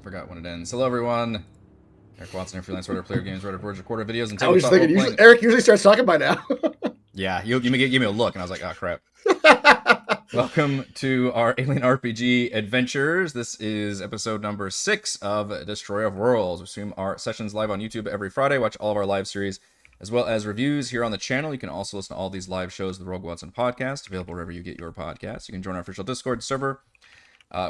Forgot when it ends. Hello, everyone. Eric Watson, your freelance writer, player games writer, boards, recorder videos, and I was tabletop just thinking, role-playing. Eric usually starts talking by now. Yeah, you give me a look, and I was like, oh, crap. Welcome to our Alien RPG adventures. This is episode number 6 of Destroyer of Worlds. We stream our sessions live on YouTube every Friday. Watch all of our live series, as well as reviews here on the channel. You can also listen to all these live shows of the Rogue Watson podcast, available wherever you get your podcasts. You can join our official Discord server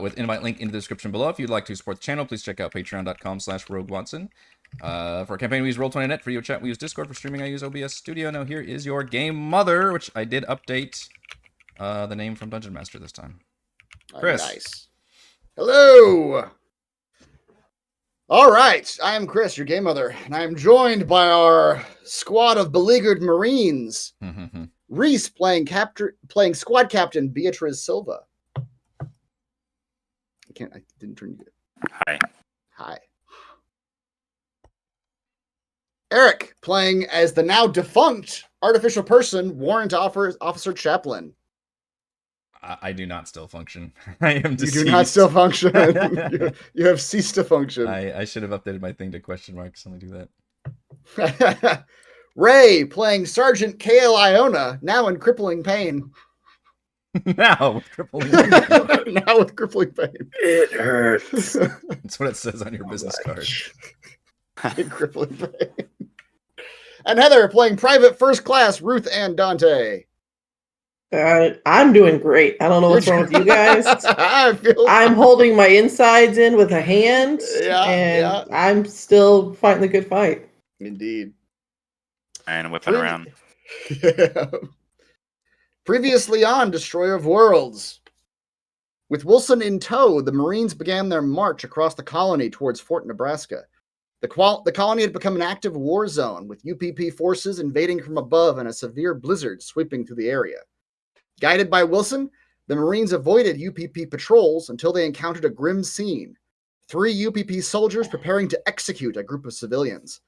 with invite link in the description below. If you'd like to support the channel, please check out patreon.com/RogueWatson. For our campaign, we use Roll20.net. For video chat, we use Discord. For streaming, I use OBS Studio. Now here is your game mother, which I did update the name from Dungeon Master this time. Chris. Nice. Hello. All right. I am Chris, your game mother, and I am joined by our squad of beleaguered Marines. Reese playing squad captain Beatriz Silva. I didn't turn you. Hi. Eric playing as the now defunct artificial person, Warrant Officer Chaplain. I do not still function. I am deceased. You do not still function. you have ceased to function. I should have updated my thing to question marks. Let me do that. Ray playing Sergeant Kale Iona, now in crippling pain. Now with crippling pain. Now with crippling pain. It hurts. That's what it says on your business card. In crippling pain. And Heather playing Private First Class Ruth Ann Dante. I'm doing great. I don't know what's wrong with you guys. I'm holding my insides in with a hand, I'm still fighting the good fight. Indeed. And whipping around. Yeah. Previously on Destroyer of Worlds. With Wilson in tow, the Marines began their march across the colony towards Fort Nebraska. The colony had become an active war zone, with UPP forces invading from above and a severe blizzard sweeping through the area. Guided by Wilson, the Marines avoided UPP patrols until they encountered a grim scene. 3 UPP soldiers preparing to execute a group of civilians.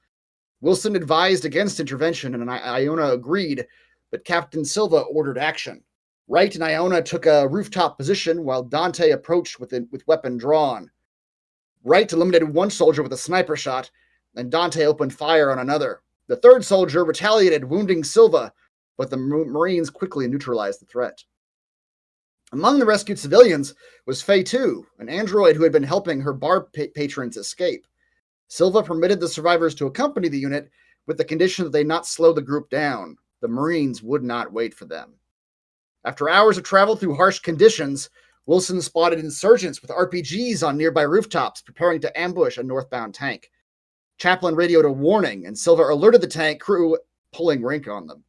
Wilson advised against intervention, and Iona agreed, but Captain Silva ordered action. Wright and Iona took a rooftop position while Dante approached with weapon drawn. Wright eliminated 1 soldier with a sniper shot, and Dante opened fire on another. The 3rd soldier retaliated, wounding Silva, but the Marines quickly neutralized the threat. Among the rescued civilians was Faye 2, an android who had been helping her bar patrons escape. Silva permitted the survivors to accompany the unit with the condition that they not slow the group down. The Marines would not wait for them. After hours of travel through harsh conditions, Wilson spotted insurgents with RPGs on nearby rooftops preparing to ambush a northbound tank. Chaplain radioed a warning, and Silva alerted the tank crew, pulling rank on them.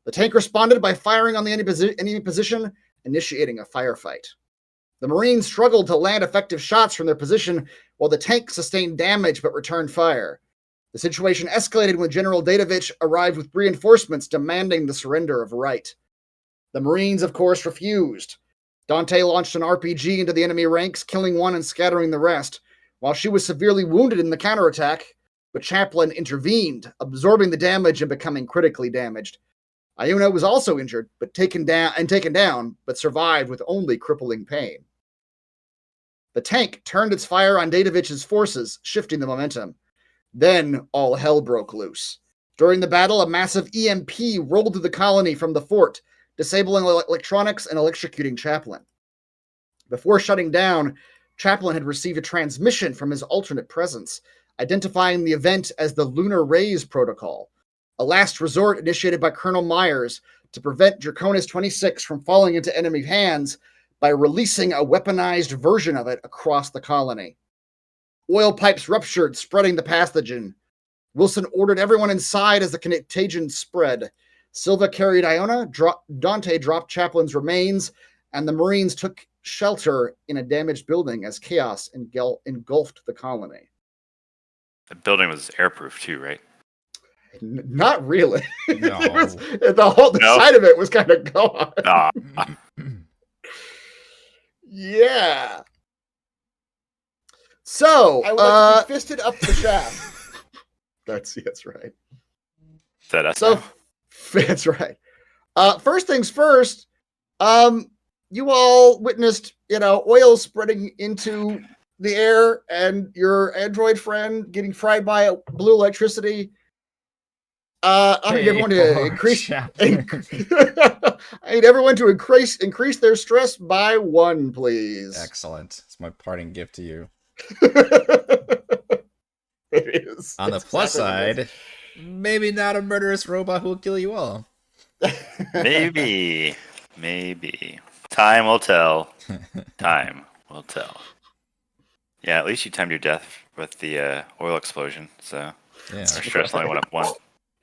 The tank responded by firing on the enemy position, initiating a firefight. The Marines struggled to land effective shots from their position, while the tank sustained damage but returned fire. The situation escalated when General Dadovich arrived with reinforcements demanding the surrender of Wright. The Marines, of course, refused. Dante launched an RPG into the enemy ranks, killing 1 and scattering the rest, while she was severely wounded in the counterattack, but Chaplain intervened, absorbing the damage and becoming critically damaged. Iona was also injured, but taken down, but survived with only crippling pain. The tank turned its fire on Dadovich's forces, shifting the momentum. Then all hell broke loose. During the battle, a massive EMP rolled through the colony from the fort, disabling electronics and electrocuting Chaplain. Before shutting down, Chaplain had received a transmission from his alternate presence, identifying the event as the Lunar Rays Protocol, a last resort initiated by Colonel Myers to prevent Draconis 26 from falling into enemy hands by releasing a weaponized version of it across the colony. Oil pipes ruptured, spreading the pathogen. Wilson ordered everyone inside as the contagion spread. Silva carried Iona, Dante dropped Chaplin's remains, and the Marines took shelter in a damaged building as chaos engulfed the colony. The building was airproof too, right? Not really. No. The side of it was kind of gone. Yeah. So, I would like to be fisted up the shaft. That's right. That's right. First things first, you all witnessed, oil spreading into the air and your android friend getting fried by blue electricity. I need everyone to increase. I need everyone to increase their stress by 1, please. Excellent. It's my parting gift to you. It is. On the plus side, maybe not a murderous robot who will kill you all. Maybe. Time will tell. Time will tell. Yeah, at least you timed your death with the oil explosion, so Yeah. our stress only went up 1.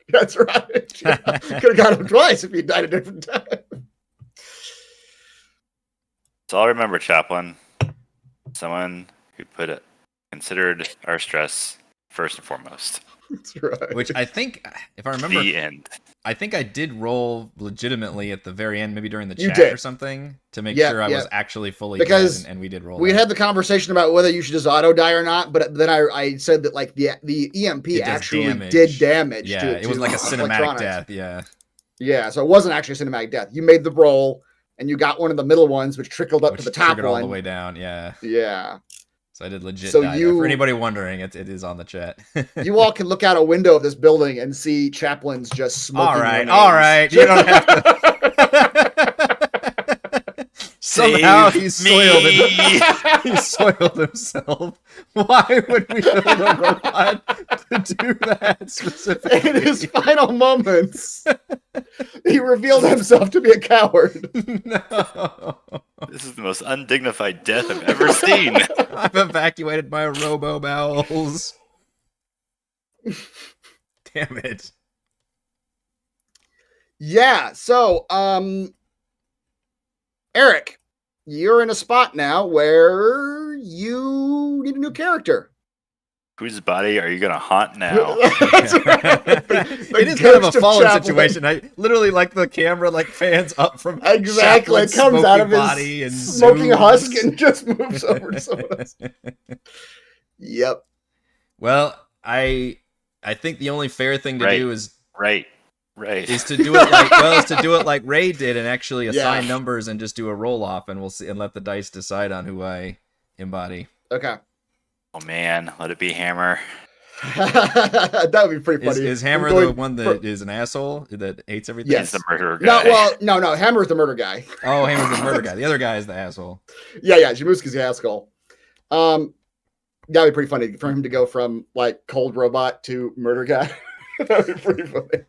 That's right. Yeah. Could have got him twice if he died a different time. So I'll remember, Chaplain. Someone who considered our stress first and foremost. That's right. Which I think, if I remember, The end. I think I did roll legitimately at the very end, maybe during the You chat did. or something, to make Yeah, sure I yeah. was actually fully Because dead, and we did roll. We that. had the conversation about whether you should just auto die or not, but then I said that like the EMP It does actually damage. did damage. Yeah, to, it was to like a cinematic electronics. death. Yeah. Yeah, so it wasn't actually a cinematic death. You made the roll, and you got one of the middle ones, which trickled up Which to the top triggered one. all the way down. Yeah. Yeah. So I did legit So die. For anybody wondering, it is on the chat. You all can look out a window of this building and see Chaplin's just smoking. All right, remains. all right. You don't have to. Somehow he soiled it. He soiled himself. Why would we build a robot to do that specifically? In his final moments, he revealed himself to be a coward. No. This is the most undignified death I've ever seen. I've evacuated my robo bowels. Damn it. Yeah, so Eric, you're in a spot now where you need a new character. Whose body are you going to haunt now? That's right. It is kind of a ghost fallen Chaplin. situation. I literally like the camera like fans up from Exactly. It Chaplin's comes out of smoky his body and smoking zooms. husk and just moves over to someone else. Yep. Well, I think the only fair thing to Right. do is Right. is to do it like Ray did and actually assign numbers and just do a roll off, and we'll see and let the dice decide on who I embody. Okay. Oh man, let it be Hammer. That would be pretty funny. Is Hammer the one that is an asshole that hates everything? Yes. He's the murderer guy. No. Hammer's the murder guy. Oh, Hammer's the murder guy. The other guy is the asshole. Yeah. Jamuski's the asshole. That'd be pretty funny for him to go from like cold robot to murder guy. That'd be pretty funny.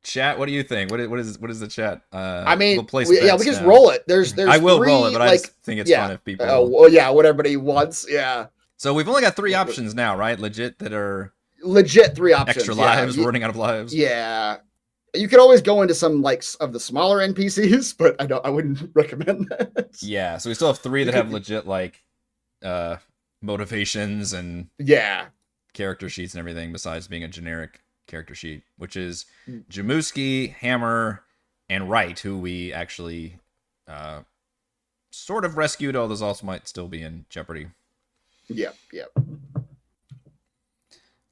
Chat, what do you think? What is the chat? I mean, we'll place we can bets just now. roll it. There's I will three, roll it, but I just think it's fun if people. Oh well, yeah, what everybody wants. Yeah. So we've only got 3 options now, right? Legit that are Legit 3 options. extra lives, running out of lives. Yeah. You could always go into some like of the smaller NPCs, but I wouldn't recommend that. Yeah. So we still have 3 that have legit like motivations and character sheets and everything, besides being a generic character sheet, which is Jamuski, Hammer, and Wright, who we actually sort of rescued, although those also might still be in jeopardy. Yep.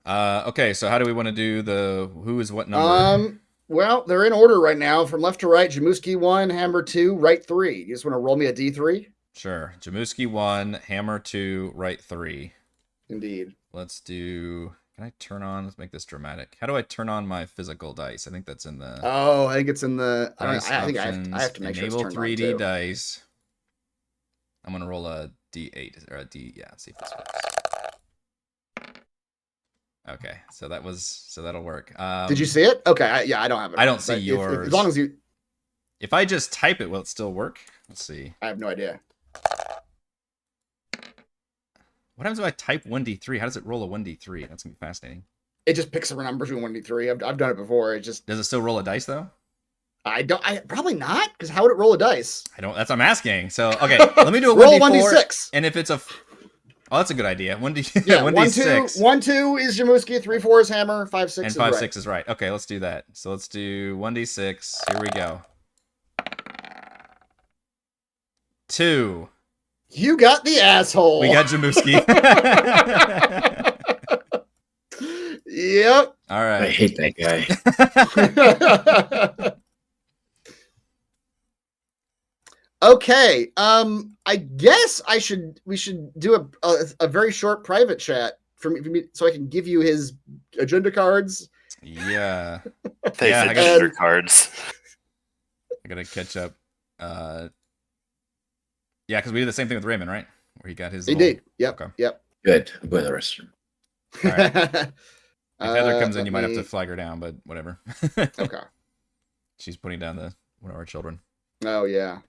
Okay, so how do we want to do the who is what number? Well, they're in order right now from left to right. Jamuski 1, Hammer 2, Wright 3. You just want to roll me a D3? Sure. Jamuski 1, Hammer 2, Wright 3. Indeed. Let's do. Can I turn on? Let's make this dramatic. How do I turn on my physical dice? I think that's in the. Oh, I think it's in the. I Dice think options, I have to make sure it's enable turned 3D on too. dice. I'm gonna roll a D8 or a D. Yeah, see if this works. Okay, so that'll work. Did you see it? Okay, I don't have it. I don't but see yours. as long as you. If I just type it, will it still work? Let's see. I have no idea. What happens if I type 1D3? How does it roll a 1D3? That's gonna be fascinating. It just picks up a number from 1D3. I've done it before. It just. Does it still roll a dice though? I probably not, because how would it roll a dice? I don't. That's what I'm asking. So okay, let me do a 1D4. Roll 1D6. And if it's a, oh, that's a good idea. 1D. Yeah, 1D6. 1, 2 is Jamuski, 3, 4 is Hammer, 5, 6 and is 5, right. 6 is right. Okay, let's do that. So let's do 1D6. Here we go. 2. You got the asshole. We got Jamuski. Yep. All I right. hate that guy. Okay. I guess we should do a very short private chat for me so I can give you his agenda cards. Yeah. Agenda cards. I gotta catch up. Yeah, because we did the same thing with Raymond, right? Where he got his. He did. Yep. Okay. Yep. Good. I'm going to the restroom. All right. If Heather comes in, you might have to flag her down, but whatever. Okay. She's putting down one of our children. Oh yeah.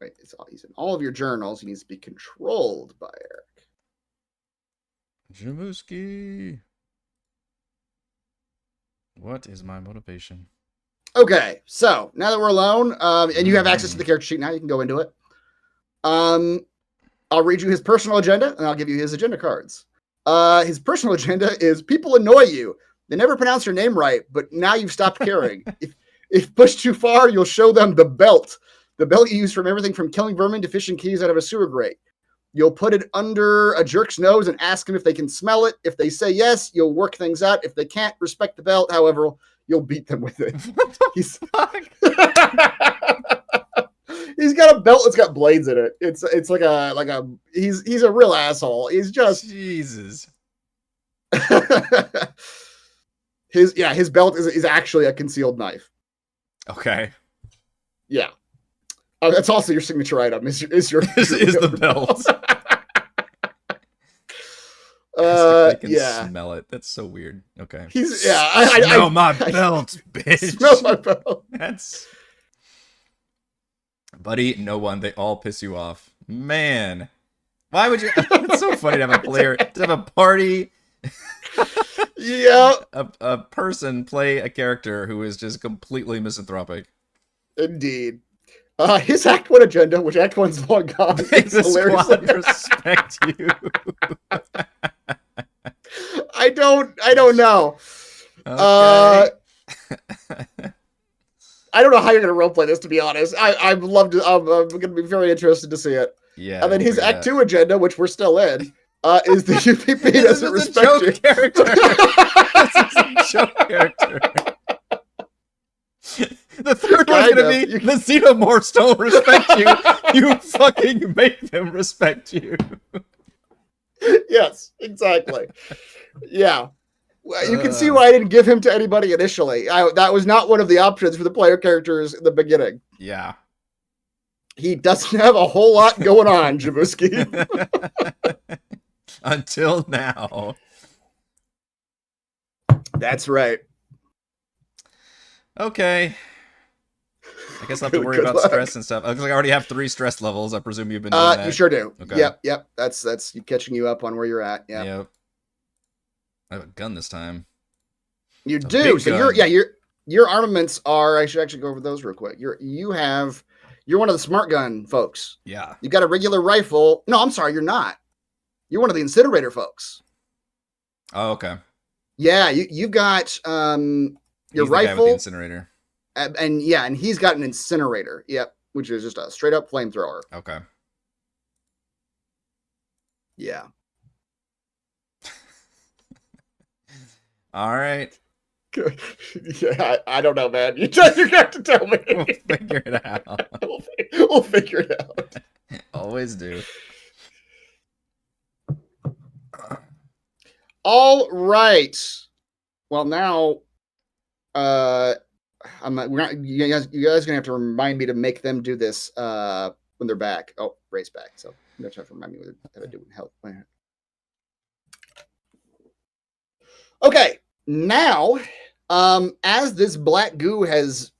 Wait, he's in all of your journals. He needs to be controlled by Eric. Jamuski. What is my motivation? Okay, so now that we're alone, and you have access to the character sheet now, you can go into it. I'll read you his personal agenda, and I'll give you his agenda cards. His personal agenda is people annoy you. They never pronounce your name right, but now you've stopped caring. If pushed too far, you'll show them the belt. The belt you use from everything from killing vermin to fishing keys out of a sewer grate. You'll put it under a jerk's nose and ask them if they can smell it. If they say yes, you'll work things out. If they can't respect the belt, however, you'll beat them with it. He's got a belt that's got blades in it. It's like a he's a real asshole. He's just Jesus. His belt is actually a concealed knife. Okay. Yeah. That's also your signature item. Is the belt? I can smell it. That's so weird. Okay. Smell my belt, bitch. Smell my belt. Buddy, no one. They all piss you off. Man. Why would you? It's so funny to have a player, to have a party. Yeah. A person play a character who is just completely misanthropic. Indeed. His Act 1 agenda, which Act 1's long gone, makes the squad respect you. I don't know. Okay. I don't know how you're going to roleplay this, to be honest. I'm going to be very interested to see it. Yeah. And then his Act 2 agenda, which we're still in, is the UPP doesn't respect you. Character. This is a joke character. The third one's gonna be the Xenomorphs don't respect you. You fucking make them respect you. Yes, exactly. Yeah. Well, you can see why I didn't give him to anybody initially. That was not one of the options for the player characters in the beginning. Yeah. He doesn't have a whole lot going on, Jabuski. Until now. That's right. Okay. I guess I'll have to worry about stress and stuff. Because I already have 3 stress levels. I presume you've been doing that. You sure do. Okay. Yep. That's catching you up on where you're at. Yeah. Yep. I have a gun this time. You do. So your armaments are. I should actually go over those real quick. You're one of the smart gun folks. Yeah. You got a regular rifle. No, I'm sorry, you're not. You're one of the incinerator folks. Oh, okay. Yeah, you've got your rifle, guy with the incinerator. And he's got an incinerator. Yep, which is just a straight up flamethrower. Okay. Yeah. All right. Yeah, I don't know, man. You have to tell me. We'll figure it out. We'll figure it out. Always do. All right. Well, now, you guys are gonna have to remind me to make them do this when they're back. Oh, Ray's back, so you have to remind me what I do in help. Okay, now, as this black goo has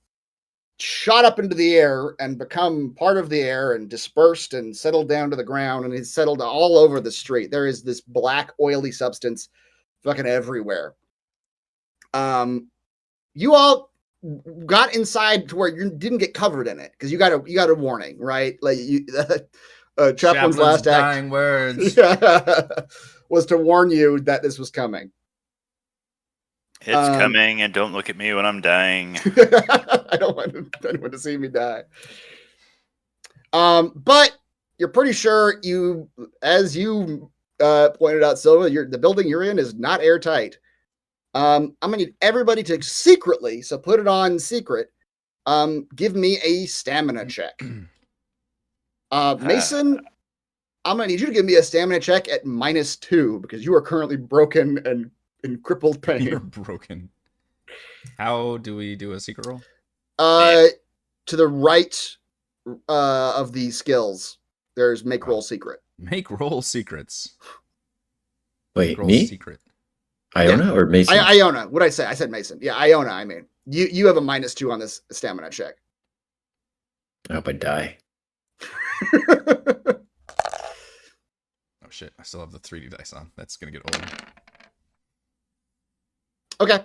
shot up into the air and become part of the air and dispersed and settled down to the ground and it's settled all over the street, there is this black oily substance fucking everywhere. You all got inside to where you didn't get covered in it because you got a warning, right? Like Chaplin's last dying act words was to warn you that this was coming. It's coming, and don't look at me when I'm dying. I don't want anyone to see me die. But you're pretty sure as you pointed out, Silva, the building you're in is not airtight. I'm gonna need everybody to secretly, so put it on secret, Give me a stamina check. Mason, I'm gonna need you to give me a stamina check at -2 because you are currently broken and in crippled pain. You're broken. How do we do a secret roll? To the right of the skills, there's make roll secret. Make roll secrets. Wait, Make roll me? secret. Iona or Mason? Iona. What did I say? I said Mason. Yeah, Iona. I mean, you have a -2 on this stamina check. I hope I die. Oh shit! I still have the 3D dice on. That's gonna get old. Okay.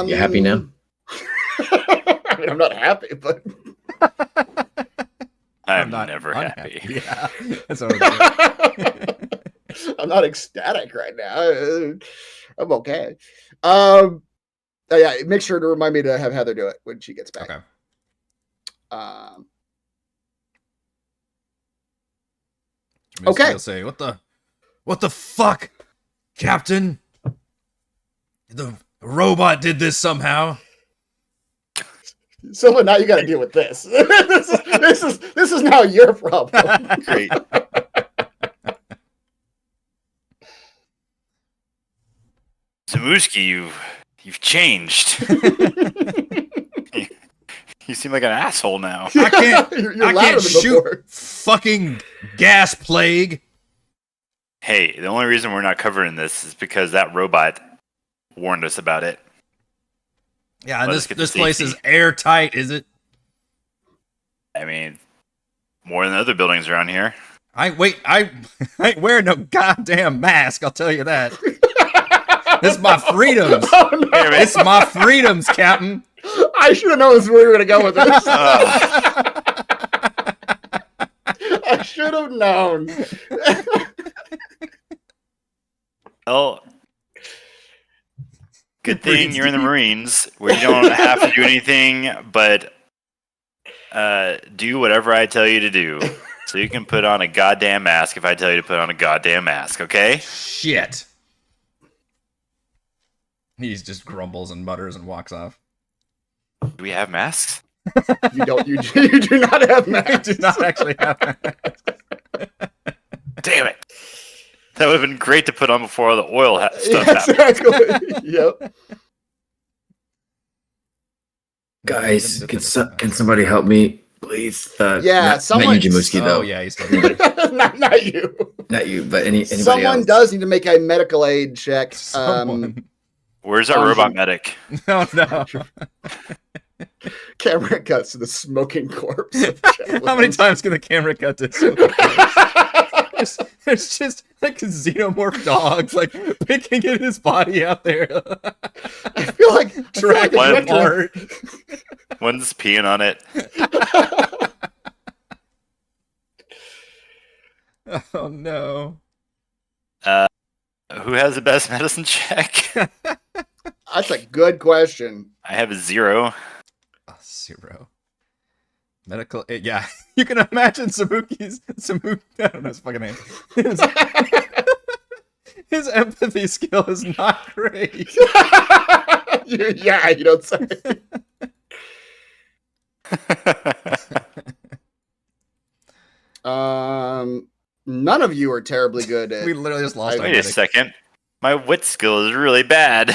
You happy now? I mean, I'm not happy, but I'm never happy. Yeah, that's what I'm I'm not ecstatic right now. I'm okay. Yeah, make sure to remind me to have Heather do it when she gets back. Okay. Okay. He'll say, "What the fuck, Captain? The robot did this somehow." Silva, now you got to deal with this. This is now your problem. Great. Zamuski, you've changed. You seem like an asshole now. I can't. You're I louder can't than shoot. before. Fucking gas plague. Hey, the only reason we're not covering this is because that robot warned us about it. Yeah, and Let us get this to place is safety. airtight, is it? I mean, more than other buildings around here. I ain't wearing no goddamn mask. I'll tell you that. This is my freedoms. Oh, no. Hey, man. It's my freedoms, Captain. I should have known this is where we were going to go with this. I should have known. Well, good thing you're in the Marines, where you don't have to do anything but do whatever I tell you to do. So you can put on a goddamn mask if I tell you to put on a goddamn mask, okay? Shit. He just grumbles and mutters and walks off. Do we have masks? You don't. You do not have I masks. do not actually have masks. Damn it. That would have been great to put on before all the oil stuff Yes, happened. exactly. Yep. Guys, can somebody help me, please? Yeah, someone- Not you, Jamuski, though. Oh yeah, he's still not you. Not you, but anybody Someone else. does need to make a medical aid check. Someone. Where's our robot medic? No. Camera cuts to the smoking corpse. Of How many times can the camera cut this? There's just like xenomorph dogs like picking at his body out there. I feel like Dragging One- him apart. One's peeing on it. Oh no. Who has the best medicine check? That's a good question. I have a 0. 0. Medical aid. Yeah, you can imagine Samuki's I don't know his fucking name. His empathy skill is not great. Yeah, you don't say. None of you are terribly good at. We literally just lost. our Wait a medic. second. My wit skill is really bad.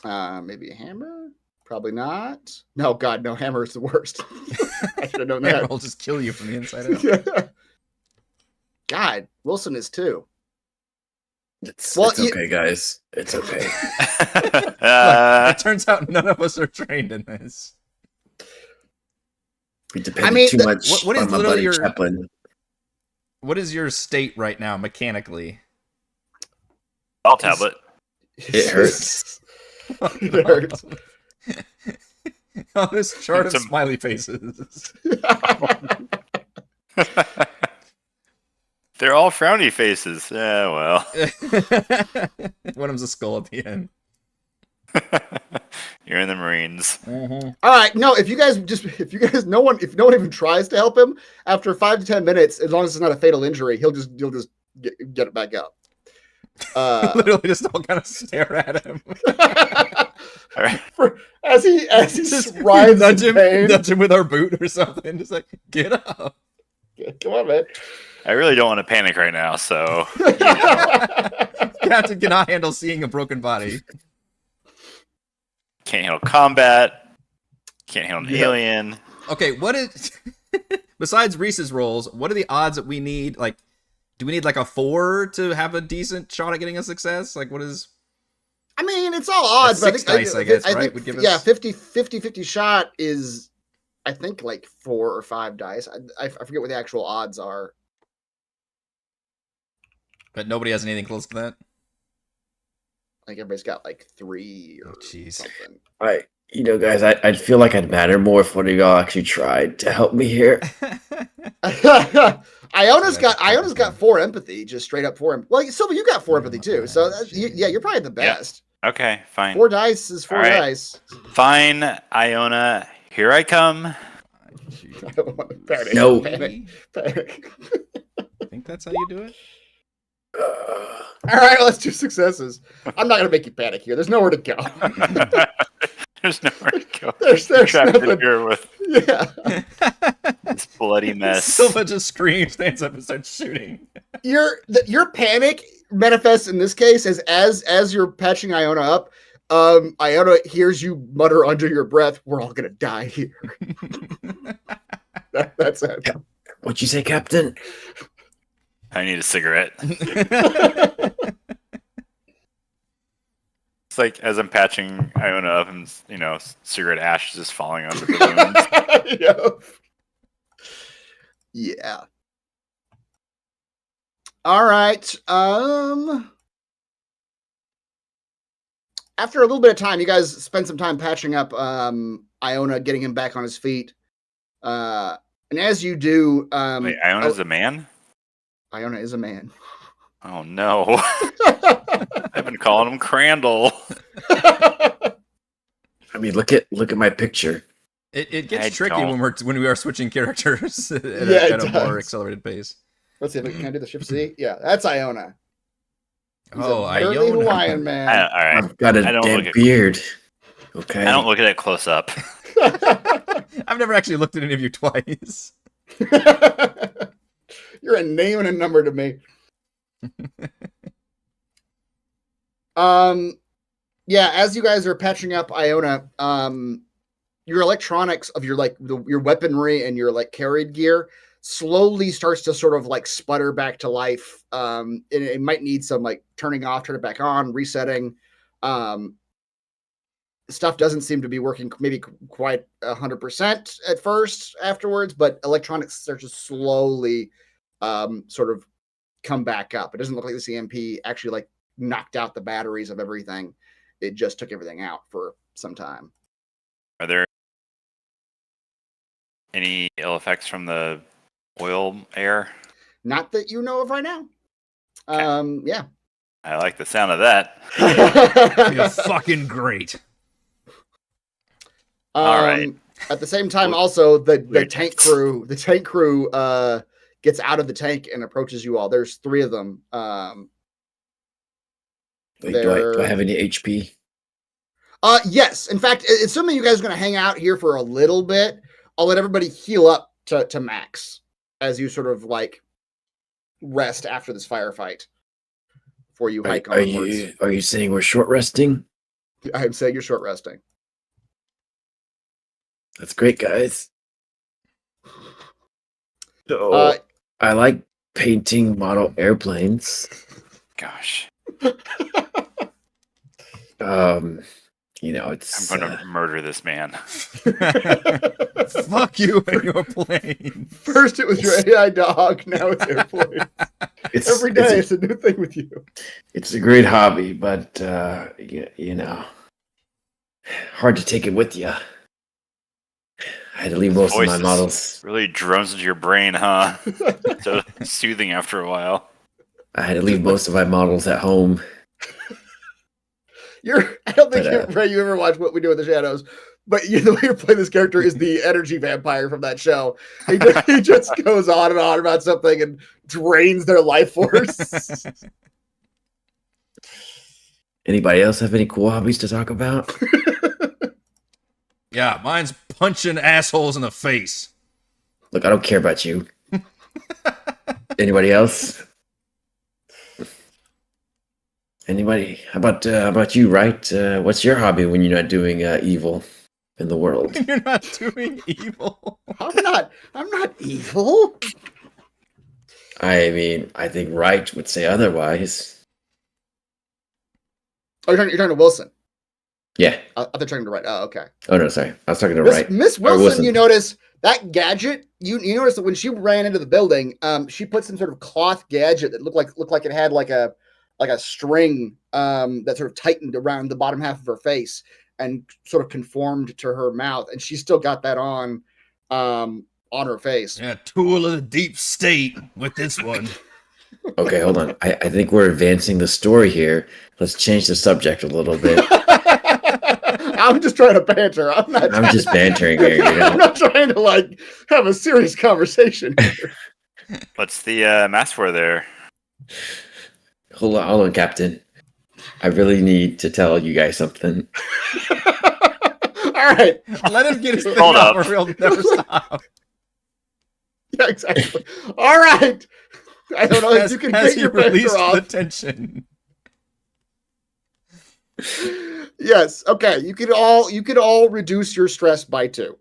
Maybe a hammer? Probably not. No, God, no. Hammer is the worst. I should have known Hammer that. will just kill you from the inside out. God, Wilson is too. It's Well, okay, guys. It's okay. It turns out none of us are trained in this. We depended too much what is on my literally buddy your- Chaplin. What is your state right now mechanically? Ball tablet. It hurts. It hurts. On this chart of Some- smiley faces. They're all frowny faces. Yeah, well. One of them's a skull at the end. You're in the Marines. All right, no. If no one even tries to help him after 5 to 10 minutes, as long as it's not a fatal injury, you'll just get it back up. Literally just all kind of stare at him. As he Just writhes nudge in him, pain. nudge him with our boot or something. Just like, get up. Come on, man. I really don't want to panic right now, so Captain cannot handle seeing a broken body. can't handle combat. Can't handle an alien. Okay, what is besides Reese's rolls? What are the odds that we need? Like, do we need like a 4 to have a decent shot at getting a success? Like, what is? I mean, it's all odds, but 6 dice, I guess, right? Think, Would give us... yeah, 50 shot is, I think, like 4 or 5 dice. I forget what the actual odds are. But nobody has anything close to that. Like everybody's got like 3 or something. Guys, I'd feel like I'd matter more if one of y'all actually tried to help me here. Iona's got 4 empathy, just straight up 4. Well, Silva, you got 4 empathy too. So you're probably the best. Okay, fine. 4 dice is 4 dice. Fine, Iona, here I come. Panic, No. Panic. I think that's how you do it. All right, let's do successes. I'm not gonna make you panic here. There's nowhere to go. There's nowhere to go. There's Trapped in nothing. here with this bloody mess. Silva just screams, stands up, and starts shooting. Your panic manifests in this case as you're patching Iona up. Iona hears you mutter under your breath, "We're all gonna die here." That's it. What'd you say, Captain? I need a cigarette. It's like as I'm patching Iona up, and cigarette ash is just falling onto the wounds. Yeah. All right. After a little bit of time, you guys spend some time patching up Iona, getting him back on his feet. And as you do, Wait, Iona's a man? Iona is a man. Oh no! I've been calling him Crandall. I mean, look at my picture. It gets tricky when we are switching characters at a more accelerated pace. Let's see if can I do the ship C? Yeah, that's Iona. He's a early Iona. Hawaiian man. All right. I've got a dead beard. Okay. I don't look at it close up. I've never actually looked at any of you twice. You're a name and a number to me. Yeah, as you guys are patching up Iona, your electronics of your your weaponry and your carried gear slowly starts to sort of sputter back to life. It might need some turning off, turn it back on, resetting. Stuff doesn't seem to be working maybe quite 100% at first afterwards, but electronics start to slowly sort of come back up. It doesn't look like the CMP actually knocked out the batteries of everything. It just took everything out for some time. Are there any ill effects from the oil air? Not that you know of right now. Okay. Yeah. I like the sound of that. You're fucking great. All right. At the same time, also the tank crew gets out of the tank and approaches you all. There's 3 of them. Wait, do I have any HP? Yes. In fact, assuming you guys are going to hang out here for a little bit, I'll let everybody heal up to max as you sort of rest after this firefight before you hike onwards. Are you saying we're short resting? I'm saying you're short resting. That's great, guys. So I like painting model airplanes. Gosh. It's I'm going to murder this man. Fuck you and your plane. First it was your AI dog, now it's airplane. Every day it's a new thing with you. It's a great hobby, but hard to take it with you. I had to leave most of my models. Really drones into your brain, huh? So soothing after a while. I had to leave most of my models at home. I don't think you ever watched What We Do in the Shadows, but the way you're playing this character is the energy vampire from that show. He just goes on and on about something and drains their life force. Anybody else have any cool hobbies to talk about? Yeah, mine's punching assholes in the face. Look, I don't care about you. Anybody else? Anybody? How about you, right? What's your hobby when you're not doing evil in the world? You're not doing evil. I'm not evil. I mean, I think Wright would say otherwise. Oh, you're talking to Wilson. Yeah. I thought you're talking to Wright. Oh, okay. Oh no, sorry. I was talking to Wright. Miss Wilson, you notice that gadget? You notice that when she ran into the building, she put some sort of cloth gadget that looked like it had like a string that sort of tightened around the bottom half of her face and sort of conformed to her mouth, and she still got that on her face. Yeah, tool of the deep state with this one. Okay, hold on. I think we're advancing the story here. Let's change the subject a little bit. I'm just trying to banter. I'm just bantering here. You know? I'm not trying to have a serious conversation here. What's the mask for there? Hold on, Captain. I really need to tell you guys something. All right. Let him get his thing out or he'll never stop. Yeah, exactly. All right. I don't know if you can get your banter off. The tension. Yes. Okay. You could all reduce your stress by 2.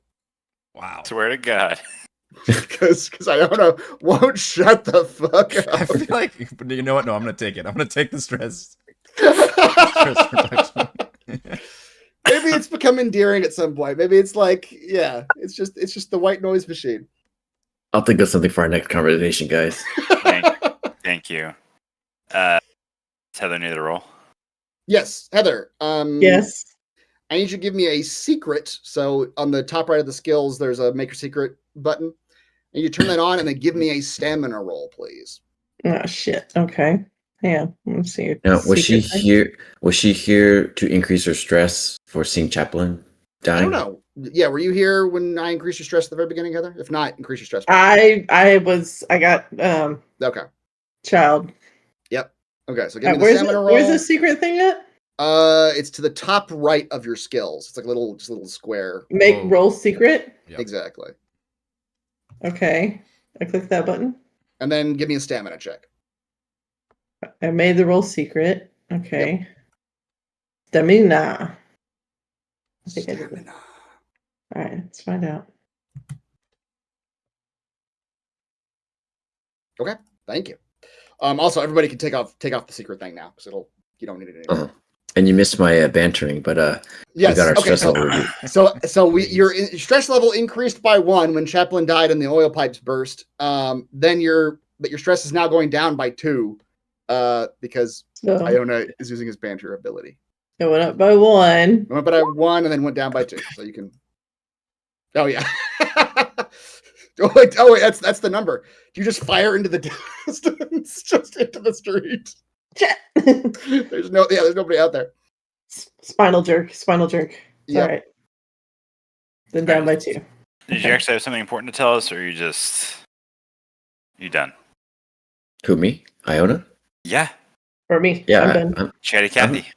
Wow. Swear to God. Because Iona won't shut the fuck up. I feel like, you know what? No, I'm going to take it. I'm going to take the stress. Maybe it's become endearing at some point. Maybe it's it's just the white noise machine. I'll think of something for our next conversation, guys. Thank you. Is Heather near the roll? Yes, Heather. Yes. I need you to give me a secret. So on the top right of the skills, there's a make a secret button. And you turn that on and then give me a stamina roll, please. Oh shit. Okay. Yeah. Let's see. Now, was she here to increase her stress for seeing Chaplin dying? I don't know. Yeah, were you here when I increased your stress at the very beginning, Heather? If not, increase your stress. I got okay. Child. Yep. Okay, so give me the stamina roll. Where's the secret thing at? It's to the top right of your skills. It's like a little square. Make roll secret? Yep. Exactly. Okay. I click that button. And then give me a stamina check. I made the roll secret. Okay. Yep. Stamina. I think I did it. All right, let's find out. Okay, thank you. Also, everybody can take off the secret thing now, because you don't need it anymore. And you missed my bantering, but yes, we got our stress level review. So your stress level increased by 1 when Chaplin died and the oil pipes burst. But your stress is now going down by 2, because Iona is using his banter ability. It went up by 1. It went up by 1 and then went down by 2. So you can. Oh yeah. Oh wait, that's the number. Do you just fire into the distance, just into the street? There's nobody out there. Spinal jerk. Yep. All right. Then down by 2. Did you actually have something important to tell us, or you done? Who, me? Iona? Yeah. For me. Yeah. I'm done. Chatty Cathy.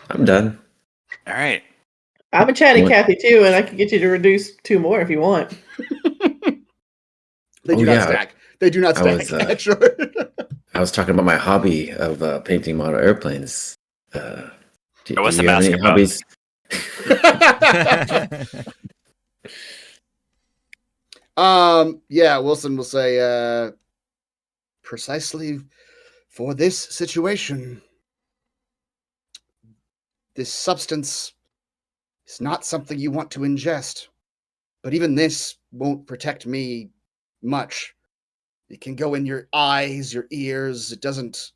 I'm done. All right. I'm a chatty Cathy too, and I can get you to reduce 2 more if you want. They do not stack. They do not stack, actually. I was talking about my hobby of painting model airplanes. What's the mask about? Hobbies? Yeah, Wilson will say, precisely for this situation, this substance is not something you want to ingest. But even this won't protect me much. It can go in your eyes, your ears. It doesn't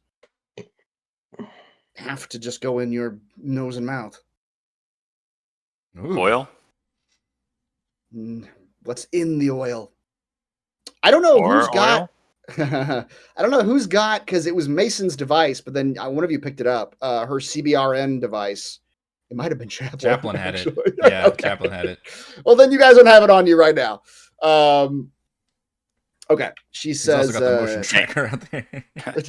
have to just go in your nose and mouth. Ooh. Oil? What's in the oil? I don't know who's got. I don't know who's got, because it was Mason's device, but then one of you picked it up. Her CBRN device. It might have been Chaplin. Chaplin had it. Yeah, okay. Chaplin had it. Well, then you guys don't have it on you right now. Okay, she He's says. also got the motion tracker out there.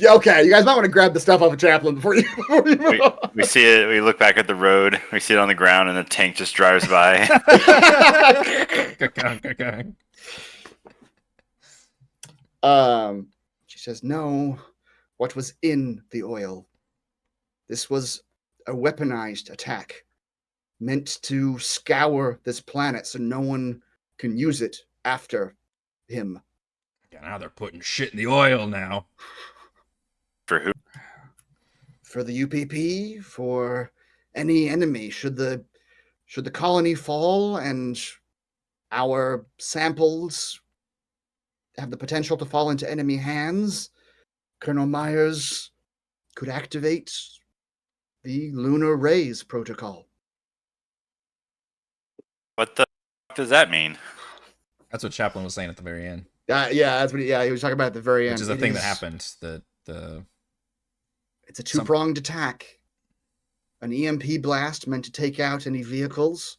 Okay, you guys might want to grab the stuff off of Chaplin before you move on. We see it. We look back at the road. We see it on the ground, and the tank just drives by. She says, no, what was in the oil? This was a weaponized attack meant to scour this planet so no one can use it after him. Now they're putting shit in the oil now. For who? For the UPP, for any enemy. Should the colony fall and our samples have the potential to fall into enemy hands, Colonel Myers could activate the Lunar Rays protocol. What the fuck does that mean? That's what Chaplin was saying at the very end. Yeah, that's what. He was talking about at the very end. Which is the thing that happened. It's a two-pronged attack. An EMP blast meant to take out any vehicles,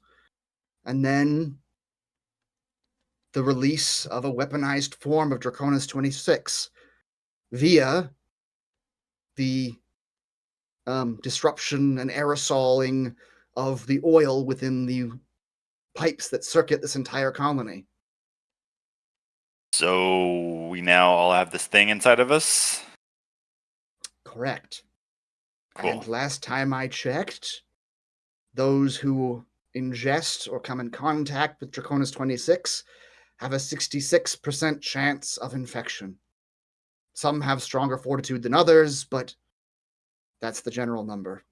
and then the release of a weaponized form of Draconis 26 via the disruption and aerosoling of the oil within the pipes that circuit this entire colony. So we now all have this thing inside of us? Correct. Cool. And last time I checked, those who ingest or come in contact with Draconis 26 have a 66% chance of infection. Some have stronger fortitude than others, but that's the general number.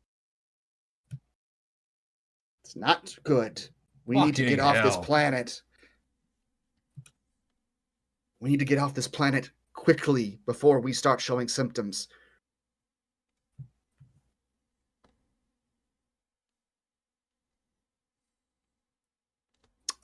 It's not good. We need to get off this planet. We need to get off this planet quickly before we start showing symptoms.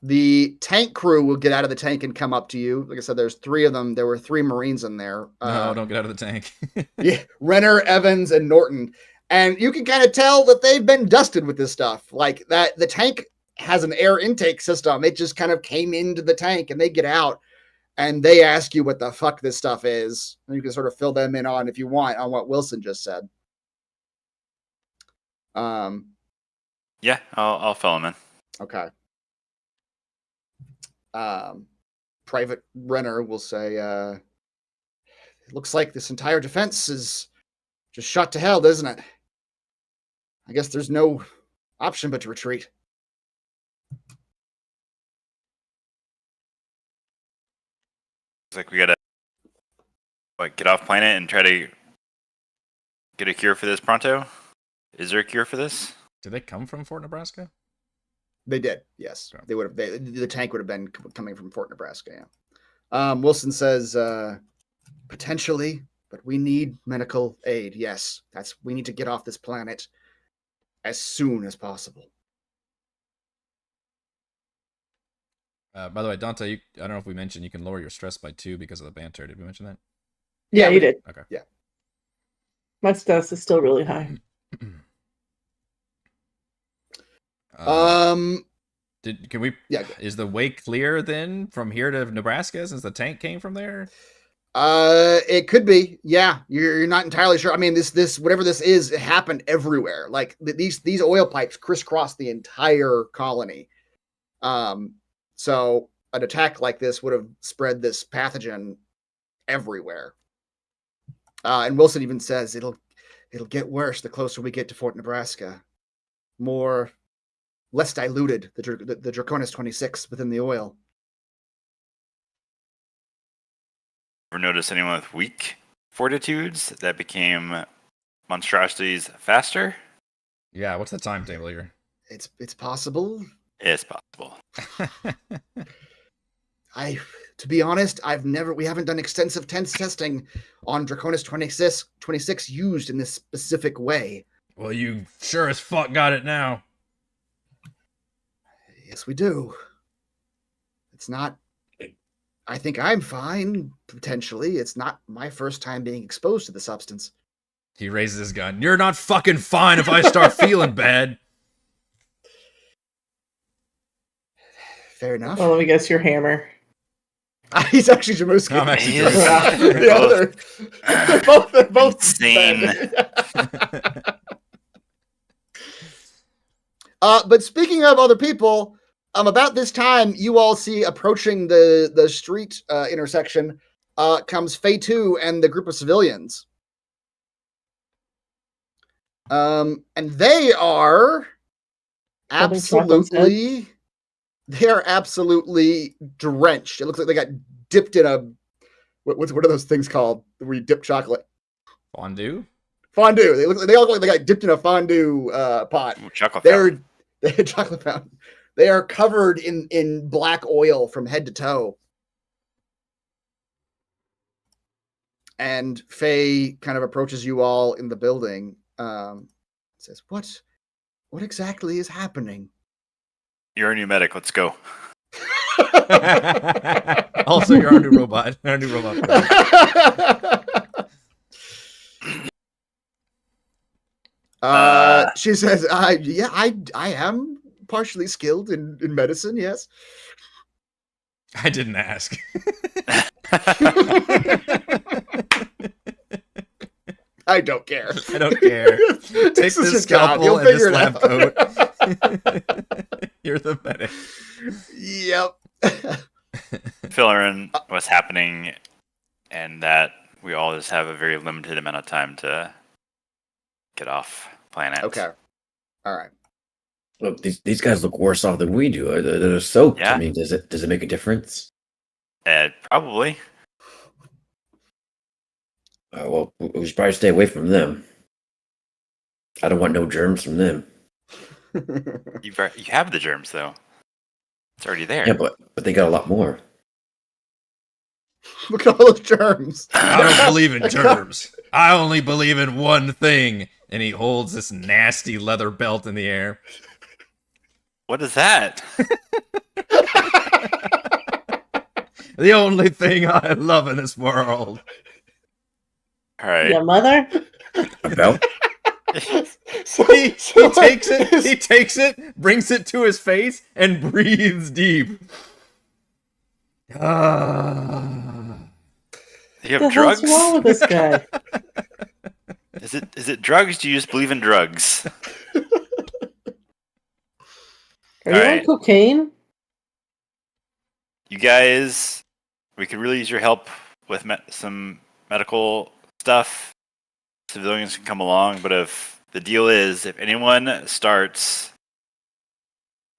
The tank crew will get out of the tank and come up to you. Like I said, there's three of them. There were 3 Marines in there. No, don't get out of the tank. Yeah, Renner, Evans, and Norton. And you can kind of tell that they've been dusted with this stuff. Like that, the tank has an air intake system. It just kind of came into the tank, and they get out, and they ask you what the fuck this stuff is. And you can sort of fill them in on, if you want, on what Wilson just said. Yeah, I'll fill him in. Okay. Private Renner will say, it looks like this entire defense is just shot to hell, doesn't it? I guess there's no option but to retreat. It's like we gotta get off planet and try to get a cure for this pronto. Is there a cure for this? Did they come from Fort Nebraska? They did, yes. Okay. They would have. The tank would have been coming from Fort Nebraska. Yeah. Wilson says potentially, but we need medical aid. Yes, we need to get off this planet as soon as possible. By the way, Dante, I don't know if we mentioned you can lower your stress by 2 because of the banter. Did we mention that? Yeah, you did. Okay. Yeah. My stress is still really high. Can we? Yeah. Is the way clear then from here to Nebraska since the tank came from there? It could be. Yeah, you're not entirely sure. I mean, this whatever this is, it happened everywhere. Like these oil pipes crisscross the entire colony. So an attack like this would have spread this pathogen everywhere. And Wilson even says it'll get worse the closer we get to Fort Nebraska. Less diluted, the Draconis 26 within the oil. Ever notice anyone with weak fortitudes that became monstrosities faster? Yeah, what's the timetable here? It's possible. It's possible. To be honest, we haven't done extensive testing on Draconis 26 used in this specific way. Well, you sure as fuck got it now. Yes, we do. It's not. I think I'm fine, potentially. It's not my first time being exposed to the substance. He raises his gun. You're not fucking fine if I start feeling bad. Fair enough. Well, let me guess your hammer. He's actually Jamuski. I'm actually They're both insane. But speaking of other people, about this time, you all see approaching the street intersection comes Fei 2 and the group of civilians. And they are absolutely drenched. It looks like they got dipped in a what are those things called where you dip chocolate? Fondue. They look like they got dipped in a fondue pot. Chocolate fountain. Chocolate fountain. They are covered in black oil from head to toe. And Faye kind of approaches you all in the building. Says, "What exactly is happening?" You're a new medic. Let's go. Also, you're our new robot. She says, I am partially skilled in medicine, yes. I didn't ask. I don't care. Take this scalpel and this lab coat. You're the medic. Yep. Fill her in what's happening, and that we all just have a very limited amount of time to get off planet. Okay. All right. Look, these guys look worse off than we do. They're soaked. Yeah. I mean, does it make a difference? Probably. Well, we should probably stay away from them. I don't want no germs from them. You have the germs, though. It's already there. Yeah, but they got a lot more. Look at all those germs. I don't believe in germs. I only believe in one thing. And he holds this nasty leather belt in the air. What is that? The only thing I love in this world. All right. Your mother? A belt? He takes it, brings it to his face, and breathes deep. You have What's drugs? wrong with this guy? Is it drugs? Do you just believe in drugs? Are you on cocaine? You guys, we could really use your help with some medical stuff. Civilians can come along, but if the deal is, if anyone starts,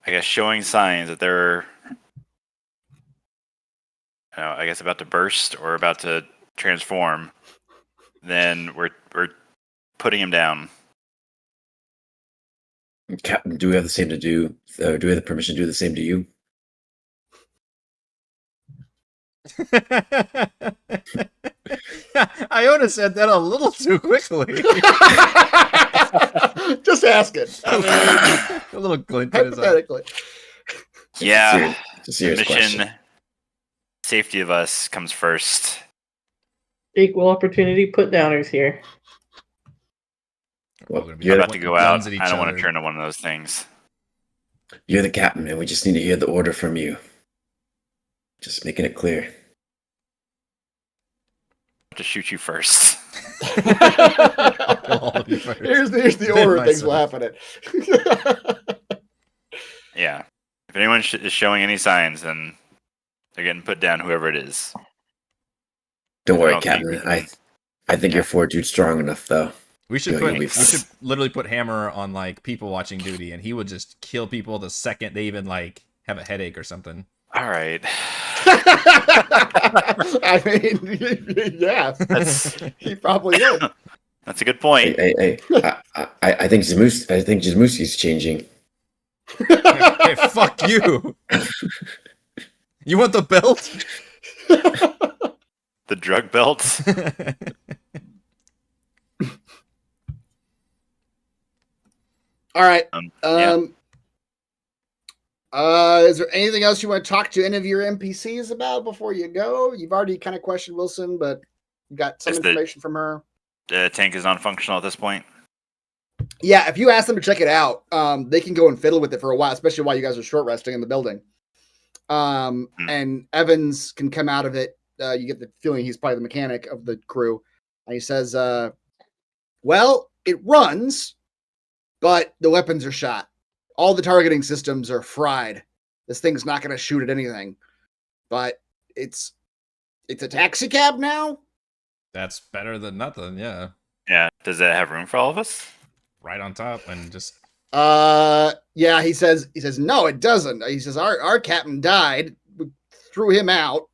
I guess, showing signs that they're, I guess, about to burst or about to transform, then we're putting him down. Captain, do we have the same to do? Do we have the permission to do the same to you? Iona said that a little too quickly. Just ask it. A little glint in his eye. Hypothetically. Yeah. It's a serious Mission question. safety of us comes first. Equal opportunity put downers here. Well, I'm you're, about to go out. Guns at I don't want each to turn into one of those things. you're the captain, and we just need to hear the order from you. Just making it clear. To shoot you first. All of you first. Here's the Then order things will myself. happen. Yeah. If anyone is showing any signs, then they're getting put down, whoever it is. Don't worry, I don't think Captain. we can- I think your fortitude's strong enough, though. We should You'll be we fine. should literally put Hammer on like people watching duty, and he would just kill people the second they even like have a headache or something. All right. I mean, yeah, he probably would. That's a good point. Hey, I think Jamuski's changing. Hey, fuck you! You want the belt? The drug belt. All right. Yeah. Is there anything else you want to talk to any of your NPCs about before you go? You've already kind of questioned Wilson, but you got some information from her. The tank is non-functional at this point. Yeah, if you ask them to check it out, they can go and fiddle with it for a while, especially while you guys are short resting in the building. And Evans can come out of it. You get the feeling he's probably the mechanic of the crew. And he says, well, it runs, but the weapons are shot. All the targeting systems are fried. This thing's not going to shoot at anything. But it's a taxi cab now? That's better than nothing, yeah. Yeah. Does it have room for all of us? Right on top and just... Yeah, he says, no, it doesn't. He says, our captain died. We threw him out.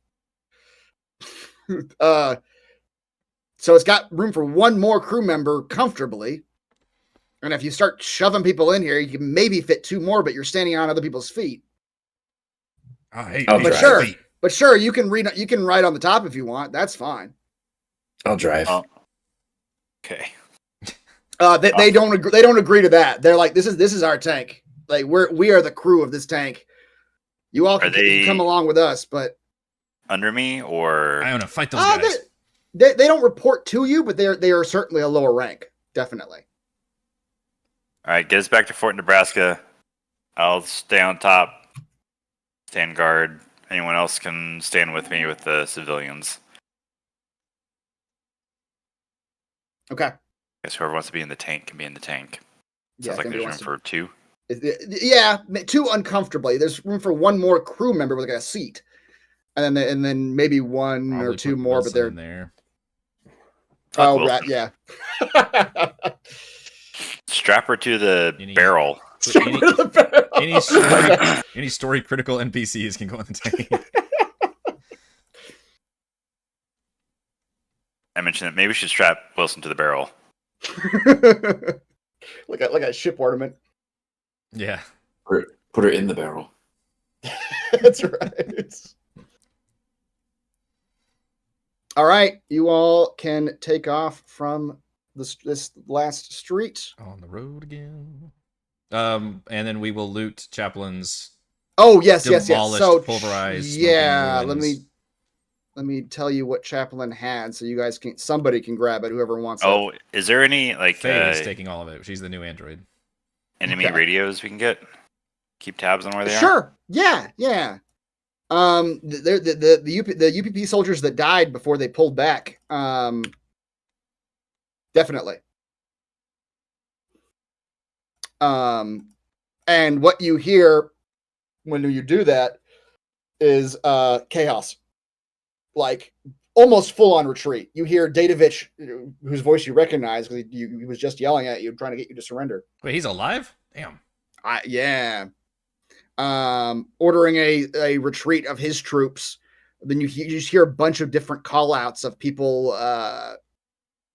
So it's got room for one more crew member comfortably. And if you start shoving people in here, you can maybe fit two more, but you're standing on other people's feet. But sure, you can ride on the top if you want. That's fine. I'll drive. Oh. Okay. They don't agree. They don't agree to that. They're like, this is our tank. Like we are the crew of this tank. You all can come along with us, but under me or I want to fight those guys. They don't report to you, but they are certainly a lower rank, definitely. All right, get us back to Fort Nebraska. I'll stay on top, stand guard. Anyone else can stand with me with the civilians. Okay. I guess whoever wants to be in the tank can be in the tank. Sounds like there's room for two. Yeah, two uncomfortably. There's room for one more crew member with like a seat, and then maybe one or two more. But they're in there. Oh, right, yeah. Strap her to the barrel. Any story critical NPCs can go in the tank. I mentioned that maybe we should strap Wilson to the barrel. like a ship ornament. Yeah. Put her in the barrel. That's right. All right, you all can take off from this last street. On the road again. And then we will loot Chaplin's. Oh yes. So pulverized. Yeah, let me tell you what Chaplin had, so you guys somebody can grab it. Whoever wants it. Oh, is there any like? Faye is taking all of it. She's the new android. Enemy radios we can get. Keep tabs on where they are. Sure. Yeah. The UPP soldiers that died before they pulled back. Definitely. And what you hear when you do that is chaos, like almost full on retreat. You hear Dadovich, whose voice you recognize because he was just yelling at you, trying to get you to surrender. Wait, he's alive? Damn. Yeah. Ordering a retreat of his troops. Then you just hear a bunch of different call outs of people,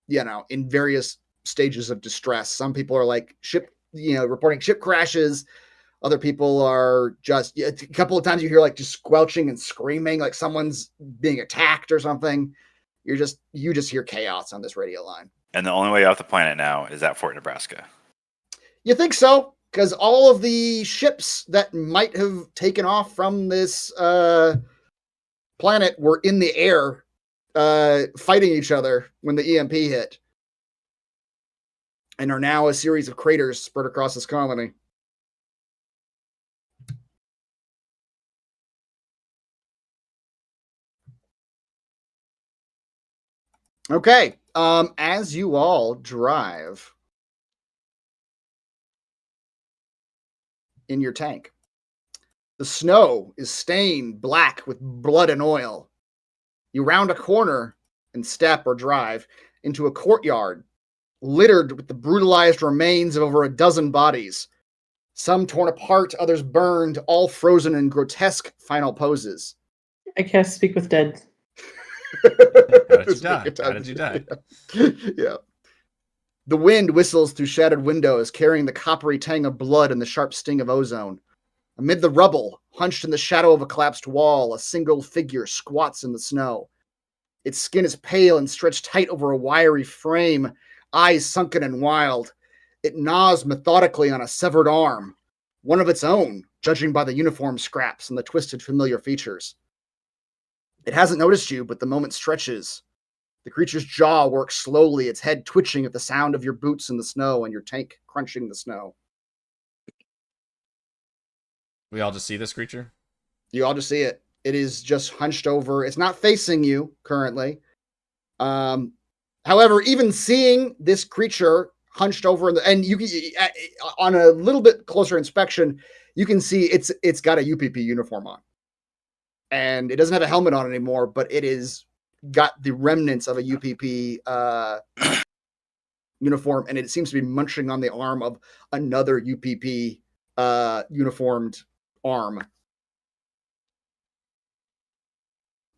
in various stages of distress. Some people are like reporting ship crashes. Other people are just a couple of times you hear like just squelching and screaming, like someone's being attacked or something. You just hear chaos on this radio line. And the only way off the planet now is at Fort Nebraska. You think so? Because all of the ships that might have taken off from this planet were in the air fighting each other when the EMP hit. And are now a series of craters spread across this colony. Okay. As you all drive in your tank, the snow is stained black with blood and oil. You round a corner and step or drive into a courtyard littered with the brutalized remains of over a dozen bodies. Some torn apart, others burned, all frozen in grotesque final poses. I cast Speak with Dead. How did you die? Yeah. The wind whistles through shattered windows, carrying the coppery tang of blood and the sharp sting of ozone. Amid the rubble, hunched in the shadow of a collapsed wall, a single figure squats in the snow. Its skin is pale and stretched tight over a wiry frame, eyes sunken and wild. It gnaws methodically on a severed arm, one of its own, judging by the uniform scraps and the twisted familiar features. It hasn't noticed you, but the moment stretches. The creature's jaw works slowly, its head twitching at the sound of your boots in the snow and your tank crunching the snow. We all just see this creature? You all just see it. It is just hunched over. It's not facing you currently. However, even seeing this creature hunched over, and you can, on a little bit closer inspection, you can see it's got a UPP uniform on, and it doesn't have a helmet on anymore, but it is got the remnants of a UPP uniform, and it seems to be munching on the arm of another UPP uniformed arm.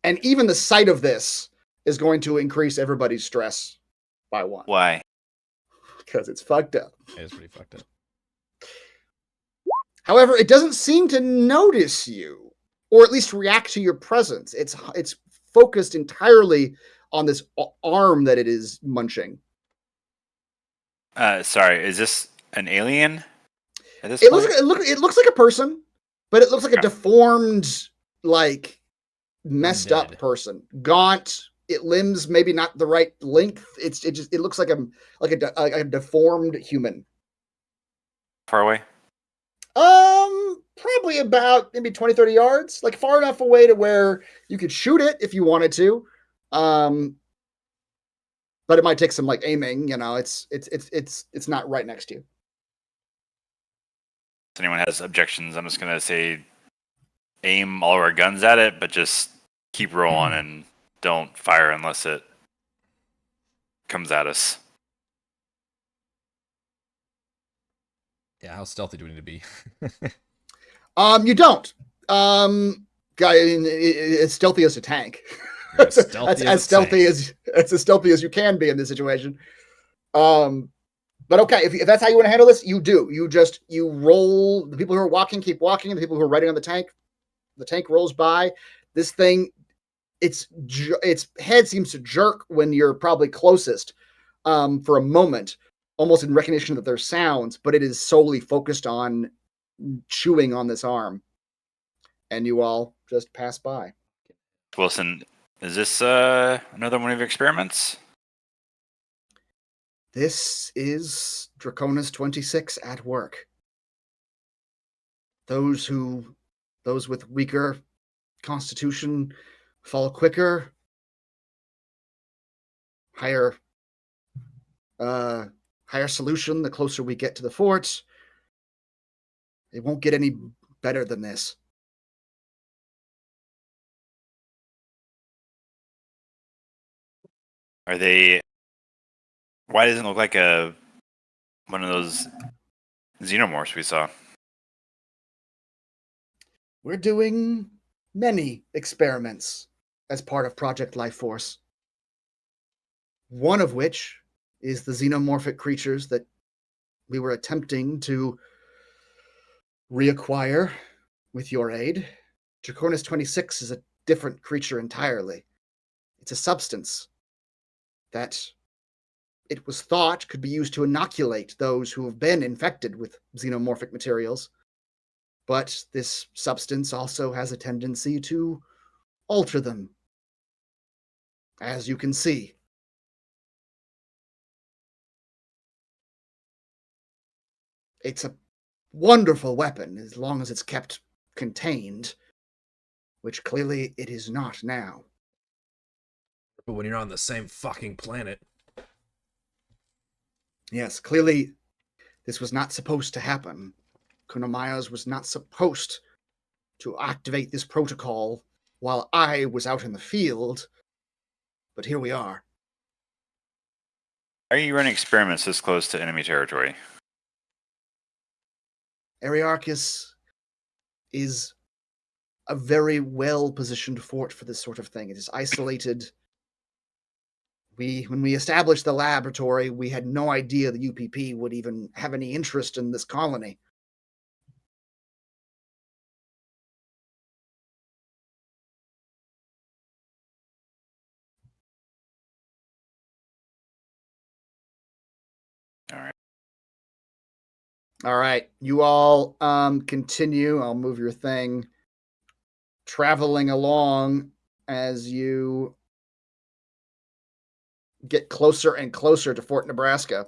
And even the sight of this is going to increase everybody's stress by 1. Why? Because it's fucked up. It is pretty fucked up. However, it doesn't seem to notice you, or at least react to your presence. It's focused entirely on this arm that it is munching. Sorry, is this an alien? At this It point? looks like a person, but it looks like a deformed, like messed Undead. up person. Gaunt, limbs maybe not the right length. It looks like a deformed human. Far away? Probably about maybe 20, 30 yards, like far enough away to where you could shoot it if you wanted to. But it might take some like aiming, it's not right next to you. If anyone has objections, I'm just gonna say aim all our guns at it, but just keep rolling and don't fire unless it comes at us. Yeah, how stealthy do we need to be? You don't. Guy, it's stealthy as a tank. You're as That's stealthy as stealthy as you can be in this situation. But okay, if that's how you want to handle this, you do. You roll. The people who are walking keep walking. The people who are riding on the tank rolls by. This thing, its head seems to jerk when you're probably closest for a moment, almost in recognition that there's sounds, but it is solely focused on chewing on this arm. And you all just pass by. Wilson, is this another one of your experiments? This is Draconis 26 at work. Those with weaker constitution fall quicker. Higher solution the closer we get to the fort. It won't get any better than this. Are they? Why doesn't it look like one of those xenomorphs we saw? We're doing many experiments as part of Project Life Force. One of which is the xenomorphic creatures that we were attempting to reacquire with your aid. Draconis 26 is a different creature entirely. It's a substance that it was thought could be used to inoculate those who have been infected with xenomorphic materials. But this substance also has a tendency to alter them, as you can see. It's a wonderful weapon as long as it's kept contained, which clearly it is not now. But when you're on the same fucking planet. Yes, clearly this was not supposed to happen. Kunomayas was not supposed to activate this protocol while I was out in the field, but here we are. Why are you running experiments this close to enemy territory? Ariarchus is a very well-positioned fort for this sort of thing. It is isolated. When we established the laboratory, we had no idea the UPP would even have any interest in this colony. All right. You all continue. I'll move your thing. Traveling along as you get closer and closer to Fort Nebraska.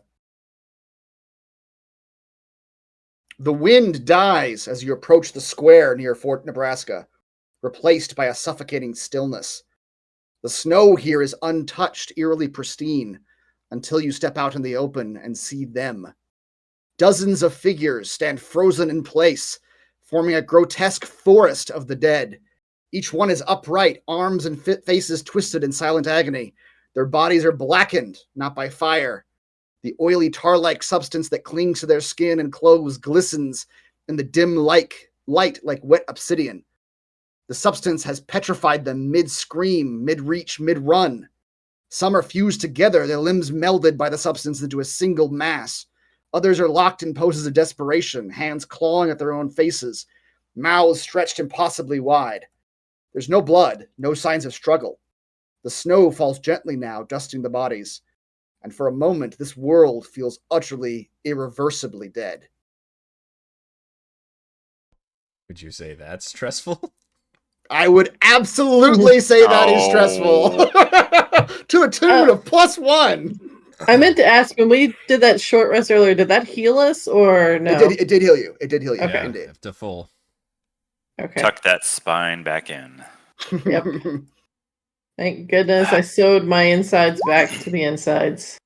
The wind dies as you approach the square near Fort Nebraska. replaced by a suffocating stillness. The snow here is untouched, eerily pristine, until you step out in the open and see them. Dozens of figures stand frozen in place, forming a grotesque forest of the dead. Each one is upright, arms and faces twisted in silent agony. Their bodies are blackened, not by fire. The oily tar-like substance that clings to their skin and clothes glistens in the dim light like wet obsidian. The substance has petrified them mid-scream, mid-reach, mid-run. Some are fused together, their limbs melded by the substance into a single mass. Others are locked in poses of desperation, hands clawing at their own faces, mouths stretched impossibly wide. There's no blood, no signs of struggle. The snow falls gently now, dusting the bodies. And for a moment, this world feels utterly, irreversibly dead. Would you say that's stressful? I would absolutely say that is stressful. To a tune of +1. I meant to ask, when we did that short rest earlier, did that heal us or no? It did heal you. It did heal you. Okay. Indeed. To full. Okay. Tuck that spine back in. Yep. Thank goodness I sewed my insides back to the insides.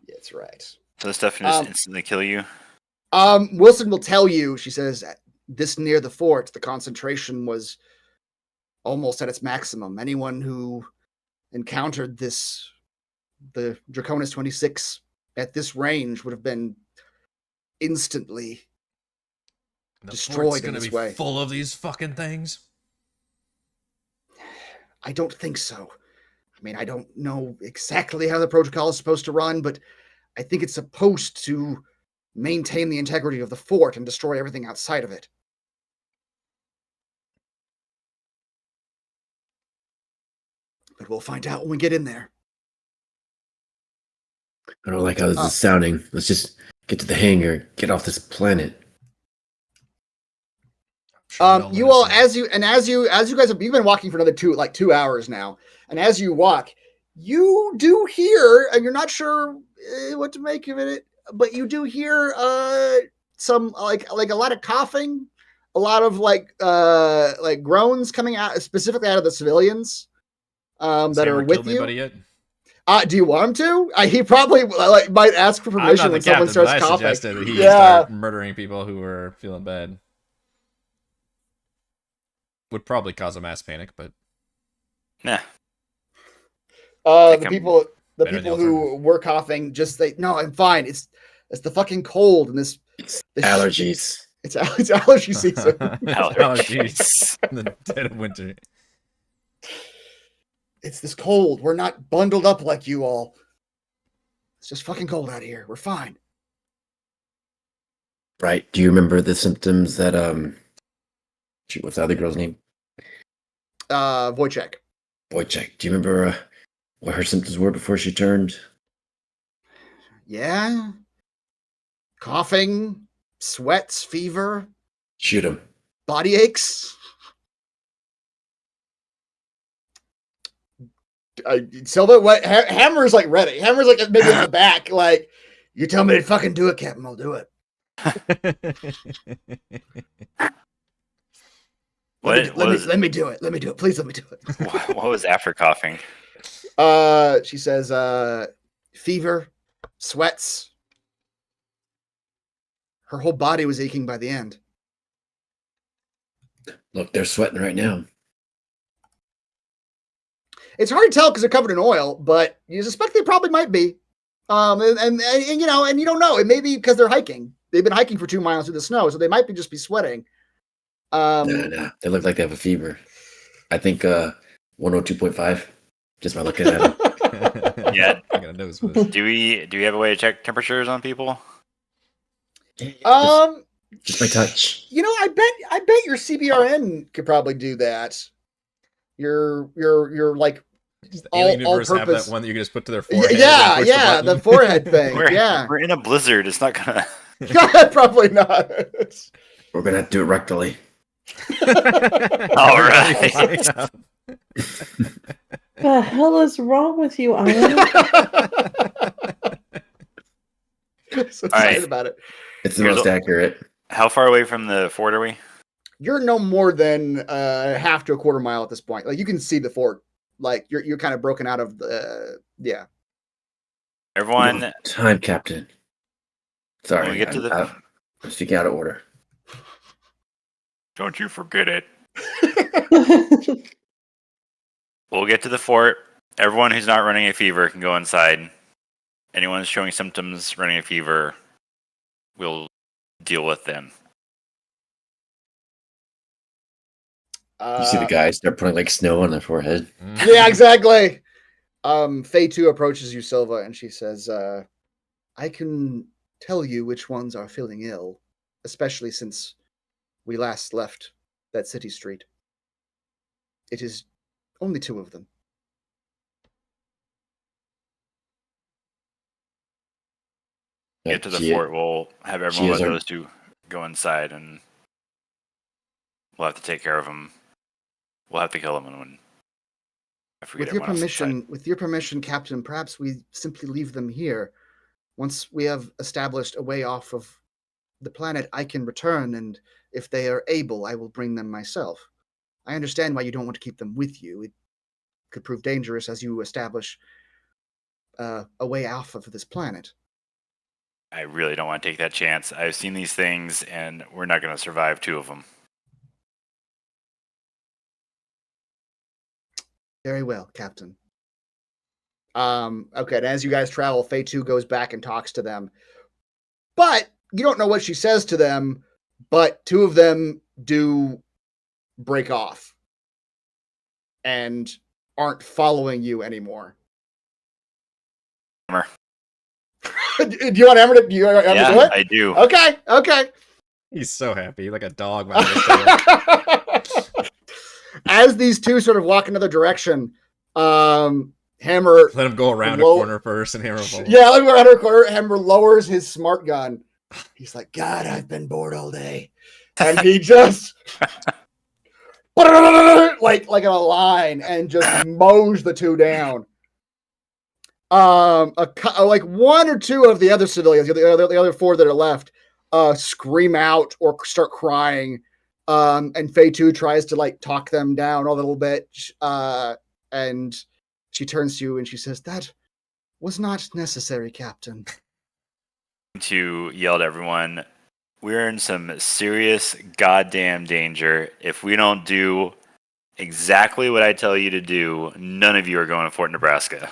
That's right. So this stuff can just instantly kill you? Wilson will tell you, she says, this near the fort, the concentration was almost at its maximum. Anyone who encountered the Draconis 26 at this range would have been instantly destroyed in this way. Full of these fucking things. I don't think so. I mean, I don't know exactly how the protocol is supposed to run, but I think it's supposed to maintain the integrity of the fort and destroy everything outside of it. But we'll find out when we get in there. I don't like how this is sounding. Let's just get to the hangar, get off this planet. You all, as you guys have, you've been walking for another 2 hours now, and as you walk, you do hear, and you're not sure what to make of it, but you do hear some like a lot of coughing, a lot of like groans coming out, specifically out of the civilians that are with you. Yet? Do you want him to? He probably might ask for permission when someone starts coughing. I suggested that he start murdering people who were feeling bad. Would probably cause a mass panic, but nah. The people who were coughing just no, I'm fine. It's the fucking cold and this allergies. It's allergy season. Allergies in the dead of winter. It's this cold. We're not bundled up like you all. It's just fucking cold out here. We're fine. Right. Do you remember the symptoms that shoot, what's the other girl's name? Wojciech. Wojciech. Do you remember what her symptoms were before she turned? Yeah. Coughing, sweats, fever. Shoot him. Body aches. Silva, what? Hammer's like ready. Hammer's like maybe in the back. Like, you tell me to fucking do it, Captain. I'll do it. Let me do it. Let me do it. Please let me do it. What was after coughing? She says, fever, sweats. Her whole body was aching by the end. Look, they're sweating right now. It's hard to tell because they're covered in oil, but you suspect they probably might be. And you know, and you don't know. It may be because they're hiking. They've been hiking for 2 miles through the snow, so they might just be sweating. No. They look like they have a fever. I think 102.5. Just by looking at them. Yeah. I got a nose for this. Do we have a way to check temperatures on people? Just by touch. You know, I bet your CBRN could probably do that. Your like all-purpose have that one that you can just put to their forehead. Yeah, the forehead thing. We're in a blizzard. It's not gonna. Probably not. We're gonna have to do it rectally. All right. The hell is wrong with you, Ian? So excited about it. It's the most accurate. How far away from the fort are we? You're no more than half to a quarter mile at this point. Like you can see the fort. Like you're kind of broken out of the Everyone, No time, Captain. Sorry, when we get to the. I'm speaking out of order. Don't you forget it. We'll get to the fort. Everyone who's not running a fever can go inside. Anyone who's showing symptoms running a fever, we'll deal with them. You see the guys start putting like snow on their forehead. Yeah, exactly. Faye 2 approaches you, Silva, and she says, I can tell you which ones are feeling ill, especially since we last left that city street. It is only 2 of them. Get to the fort, we'll have everyone let those 2 go inside, and we'll have to take care of them. We'll have to kill them when with your permission, Captain, perhaps we simply leave them here. Once we have established a way off of the planet, I can return, and if they are able, I will bring them myself. I understand why you don't want to keep them with you. It could prove dangerous as you establish a way off of this planet. I really don't want to take that chance. I've seen these things, and we're not going to survive 2 of them. Very well, Captain. Okay, and as you guys travel, Faye 2 goes back and talks to them. But you don't know what she says to them, but 2 of them do break off and aren't following you anymore. Hammer. Do you want Hammer to do it? I do. Okay. He's so happy, like a dog. By the As these 2 sort of walk another direction, Hammer... Let him go around a corner first and Hammer follows. Yeah, let him go around a corner. Hammer lowers his smart gun. He's like, God, I've been bored all day. And he just... like in a line and just mows the 2 down. Like 1 or 2 of the other civilians, the other 4 that are left, scream out or start crying. And Faye 2 tries to like talk them down a little bit. And she turns to you and she says, that was not necessary, Captain. To yell at everyone, we're in some serious goddamn danger. If we don't do exactly what I tell you to do, none of you are going to Fort Nebraska.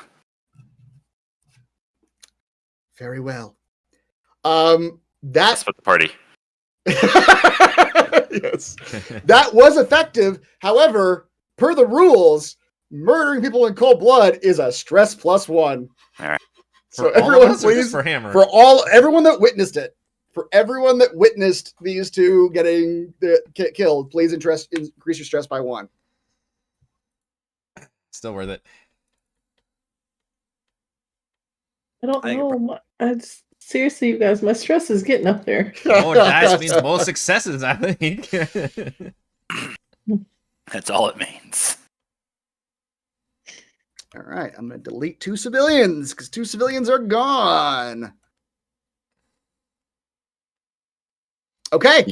Very well. That's what the party. Yes. That was effective. However, per the rules, murdering people in cold blood is a stress +1. All right. So everyone, please, for Hammer. Everyone that witnessed it, for everyone that witnessed these 2 getting killed, please increase your stress by 1. Still worth it. I don't know. Seriously, you guys, my stress is getting up there. More dice means more successes, I think. That's all it means. All right, I'm going to delete 2 civilians because 2 civilians are gone. Okay.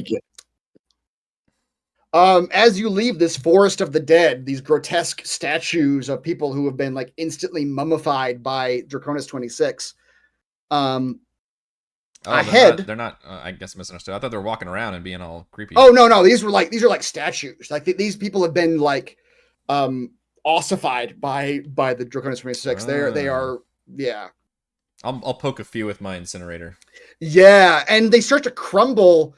As you leave this forest of the dead, these grotesque statues of people who have been like instantly mummified by Draconis 26. Ahead, they're not. I guess misunderstood. I thought they were walking around and being all creepy. Oh no, these are like statues. Like these people have been like ossified by the Draconis 26. They are. I'll poke a few with my incinerator. Yeah, and they start to crumble.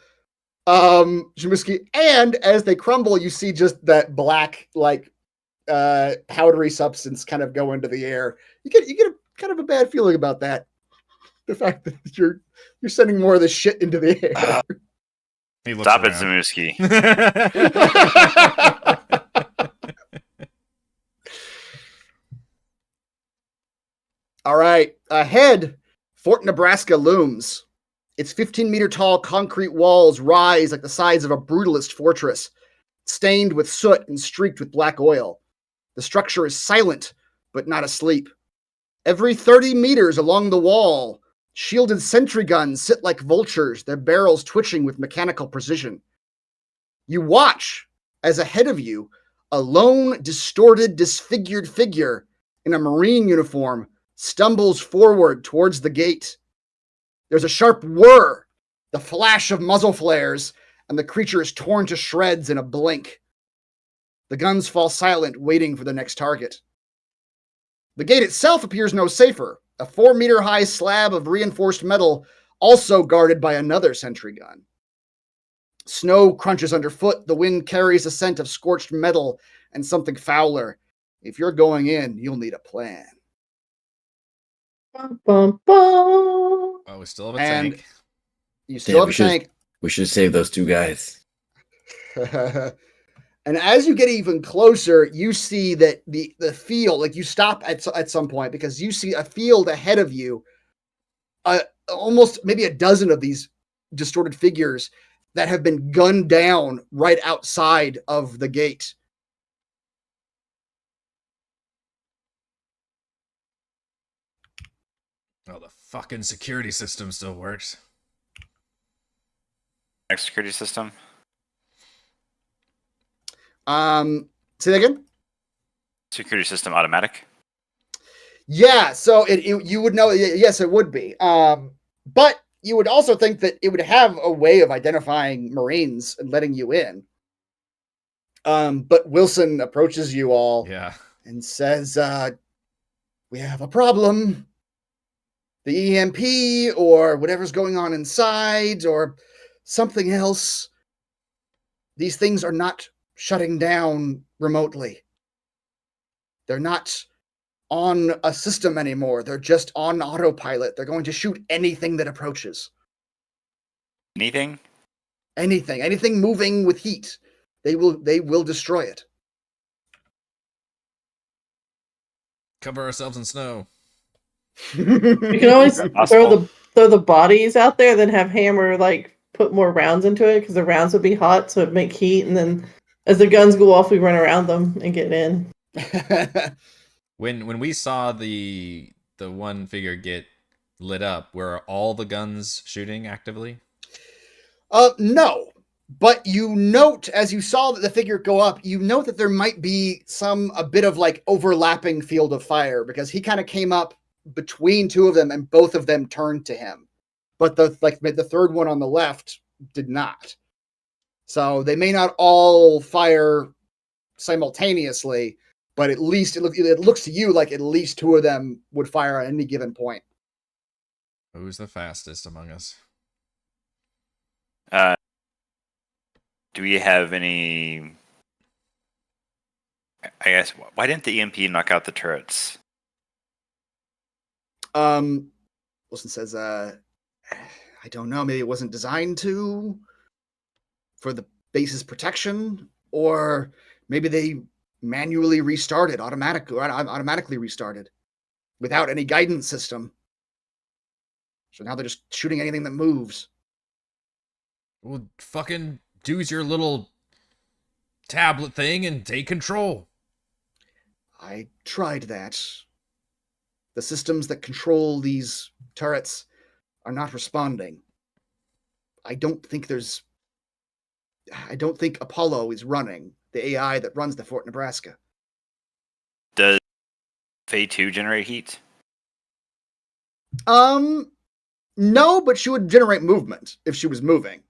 Jamuski, and as they crumble, you see just that black like powdery substance kind of go into the air. You get a kind of a bad feeling about that. The fact that you're sending more of this shit into the air. Stop it, Zamuski. All right. Ahead, Fort Nebraska looms. Its 15-meter tall concrete walls rise like the sides of a brutalist fortress, stained with soot and streaked with black oil. The structure is silent, but not asleep. Every 30 meters along the wall, shielded sentry guns sit like vultures, their barrels twitching with mechanical precision. You watch as ahead of you, a lone, distorted, disfigured figure in a Marine uniform stumbles forward towards the gate. There's a sharp whir, the flash of muzzle flares, and the creature is torn to shreds in a blink. The guns fall silent, waiting for the next target. The gate itself appears no safer, a 4-meter-high slab of reinforced metal, also guarded by another sentry gun. Snow crunches underfoot, the wind carries a scent of scorched metal and something fouler. If you're going in, you'll need a plan. Bum, bum, bum. Oh, we still have a tank. You still have a tank. We should save those 2 guys. And as you get even closer, you see that the field, like you stop at some point because you see a field ahead of you, almost maybe a dozen of these distorted figures that have been gunned down right outside of the gate. Oh, the fucking security system still works. Next security system. Say that again? Security system automatic. Yeah, so you would know. Yes, it would be. But you would also think that it would have a way of identifying Marines and letting you in. But Wilson approaches you all and says, we have a problem. The EMP or whatever's going on inside or something else. These things are not shutting down remotely. They're not on a system anymore. They're just on autopilot. They're going to shoot anything that approaches. Anything? Anything moving with heat. They will destroy it. Cover ourselves in snow. We can always throw the bodies out there, then have Hammer like put more rounds into it because the rounds would be hot, so it'd make heat, and then as the guns go off, we run around them and get in. When we saw the one figure get lit up, were all the guns shooting actively? No. But you note, as you saw the figure go up, you note that there might be a bit of like overlapping field of fire because he kind of came up between 2 of them and both of them turned to him. But the third one on the left did not. So they may not all fire simultaneously, but at least it looks to you like at least 2 of them would fire at any given point. Who's the fastest among us? Do we have any? I guess why didn't the EMP knock out the turrets? Wilson says, I don't know. Maybe it wasn't designed to for the base's protection, or maybe they manually restarted, automatically restarted without any guidance system. So now they're just shooting anything that moves. Well, fucking use your little tablet thing and take control. I tried that. The systems that control these turrets are not responding. I don't think Apollo is running the AI that runs the Fort Nebraska. Does Faye 2 generate heat? No, but she would generate movement if she was moving.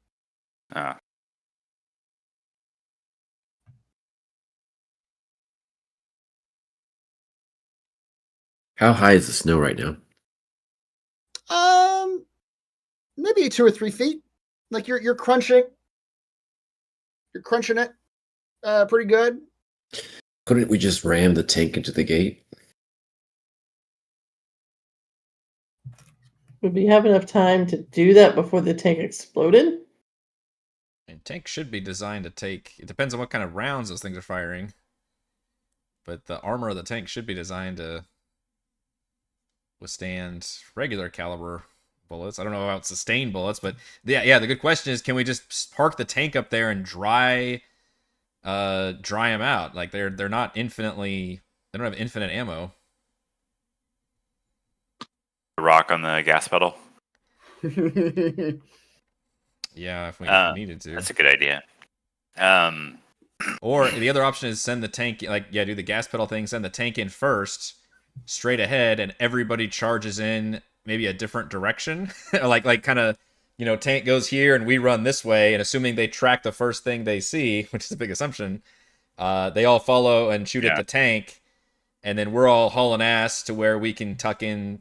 How high is the snow right now? Maybe 2 or 3 feet. Like you're crunching. You're crunching it. Pretty good. Couldn't we just ram the tank into the gate? Would we have enough time to do that before the tank exploded? And tank should be designed to take. It depends on what kind of rounds those things are firing. But the armor of the tank should be designed to withstand regular caliber bullets. I don't know about sustained bullets, but yeah. The good question is, can we just park the tank up there and dry them out? Like they're not infinitely. They don't have infinite ammo. Rock on the gas pedal. Yeah, if we needed to. That's a good idea. Or the other option is send the tank, do the gas pedal thing, send the tank in first, straight ahead, and everybody charges in maybe a different direction. like kind of, tank goes here and we run this way, and assuming they track the first thing they see, which is a big assumption, they all follow and shoot at the tank, and then we're all hauling ass to where we can tuck in.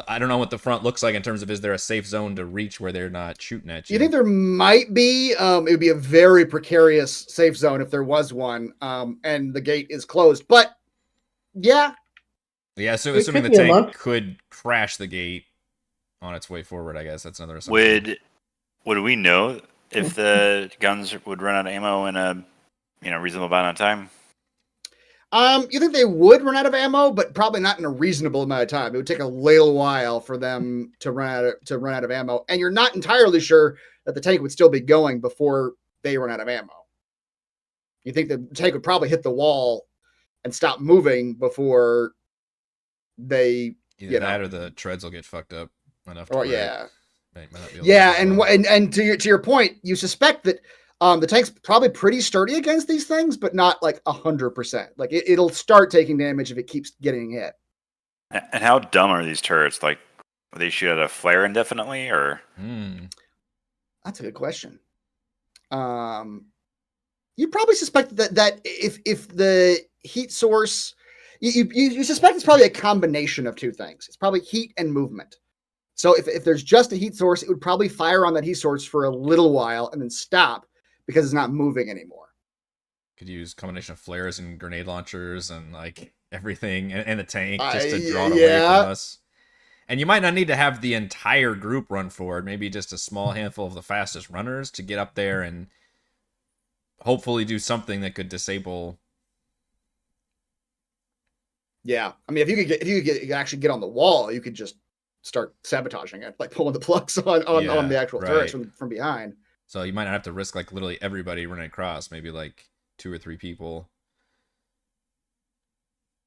I don't know what the front looks like in terms of, is there a safe zone to reach where they're not shooting at you? You think there might be? It would be a very precarious safe zone if there was one, and the gate is closed. But yeah. Yeah, so assuming the tank could crash the gate on its way forward, I guess that's another assumption. Would we know if the guns would run out of ammo in a reasonable amount of time? You think they would run out of ammo, but probably not in a reasonable amount of time. It would take a little while for them to run out of ammo, and you're not entirely sure that the tank would still be going before they run out of ammo. You think the tank would probably hit the wall and stop moving before they either that or the treads will get fucked up enough. To and to your point, you suspect that the tank's probably pretty sturdy against these things, but not like 100%. Like it'll start taking damage if it keeps getting hit. And how dumb are these turrets? Like, will they shoot at a flare indefinitely, or? That's a good question. You probably suspect that if the heat source, you suspect it's probably a combination of two things. It's probably heat and movement. So if there's just a heat source, it would probably fire on that heat source for a little while and then stop because it's not moving anymore. Could use a combination of flares and grenade launchers and like everything and the tank just to draw it away from us. And you might not need to have the entire group run forward. Maybe just a small handful of the fastest runners to get up there and hopefully do something that could disable. Yeah, I mean, if you could actually get on the wall, you could just start sabotaging it, like pulling the plugs on the actual turrets from behind. So you might not have to risk like literally everybody running across. Maybe like 2 or 3 people.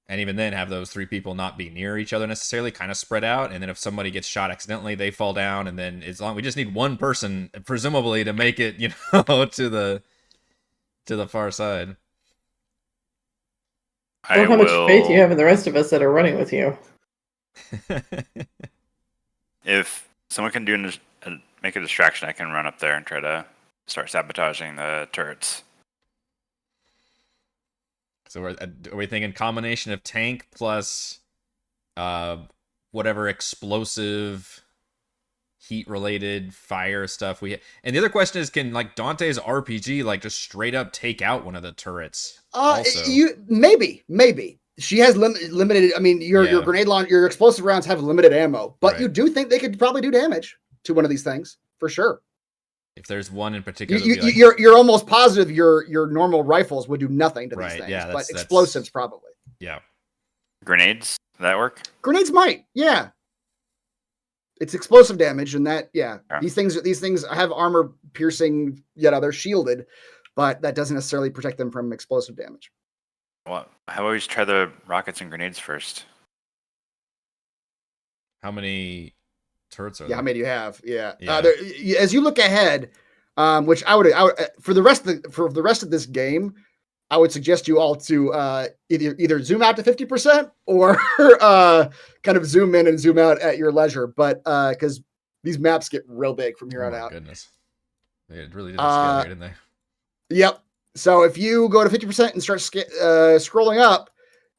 And even then have those 3 people not be near each other necessarily, kind of spread out. And then if somebody gets shot accidentally, they fall down. And then we just need one person, presumably, to make it, to the far side. How much faith do you have in the rest of us that are running with you? If someone can make a distraction, I can run up there and try to start sabotaging the turrets. So are we thinking combination of tank plus whatever explosive heat-related fire stuff we and the other question is, can like Dante's RPG like just straight up take out one of the turrets? Maybe. She has limited. I mean, your grenade launch, your explosive rounds have limited ammo, but you do think they could probably do damage to one of these things for sure. If there's one in particular, you're almost positive your normal rifles would do nothing to these things, but explosives probably. Yeah. Grenades, does that work? Grenades might, yeah. It's explosive damage, and that these things have armor piercing. They're shielded, but that doesn't necessarily protect them from explosive damage. Well, how about we just try the rockets and grenades first? How many turrets are there? How many do you have? As you look ahead, which I would for the rest of this game, I would suggest you all to either zoom out to 50% or kind of zoom in and zoom out at your leisure. But because these maps get real big from here on out. Goodness, it really did scale, didn't they? Yep. So if you go to 50% and start scrolling up,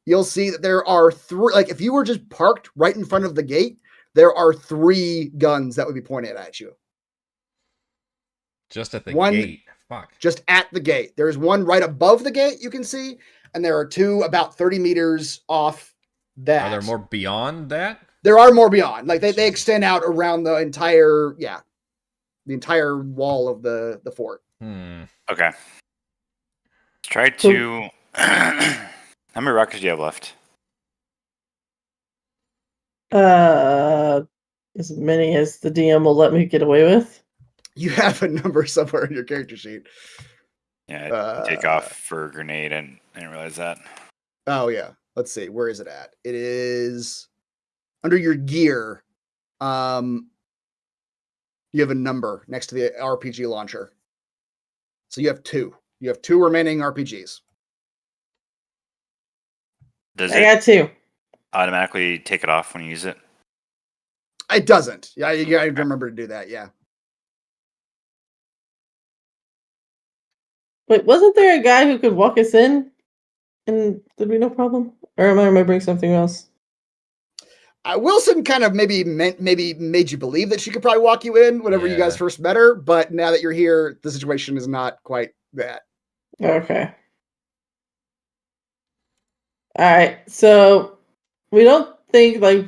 you'll see that there are 3. Like if you were just parked right in front of the gate, there are 3 guns that would be pointed at you. Just at the gate. Fuck. Just at the gate. There's one right above the gate you can see, and there are 2 about 30 meters off that. Are there more beyond that? There are more beyond. Like they extend out around the entire wall of the fort. Okay. Try to. How many rockets do you have left? As many as the DM will let me get away with. You have a number somewhere in your character sheet. Yeah, take off for a grenade, and I didn't realize that. Oh yeah. Let's see. Where is it at? It is under your gear. You have a number next to the RPG launcher. So you have 2. You have 2 remaining RPGs. Does I it got 2. automatically take it off when you use it? It doesn't. Yeah, I remember to do that. Yeah. Wait, wasn't there a guy who could walk us in? And there'd be no problem? Or am I remembering something else? Wilson kind of maybe made you believe that she could probably walk you in whenever you guys Yeah. first met her, but now that you're here, the situation is not quite that. Okay. Alright, so we don't think like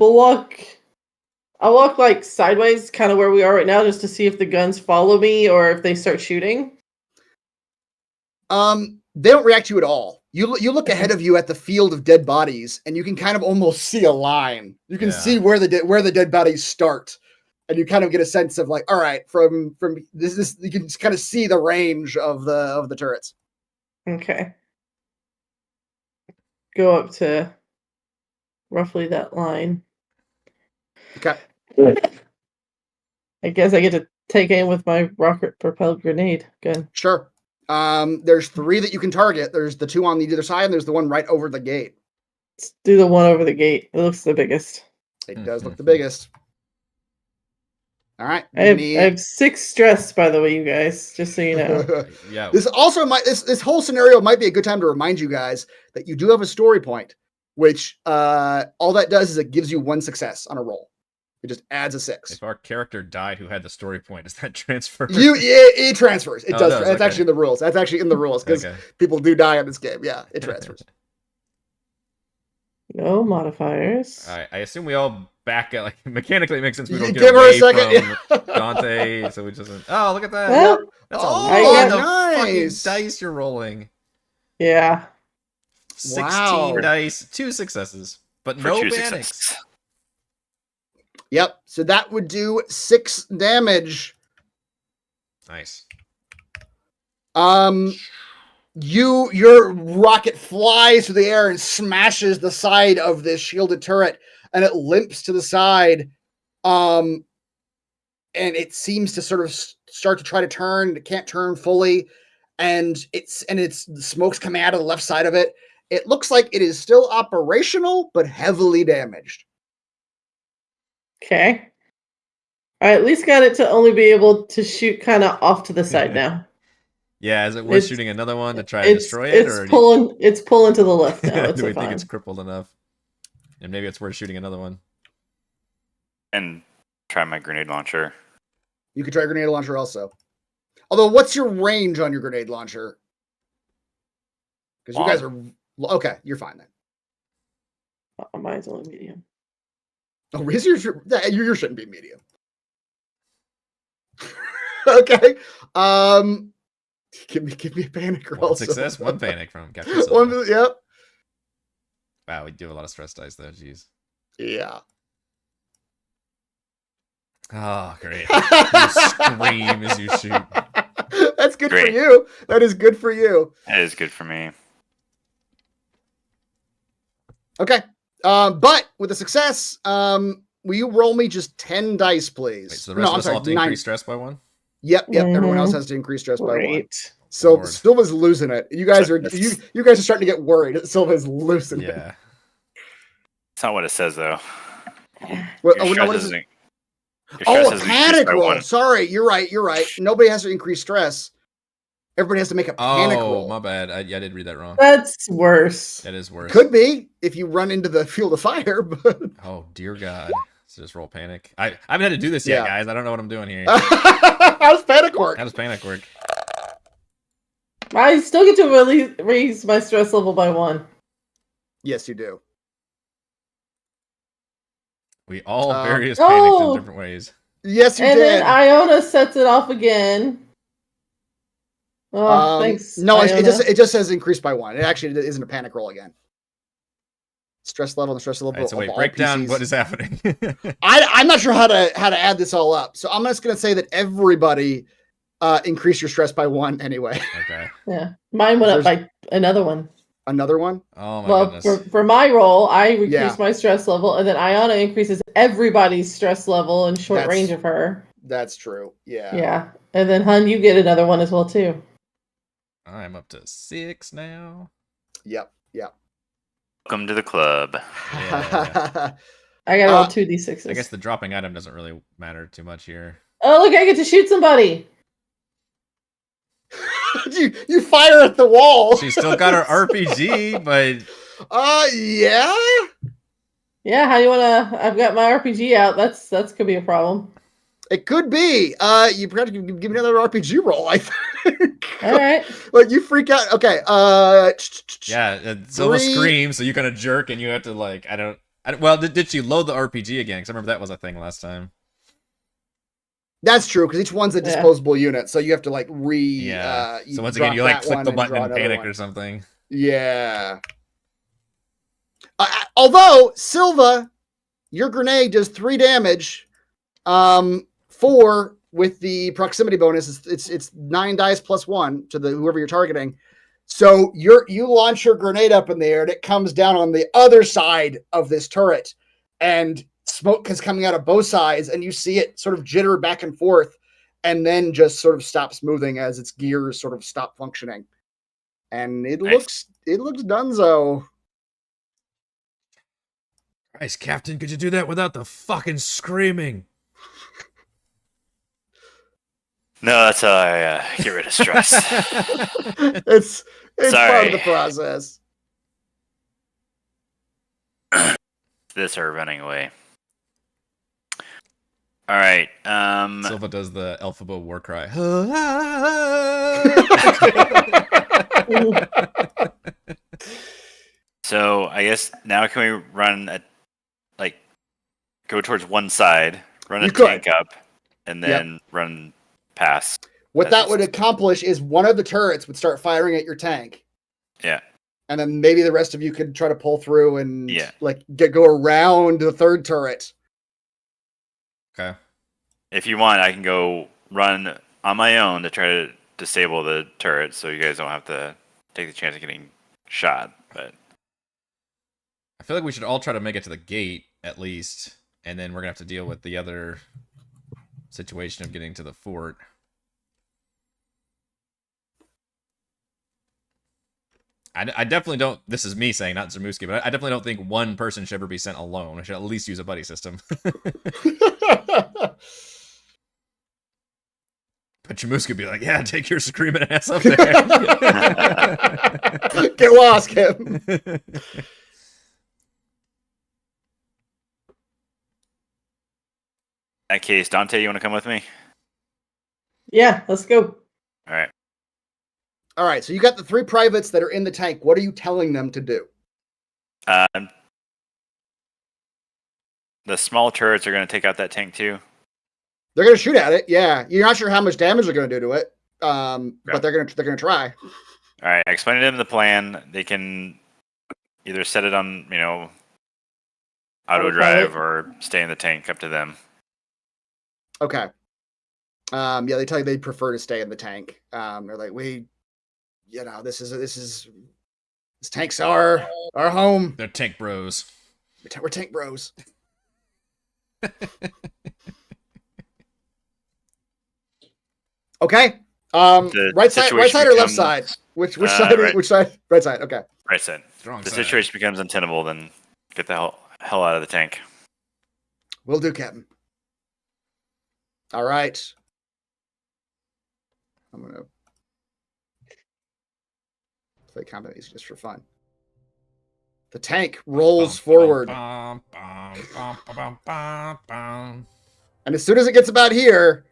I'll walk like sideways, kind of where we are right now, just to see if the guns follow me or if they start shooting. They don't react to you at all. You look ahead of you at the field of dead bodies, and you can kind of almost see a line. You can see where the dead bodies start, and you kind of get a sense of like, all right, from this you can just kind of see the range of the turrets. Okay. Go up to roughly that line. Okay. I guess I get to take aim with my rocket propelled grenade gun. Sure. There's 3 that you can target. There's the 2 on the other side, and there's the one right over the gate. Let's do the one over the gate. It looks the biggest. It does look the biggest. All right. I have 6 stress, by the way, you guys, just so you know. Yeah. This also might this whole scenario might be a good time to remind you guys that you do have a story point, which all that does is it gives you 1 success on a roll. It just adds a 6. If our character died who had the story point, does that transfer? It transfers. It Oh, does. it does, It's okay. actually in the rules. That's actually in the rules because Okay. people do die in this game. Yeah, it transfers. No modifiers. All right. I assume we all back at like mechanically it makes sense. We don't Give get her a away second. from Dante, so we just. Oh, look at that! Well, That's a Oh, lot of nice. fucking dice you're rolling. yeah. 16 Wow. dice, 2 successes, but For no 2 panics. successes. Yep. So that would do 6 damage. Nice. Your rocket flies through the air and smashes the side of this shielded turret, and it limps to the side. And it seems to sort of start to try to turn. It can't turn fully, and the smoke's coming out of the left side of it. It looks like it is still operational, but heavily damaged. Okay. I at least got it to only be able to shoot kind of off to the side now. Yeah, is it worth It's- shooting another one to try to destroy it, It's or pulling to the left now. It's do we fine. think it's crippled enough? And maybe it's worth shooting another one. And try my grenade launcher. You could try a grenade launcher also. Although, what's your range on your grenade launcher? Because you guys are okay. You're fine then. Oh, mine's only medium. Oh, yours shouldn't be medium. Okay. Give me a panic roll. One success, 1 panic from Captain One, Silva. yep. Wow, we do have a lot of stress dice though. Jeez. Yeah. Oh, great. You scream as you shoot. That's good for Great. you. That is good for you. That is good for me. Okay. But with a success, will you roll me just 10 dice, please? Wait, so the rest of us all have to 9. increase stress by 1? Yep. Everyone Mhm. else has to increase stress by 1. Great. So Lord. Silva's losing it. You guys are starting to get worried that Silva's losing it. Yeah. It's not what it says though. Well, Your oh, no, stress what is isn't- it? your stress Oh, a isn't increased panic by roll. 1. Sorry, you're right. Nobody has to increase stress. Everybody has to make a panic Oh, roll. my bad. I did read that wrong. That's worse. That is worse. Could be if you run into the field of fire, but Oh, dear God. So just roll panic. I haven't had to do this yet, Yeah. guys. I don't know what I'm doing here. how's panic work? How does panic work? I still get to raise my stress level by 1. Yes, you do. We all Um, various panicked in Oh! different ways. Yes, you And did. then Iona sets it off again. Oh, thanks. No, Iona. it just says increased by 1. It actually isn't a panic roll again. Stress level and stress level. All right, so of wait, all break down PCs. what is happening. I'm not sure how to add this all up. So I'm just going to say that everybody increase your stress by 1 anyway. Okay. Yeah, mine went up by another 1. Another one. Oh my Well, goodness. for my roll, I increase Yeah. my stress level, and then Iona increases everybody's stress level in short That's- range of her. That's true. Yeah. Yeah, and then Hun, you get another 1 as well too. I'm up to 6 now. Yep. Welcome to the club. Yeah. I got all Uh, 2d6s. I guess the dropping item doesn't really matter too much here. Oh, look, I get to shoot somebody. you fire at the wall. She's still got her RPG, but Yeah. Yeah, how do you wanna? I've got my RPG out. That's could be a problem. It could be. You forgot to give me another RPG roll, I think. All right. Like you freak out. Okay. yeah, Silva 3. screams, so you kind of jerk, and you have to like, well, did she load the RPG again? Because I remember that was a thing last time. That's true, because each one's a disposable unit, so you have to like So once again, you like click the button and panic one. or something. Yeah. Although Silva, your grenade does 3 damage. 4 with the proximity bonus. It's 9 dice plus 1 to the whoever you're targeting. So you launch your grenade up in the air, and it comes down on the other side of this turret, and smoke is coming out of both sides, and you see it sort of jitter back and forth, and then just sort of stops moving as its gears sort of stop functioning. And it looks donezo. Christ, Captain, could you do that without the fucking screaming? No, that's how I get rid of stress. It's part Sorry. of the process. This are running away. All right. Silva does the Elphaba war cry. So I guess now can we run go towards one side, run a You could. tank up, and then run past. What That's that would accomplish is one of the turrets would start firing at your tank. Yeah. And then maybe the rest of you could try to pull through and go around the third turret. Okay. If you want, I can go run on my own to try to disable the turret, so you guys don't have to take the chance of getting shot. But I feel like we should all try to make it to the gate at least, and then we're gonna have to deal with the other situation of getting to the fort. I definitely don't. This is me saying, not Zamuski, but I definitely don't think one person should ever be sent alone. I should at least use a buddy system. But Jamuska would be like, "Yeah, take your screaming ass up there. Get lost, Kim." in that case, Dante, you want to come with me? Yeah, let's go. All right. All right, so you got the 3 privates that are in the tank. What are you telling them to do? The small turrets are going to take out that tank too. They're going to shoot at it. Yeah, you're not sure how much damage they're going to do to it, but they're going to try. All right. I explained to them the plan. They can either set it on, auto drive or stay in the tank. Up to them. Okay. They tell you they prefer to stay in the tank. They're like, this tank's our home. They're tank bros. We're tank bros. Okay. Right side or left side? Which side? right. Which side? Right side. Okay. Right side. Strong The side. situation becomes untenable, then get the hell out of the tank. Will do, Captain. All right. I'm gonna play combat music just for fun. The tank rolls forward, and as soon as it gets about here,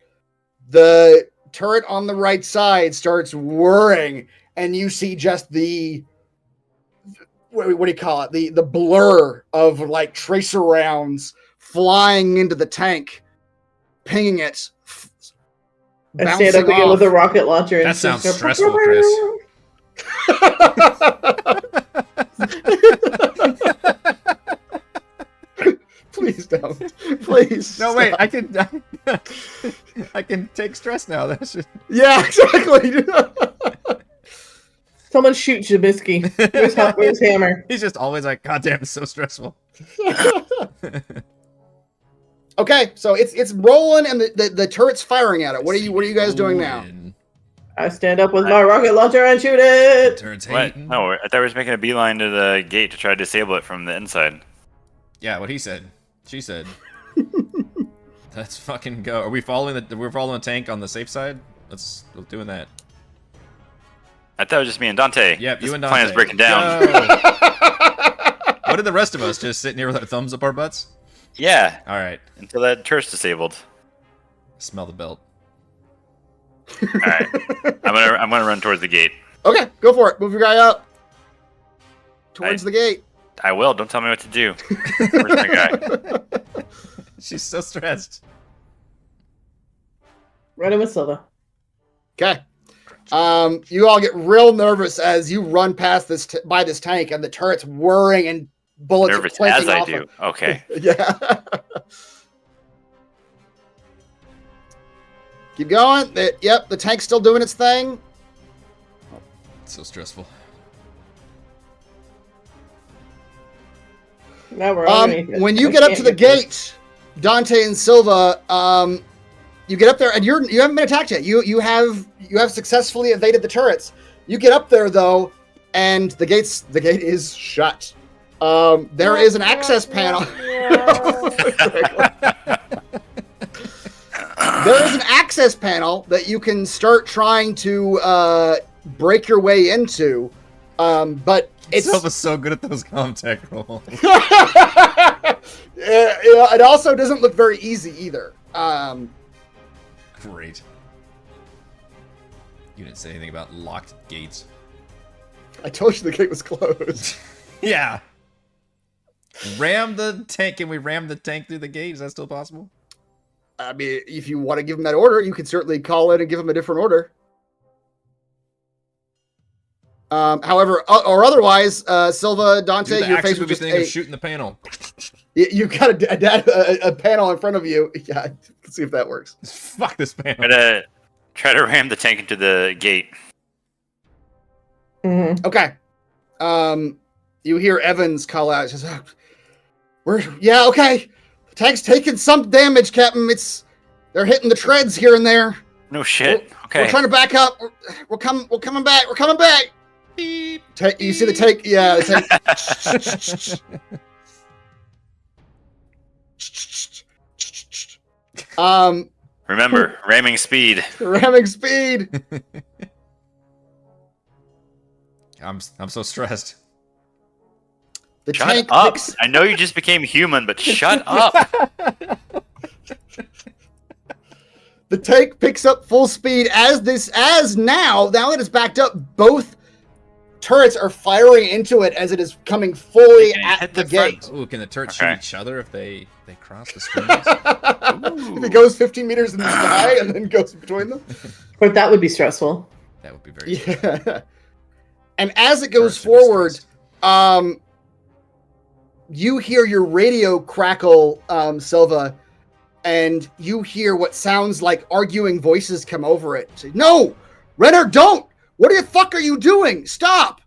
the turret on the right side starts whirring, and you see just the what do you call it? The blur of like tracer rounds flying into the tank, pinging it. I stand up again with a rocket launcher. And That sounds just go, stressful, Chris. Please don't. Please. No, wait. stop. I can take stress now. That's just... Yeah, exactly. Someone shoot Jabisky. Where's Hammer? He's just always like, God damn, it's so stressful. Okay, so it's rolling and the turret's firing at it. What are you guys doing now? I stand up with my rocket launcher and shoot it. Turns What? hating. No, I thought we was making a beeline to the gate to try to disable it from the inside. Yeah, what he said. She said. Let's fucking go. Are we following we're following the tank on the safe side? We're doing that. I thought it was just me and Dante. Yep, this you and plan Dante. is breaking down. Go. What did the rest of us just sitting here with our thumbs up our butts? Yeah, All right. until that turret's disabled. Smell the belt. All right, I'm gonna run towards the gate. Okay, go for it. Move your guy up towards the gate. I will. Don't tell me what to do. Where's my guy? She's so stressed. Right in with Silva. Okay. You all get real nervous as you run past by this tank, and the turret's whirring and bullets Nervous are clanking as I off do. of- Okay. Yeah. Keep going. Yep, the tank's still doing its thing. It's so stressful. Now we're all When you get up to the gate, Dante and Silva, you get up there, and you haven't been attacked yet. You have successfully evaded the turrets. You get up there though, and the gate is shut. There is an access panel. There is an access panel that you can start trying to break your way into, but Silva's so good at those contact rolls. It also doesn't look very easy either. Great. You didn't say anything about locked gates. I told you the gate was closed. Yeah. Ram the tank. Can we ram the tank through the gate? Is that still possible? I mean, if you want to give him that order, you can certainly call in and give him a different order. However, or otherwise, Silva, Dante, your face was just thing of shooting the panel. You've got a panel in front of you. Yeah, let's see if that works. Fuck this panel. Try to ram the tank into the gate. Mm-hmm. Okay. You hear Evans call out. Says, okay. The tank's taking some damage, Captain. They're hitting the treads here and there. No shit. Okay. We're trying to back up. We're coming back. We're coming back. Beep. You see the tank? Yeah, the tank. Remember, ramming speed. Ramming speed. I'm so stressed. The Shut tank up. picks- I know you just became human, but shut up. The tank picks up full speed now that it's backed up, both turrets are firing into it as it is coming fully Can it at hit the the front? gate. Ooh, can the turrets Okay. shoot each other if they cross the screens? If it goes 15 meters in the sky and then goes between them. But that would be stressful. That would be very. Yeah. And as it goes Turrets would be forward, stressed. you hear your radio crackle, Silva, and you hear what sounds like arguing voices come over it. Say, no! Renner, don't! What the fuck are you doing? Stop!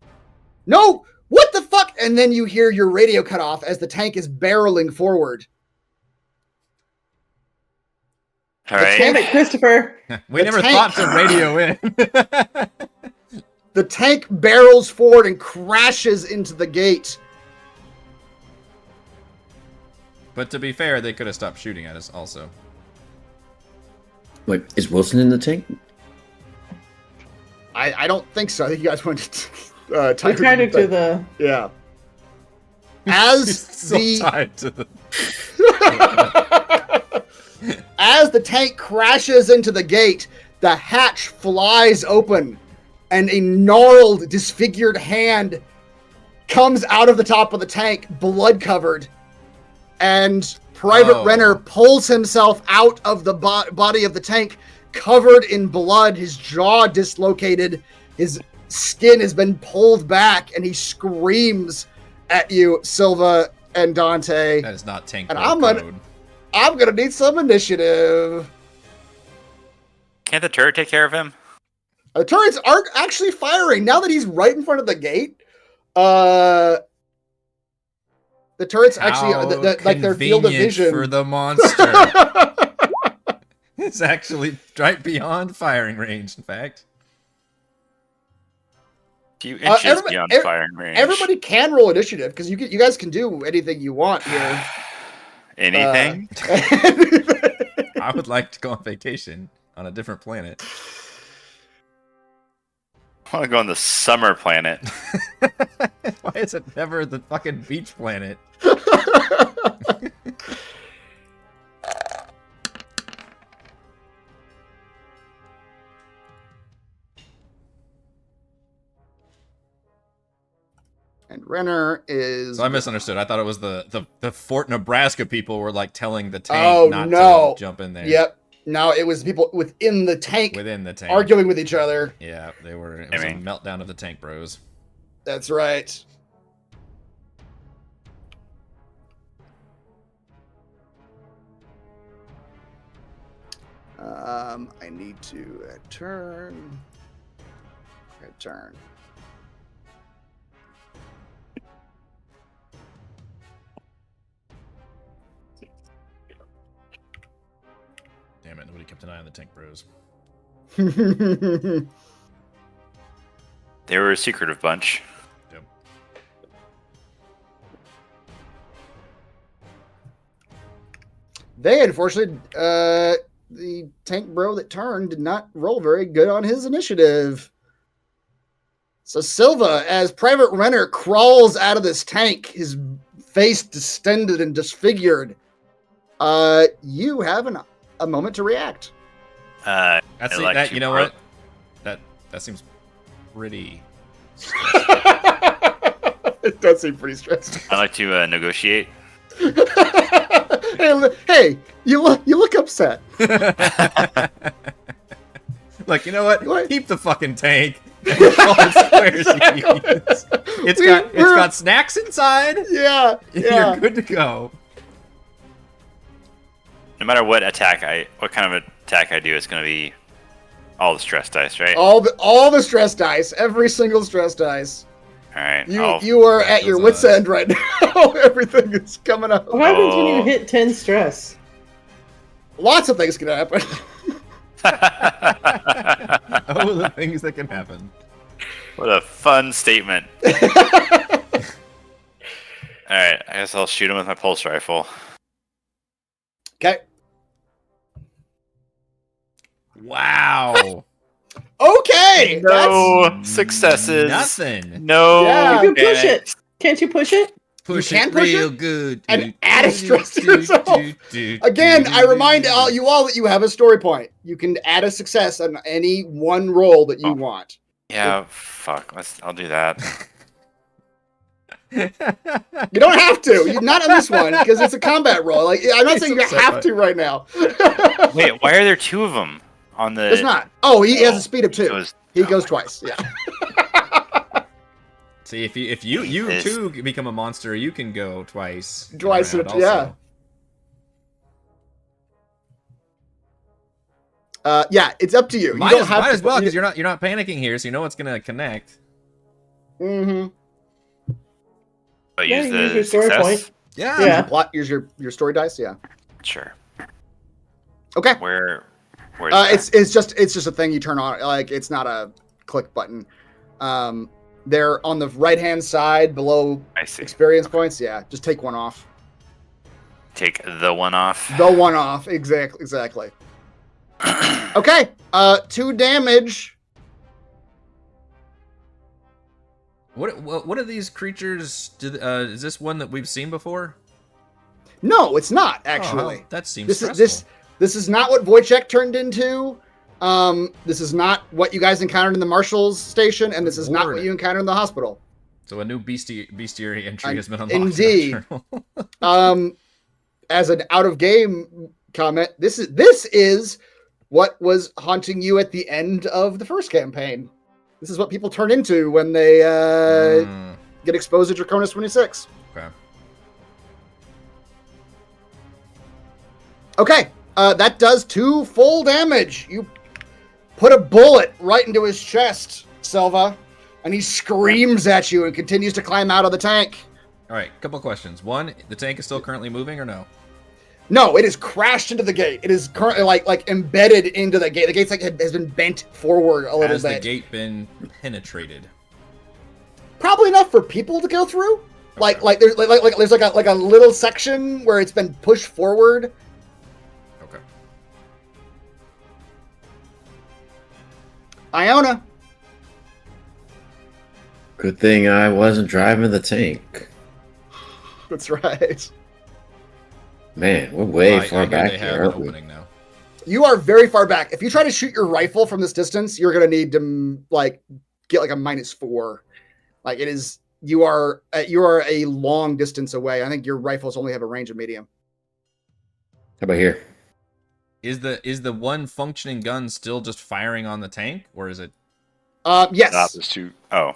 No! What the fuck? And then you hear your radio cut off as the tank is barreling forward. All right. Damn it, Christopher. We the never tank- thought to radio in. The tank barrels forward and crashes into the gate. But to be fair, they could have stopped shooting at us also. Wait, is Wilson in the tank? I don't think so. I think you guys went to I tried to do the. Yeah. As He's so tied to the. As the tank crashes into the gate, the hatch flies open, and a gnarled, disfigured hand comes out of the top of the tank, blood covered. And Private Renner pulls himself out of the body of the tank, covered in blood, his jaw dislocated, his skin has been pulled back, and he screams at you, Silva and Dante. That is not tank And code. I'm gonna need some initiative. Can't the turret take care of him? The turrets aren't actually firing now that he's right in front of the gate. The turrets actually, like their field of Convenient vision. for the monster. It's actually right beyond firing range, in fact. few inches everybody- beyond firing range. Everybody can roll initiative because you guys can do anything you want here. Anything? I would like to go on vacation on a different planet. I want to go on the summer planet. Why is it never the fucking beach planet? And Renner is. So I misunderstood. I thought it was the Fort Nebraska people were like telling the tank not to jump in there. Yep. No, it was people within the tank Within the tank. arguing with each other. Yeah, they were. It was a meltdown of the tank bros. That's right. I need to turn. Turn. Damn it! Nobody kept an eye on the tank bros. They were a secretive bunch. Yep. They unfortunately, the tank bro that turned did not roll very good on his initiative. So Silva, as Private Renner crawls out of this tank, his face distended and disfigured, you have a moment to react. That's I like that. to You know pro- what? That seems pretty. It does seem pretty stressed. I like to negotiate. Hey, you look upset. Like, you know what? What? Keep the fucking tank. And all the squares you use. It's got snacks inside. Yeah, You're good to go. No matter what kind of attack I do, it's going to be all the stress dice, right? All the stress dice, every single stress dice. All right. You are at your wit's end right now. Everything is coming up. What happens when you hit 10 stress? Lots of things can happen. Oh, the things that can happen. What a fun statement. All right, I guess I'll shoot him with my pulse rifle. Okay. Wow. Okay. No successes. Nothing. No. Yeah. You can push advantage. it. Can't you push it? Push You can it push real it good. and add a stress to yourself. Again, I remind you all that you have a story point. You can add a success on any one roll that you want. Yeah, fuck. I'll do that. You don't have to. Not on this one because it's a combat roll. Like I'm not saying you upset have by to right now. Wait, why are there two of them on the? There's not. Oh, he has a speed of 2. goes- He goes twice. Yeah. See, if you This- too become a monster, you can go twice. Twice, around yeah. Yeah, it's up to you. Might you don't have as to, well because you're not panicking here, so you know it's gonna connect. Mm-hmm. But Yeah, use you use the your story success. point. Yeah. Yeah. Plot. Use your story dice. Yeah. Sure. Okay. Where? It's just a thing you turn on. Like it's not a click button. They're on the right hand side below I see. experience points. Yeah, just take one off. Take the one off. The one off. Exactly. Okay. 2 damage. What are these creatures? Is this one that we've seen before? No, it's not Oh, actually. well, that seems This stressful. is this is not what Wojciech turned into. This is not what you guys encountered in the Marshall's station, and this is not Lord. what you encountered in the hospital. So a new bestiary entry has been unlocked. Indeed. in that journal. As an out of game comment, this is what was haunting you at the end of the first campaign. This is what people turn into when they get exposed to Draconis 26. Okay. Okay, that does 2 full damage. You put a bullet right into his chest, Silva, and he screams at you and continues to climb out of the tank. All right. Couple questions. One, the tank is still currently moving or no? No, it is crashed into the gate. It is currently like embedded into the gate. The gate's has been bent forward a little Has the bit. gate been penetrated? probably enough for people to go through. Like there's like a little section where it's been pushed forward. Okay. Iona. Good thing I wasn't driving the tank. That's right. Man, we're way I far hear back they have here, an aren't we? opening now. You are very far back. If you try to shoot your rifle from this distance, you're gonna need to like get like a -4. Like it is. You are a long distance away. I think your rifles only have a range of medium. How about here? Is the one functioning gun still just firing on the tank, or is it? Yes. Not this two. Oh,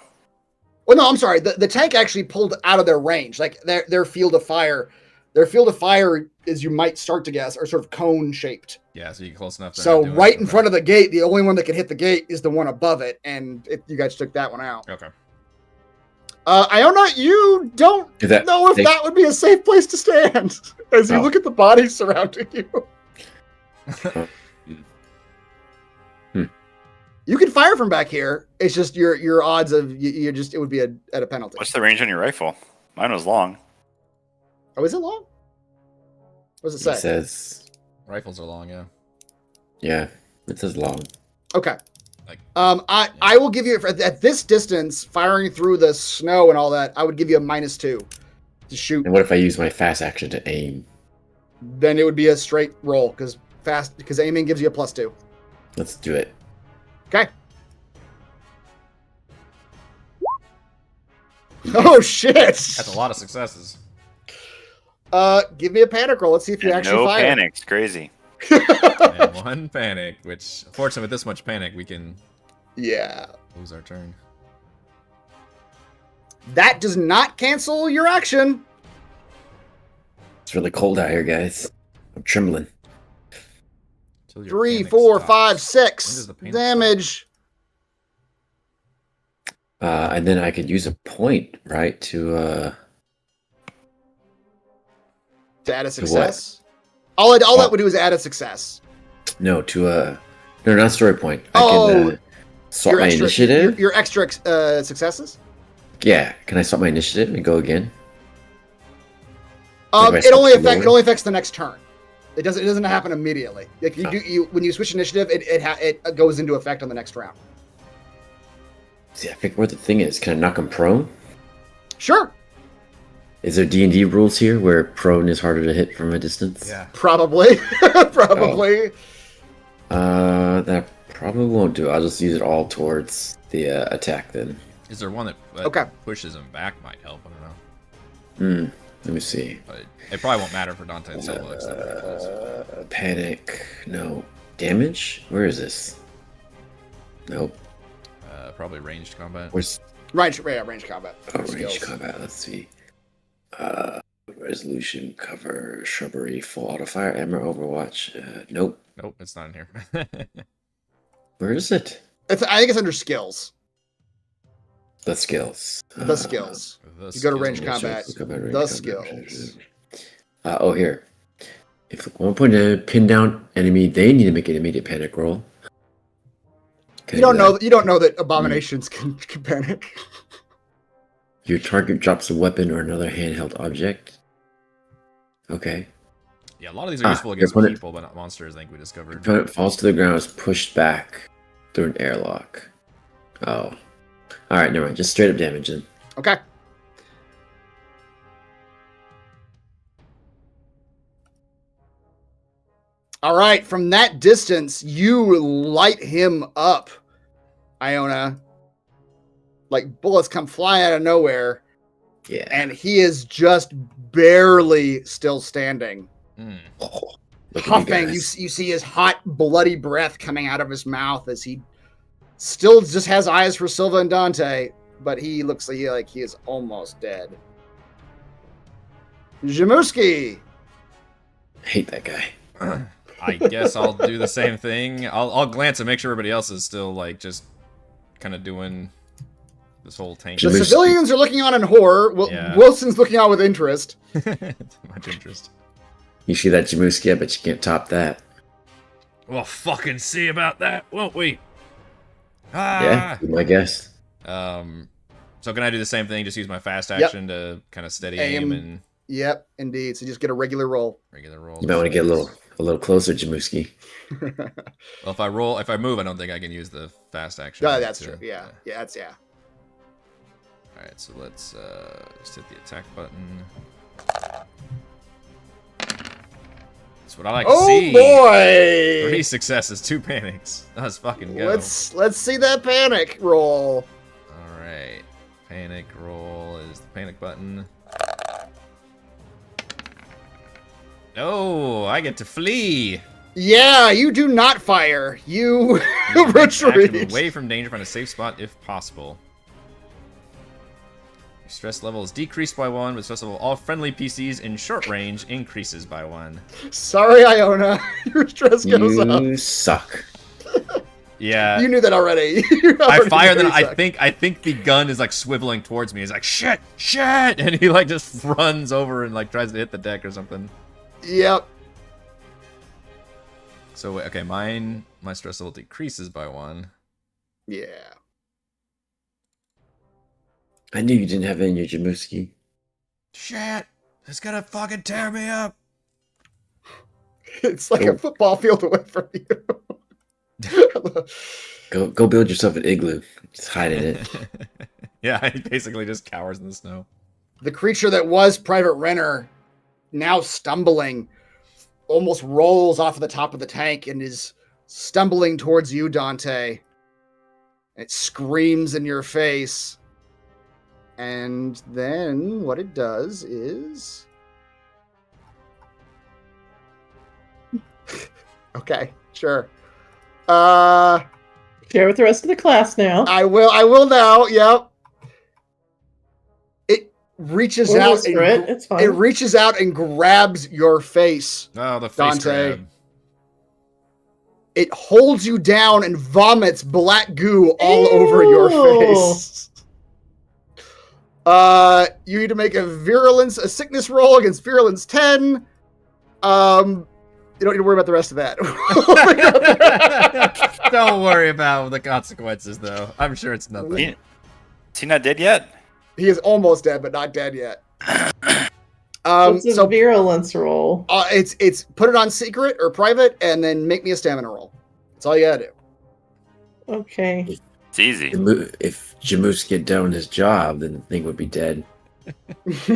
Well, no, I'm sorry. The tank actually pulled out of their range, like their field of fire. Their field of fire, as you might start to guess, are sort of cone shaped. Yeah, so you get close enough. So right in front of the gate, the only one that can hit the gate is the one above it, and you guys took that one out. Okay. Iona, you don't know if that would be a safe place to stand as you look at the bodies surrounding you. You can fire from back here. It's just your odds of it would be at a penalty. what's the range on your rifle? Mine was long. Oh, is it long? What does it say? It says, Rifles are long, yeah. yeah, it says long. Okay. Like, I will give you at this distance, firing through the snow and all that. I would give you a -2 to shoot. And what if I use my fast action to aim? Then it would be a straight roll because aiming gives you a +2. Let's do it. Okay. Oh shit! that's a lot of successes. Give me a panic roll. Let's see if you And actually no fire. panic. It's crazy. And one panic, which fortunately with this much panic we can Yeah. lose our turn. That does not cancel your action. It's really cold out here, guys. I'm trembling. Till your 3, panic 4, stops. 5, When does 6 the panic damage. And then I could use a point, right, to To add a what? success. All that would do is add a success. no, not story point. I Oh, can swap my extra, initiative. Your extra successes. Yeah, can I swap my initiative and go again? It only affects the next turn. It doesn't happen immediately. Like when you switch initiative, it goes into effect on the next round. See, I figure what the thing is. Can I knock him prone? Sure, Is there D&D rules here where prone is harder to hit from a distance? Yeah. probably, probably. That probably won't do. I'll just use it all towards the attack then. Is there one that Okay. pushes him back might help? I don't know. Let me see. But it probably won't matter for Dante and Solo. Except for that close. Panic. No. Damage? Where is this? Nope. Probably ranged combat. Where's Range combat. range Skills. combat? Let's see. Resolution, cover, shrubbery, full auto fire, armor, overwatch. Nope. Nope, it's not in here. Where is it? I think it's under skills. The skills. The skills. The You go to range skills. combat. Range The combat. skills. Oh, here. If at one point to pin down enemy, they need to make an immediate panic roll. You don't know that abominations can panic. Your target drops a weapon or another handheld object. Okay. Yeah, a lot of these are useful your against opponent- people, but not monsters. I think we discovered. Opponent falls to the ground, is pushed back through an airlock. Oh. Alright, never mind. Just straight up damage then. Okay. All right, from that distance, you light him up, Iona. Like bullets come flying out of nowhere, Yeah. and he is just barely still standing. Mm. Oh, look at me, Huffing, you guys. see his hot, bloody breath coming out of his mouth as he still just has eyes for Silva and Dante, but he looks like he is almost dead. Jamuski! Hate that guy. I guess I'll do the same thing. I'll glance and make sure everybody else is still like just kind of doing this whole tank. The Jamuski. civilians are looking on in horror. Yeah. Wilson's looking on with interest. Much interest. You see that Jamuski, I bet you can't top that. We'll fucking see about that, won't we? Yeah, be my guess. So can I do the same thing? Just use my fast action to kind of steady aim and Yep, indeed. So just get a regular roll. regular roll. You might want to get a little closer, Jamuski. Well, if I move, I don't think I can use the fast action. No, that's true. Yeah. That's All right, so let's just hit the attack button. That's what I like to see. Oh boy! 3 successes, 2 panics. Let's fucking go. Let's see that panic roll. All right, panic roll is the panic button. No, I get to flee. Yeah, you do not fire. You Action retreat. away from danger, find a safe spot if possible. Your stress level is decreased by 1, but stress level of all friendly PCs in short range increases by 1. Sorry, Iona. Your stress goes up. You suck. Yeah. You knew that already. I fire, then I think the gun is like swiveling towards me. It's like shit, and he like just runs over and like tries to hit the deck or something. Yep. So wait, okay, my stress level decreases by 1. Yeah. I knew you didn't have it in your Jamuski. Shit, it's gonna fucking tear me up. It's like a football field away from you. Go build yourself an igloo. Just hide in it. Yeah, he basically just cowers in the snow. The creature that was Private Renner, now stumbling, almost rolls off of the top of the tank and is stumbling towards you, Dante. It screams in your face. And then what it does is... Okay, sure. Share with the rest of the class now. I will now, yep. It reaches Or out whisper it. It's fine. it reaches out and grabs your face. Oh, the face Dante. grab. It holds you down and vomits black goo all over your Ew. face. You need to make a sickness roll against virulence 10. You don't need to worry about the rest of that. Don't worry about the consequences, though. I'm sure it's nothing. Is he not dead yet? He is almost dead, but not dead yet. What's his So virulence roll? it's put it on secret or private, and then make me a stamina roll. That's all you gotta do. Okay. It's easy. If Jamuski had done his job, then the thing would be dead. This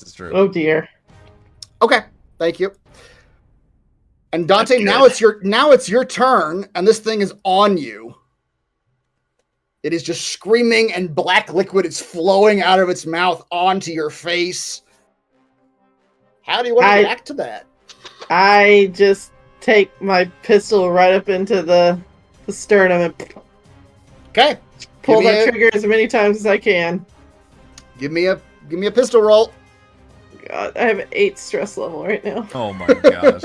is true. Oh dear. Okay, thank you. And Dante, That's now it's your turn, and this thing is on you. It is just screaming, and black liquid is flowing out of its mouth onto your face. How do you want to react to that? I just take my pistol right up into the sternum and Okay, pull Give me that a- trigger as many times as I can. give me a pistol roll. God, I have an 8 stress level right now. Oh my gosh.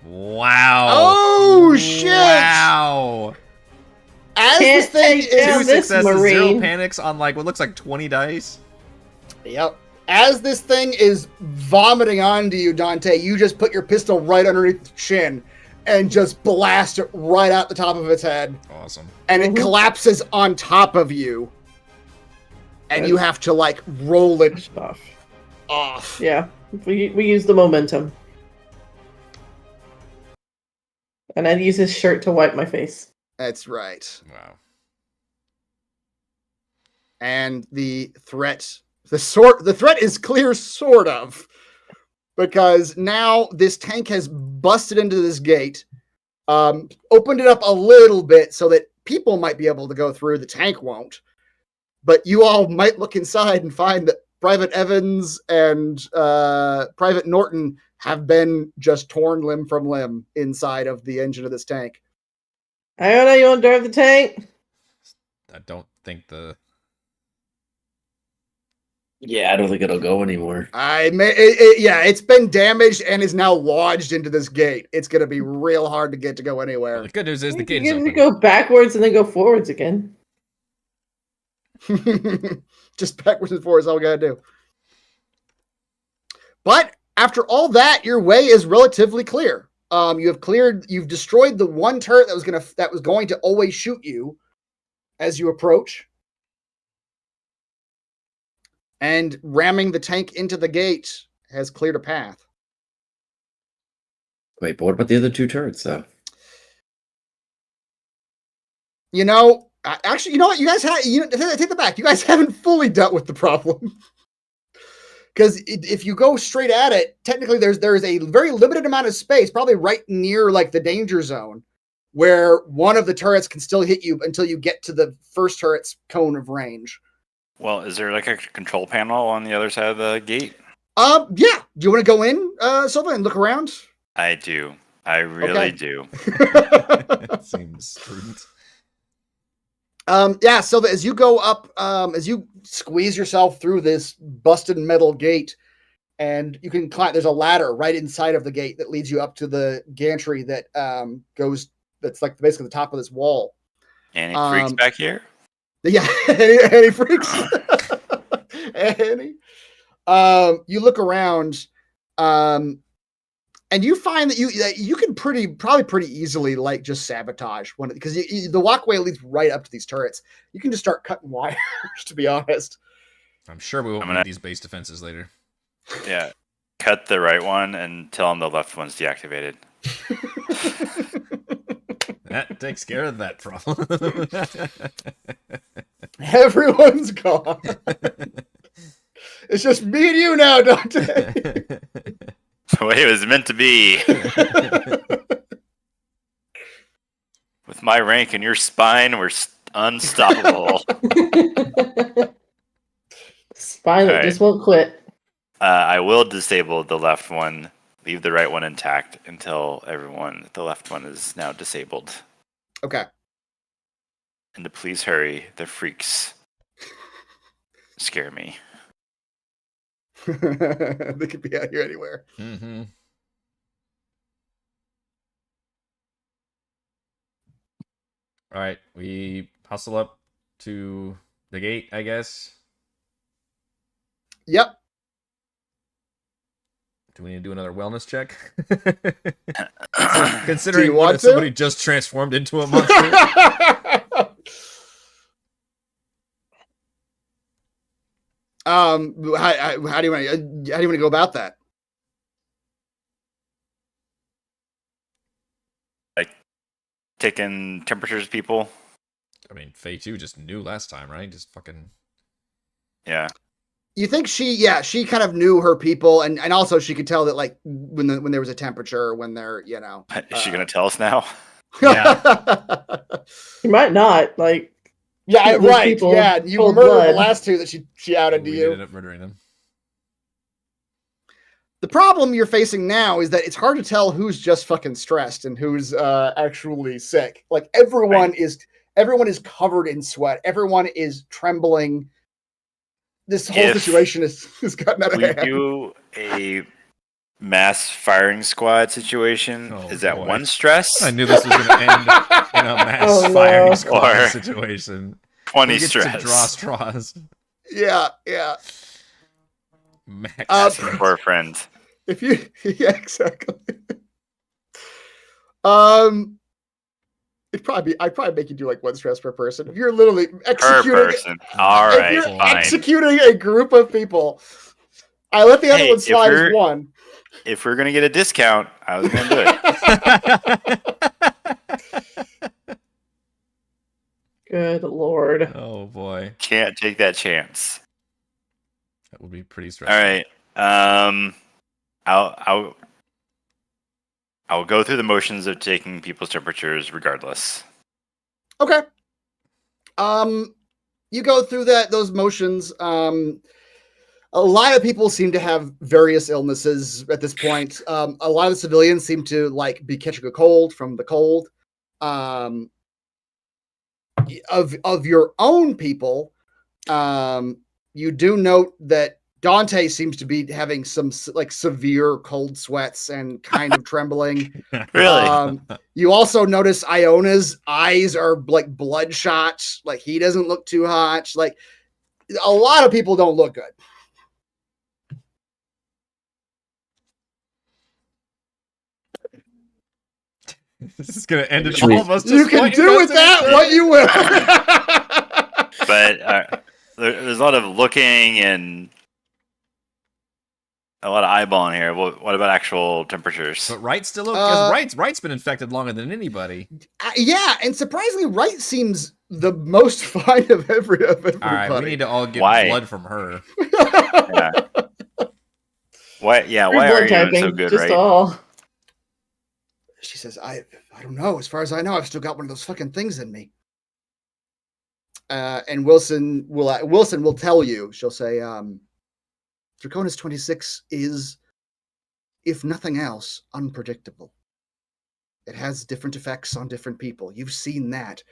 Wow. Oh shit! Wow. As Can't this thing take down Two this successes, 0 Marine. panics on like what looks like 20 dice. Yep. As this thing is vomiting onto you, Dante, you just put your pistol right underneath the chin and just blast it right out the top of its head. Awesome. And it collapses on top of you. And you have to, like, roll it Off. off. Yeah, we use the momentum. And I'd use his shirt to wipe my face. That's right. Wow. And the threat is clear, sort of, because now this tank has busted into this gate, opened it up a little bit so that people might be able to go through. The tank won't, but you all might look inside and find that Private Evans and Private Norton have been just torn limb from limb inside of the engine of this tank. Iona, you want to drive the tank? I don't think the Yeah, I don't think it'll go anymore. It's been damaged and is now lodged into this gate. It's going to be real hard to get to go anywhere. the good news is the You gate is get to open. go backwards and then go forwards again. Just backwards and forwards is all we got to do. But after all that, your way is relatively clear. You've destroyed the one turret that was going to always shoot you as you approach. And ramming the tank into the gate has cleared a path. Wait, but what about the other 2 turrets, though? Actually, you know what? You guys have, take the back. You guys haven't fully dealt with the problem. Because if you go straight at it, technically there's a very limited amount of space, probably right near like the danger zone, where one of the turrets can still hit you until you get to the first turret's cone of range. Well, is there like a control panel on the other side of the gate? Yeah. Do you want to go in, Silva, and look around? I do. I really do. Seems prudent. Yeah, Silva, as you go up, as you squeeze yourself through this busted metal gate, and you can climb, there's a ladder right inside of the gate that leads you up to the gantry that that's like basically the top of this wall. Any freaks back here? Yeah, any freaks? Any? You look around, and you find that you can probably pretty easily like just sabotage one because the walkway leads right up to these turrets. You can just start cutting wires. To be honest, I'm sure we won't need these base defenses later. Yeah, cut the right one and tell them the left one's deactivated. That takes care of that problem. Everyone's gone. It's just me and you now, Dante. The way it was meant to be. With my rank and your spine, we're unstoppable. Spine that just won't quit. I will disable the left one. Leave the right one intact until the left one is now disabled. Okay. And to please hurry, the freaks scare me. They could be out here anywhere. Mm-hmm. All right, we hustle up to the gate, I guess. Yep. Do we need to do another wellness check? Considering Do you what want if somebody just transformed into a monster? How do you want to go about that? Like taking temperatures, people. I mean, Faye 2 just knew last time, right? Just fucking. Yeah. You think she kind of knew her people, and also she could tell that like when there was a temperature, when they're Is she gonna tell us now? Yeah. She might not like. Yeah, those right. people Yeah, you cold murdered blood. the last 2 that she outed to We you. ended up murdering them. The problem you're facing now is that it's hard to tell who's just fucking stressed and who's actually sick. Like everyone is covered in sweat. Everyone is trembling. This whole situation has gotten out of We hand. do a mass firing squad situation. Oh, Is that boy. one stress? I knew this was going to end in a mass firing squad Or situation. 20 Who gets stress. to draw straws. Yeah. Max Asking stress. for a friend. Yeah, exactly. I'd probably make you do like 1 stress per person. If you're literally Per executing person. All if right, you're fine. executing a group of people, I let the other one slide as 1. If we're gonna get a discount, I was gonna do it. Good lord. Oh boy, Can't take that chance. that would be pretty stressful. All right. I'll go through the motions of taking people's temperatures regardless. Okay. You go through those motions. A lot of people seem to have various illnesses at this point. A lot of the civilians seem to like be catching a cold from the cold. Of your own people, you do note that Dante seems to be having some like severe cold sweats and kind of trembling. Really? You also notice Iona's eyes are like bloodshot. Like he doesn't look too hot. Like a lot of people don't look good. This is gonna end in Actually, all of us. You just can pointing do guns with at that each what other. you will. But there's a lot of looking and a lot of eyeballing here. What about actual temperatures? But Wright's still okay. Because Uh, Wright's been infected longer than anybody. Yeah, and surprisingly, Wright seems the most fine of everybody. All right, we need to all get Why? blood from her. Yeah. Why? Yeah. Free Why blood are you doing typing, so good, just right? all. She says, I don't know. As far as I know, I've still got one of those fucking things in me. And Wilson will tell you. She'll say, Draconis 26 is, if nothing else, unpredictable. It has different effects on different people. You've seen that.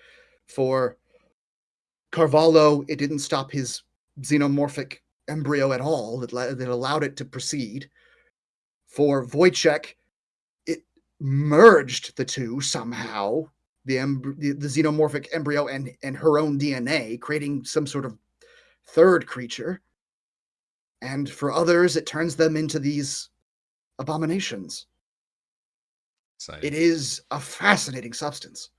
For Carvalho, it didn't stop his xenomorphic embryo at all. It allowed it to proceed. For Wojciech, it merged the two somehow, the xenomorphic embryo and her own DNA, creating some sort of third creature. And for others, it turns them into these abominations. It is a fascinating substance.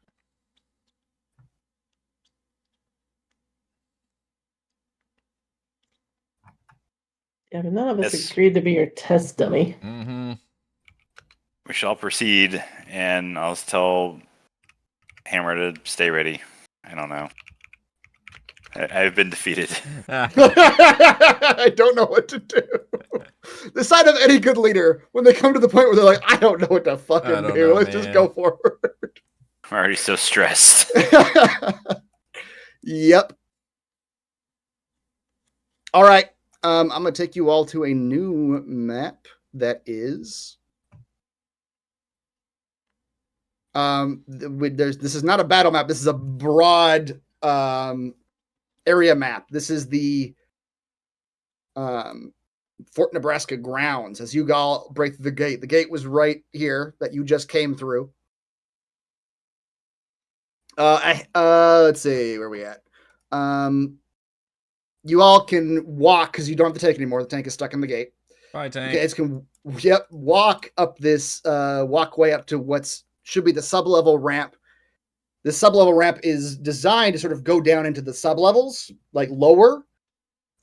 Yeah, but none of us Yes. agreed to be your test dummy. Mm-hmm. We shall proceed, and I'll tell Hammer to stay ready. I don't know. I've been defeated. I don't know what to do. The sign of any good leader, when they come to the point where they're like, I don't know what to I fucking don't do. know, Let's just man." go forward. I'm already so stressed. Yep. All right. I'm gonna take you all to a new map that is this is not a battle map. This is a broad area map. This is the Fort Nebraska grounds. As you all break through the gate was right here that you just came through. Let's see where we at. You all can walk because you don't have the tank anymore. The tank is stuck in the gate. Bye, tank. You guys can walk up this walkway up to what's should be the sub-level ramp. This sub-level ramp is designed to sort of go down into the sub-levels, like lower.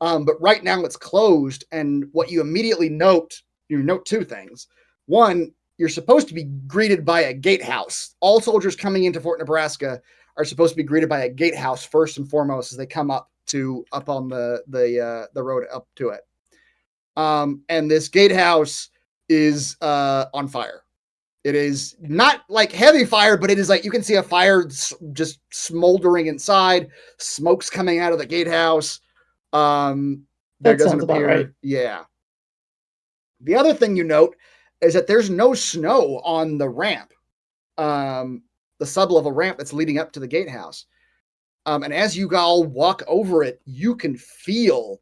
But right now it's closed, and what you immediately note, you note two things. One, you're supposed to be greeted by a gatehouse. All soldiers coming into Fort Nebraska are supposed to be greeted by a gatehouse first and foremost as they come up on the road up to it. And this gatehouse is on fire. It is not like heavy fire, but it is like you can see a fire just smoldering inside. Smoke's coming out of the gatehouse. There That doesn't sounds about appear. right. Yeah. The other thing you note is that there's no snow on the ramp, the sub-level ramp that's leading up to the gatehouse. And as you all walk over it, you can feel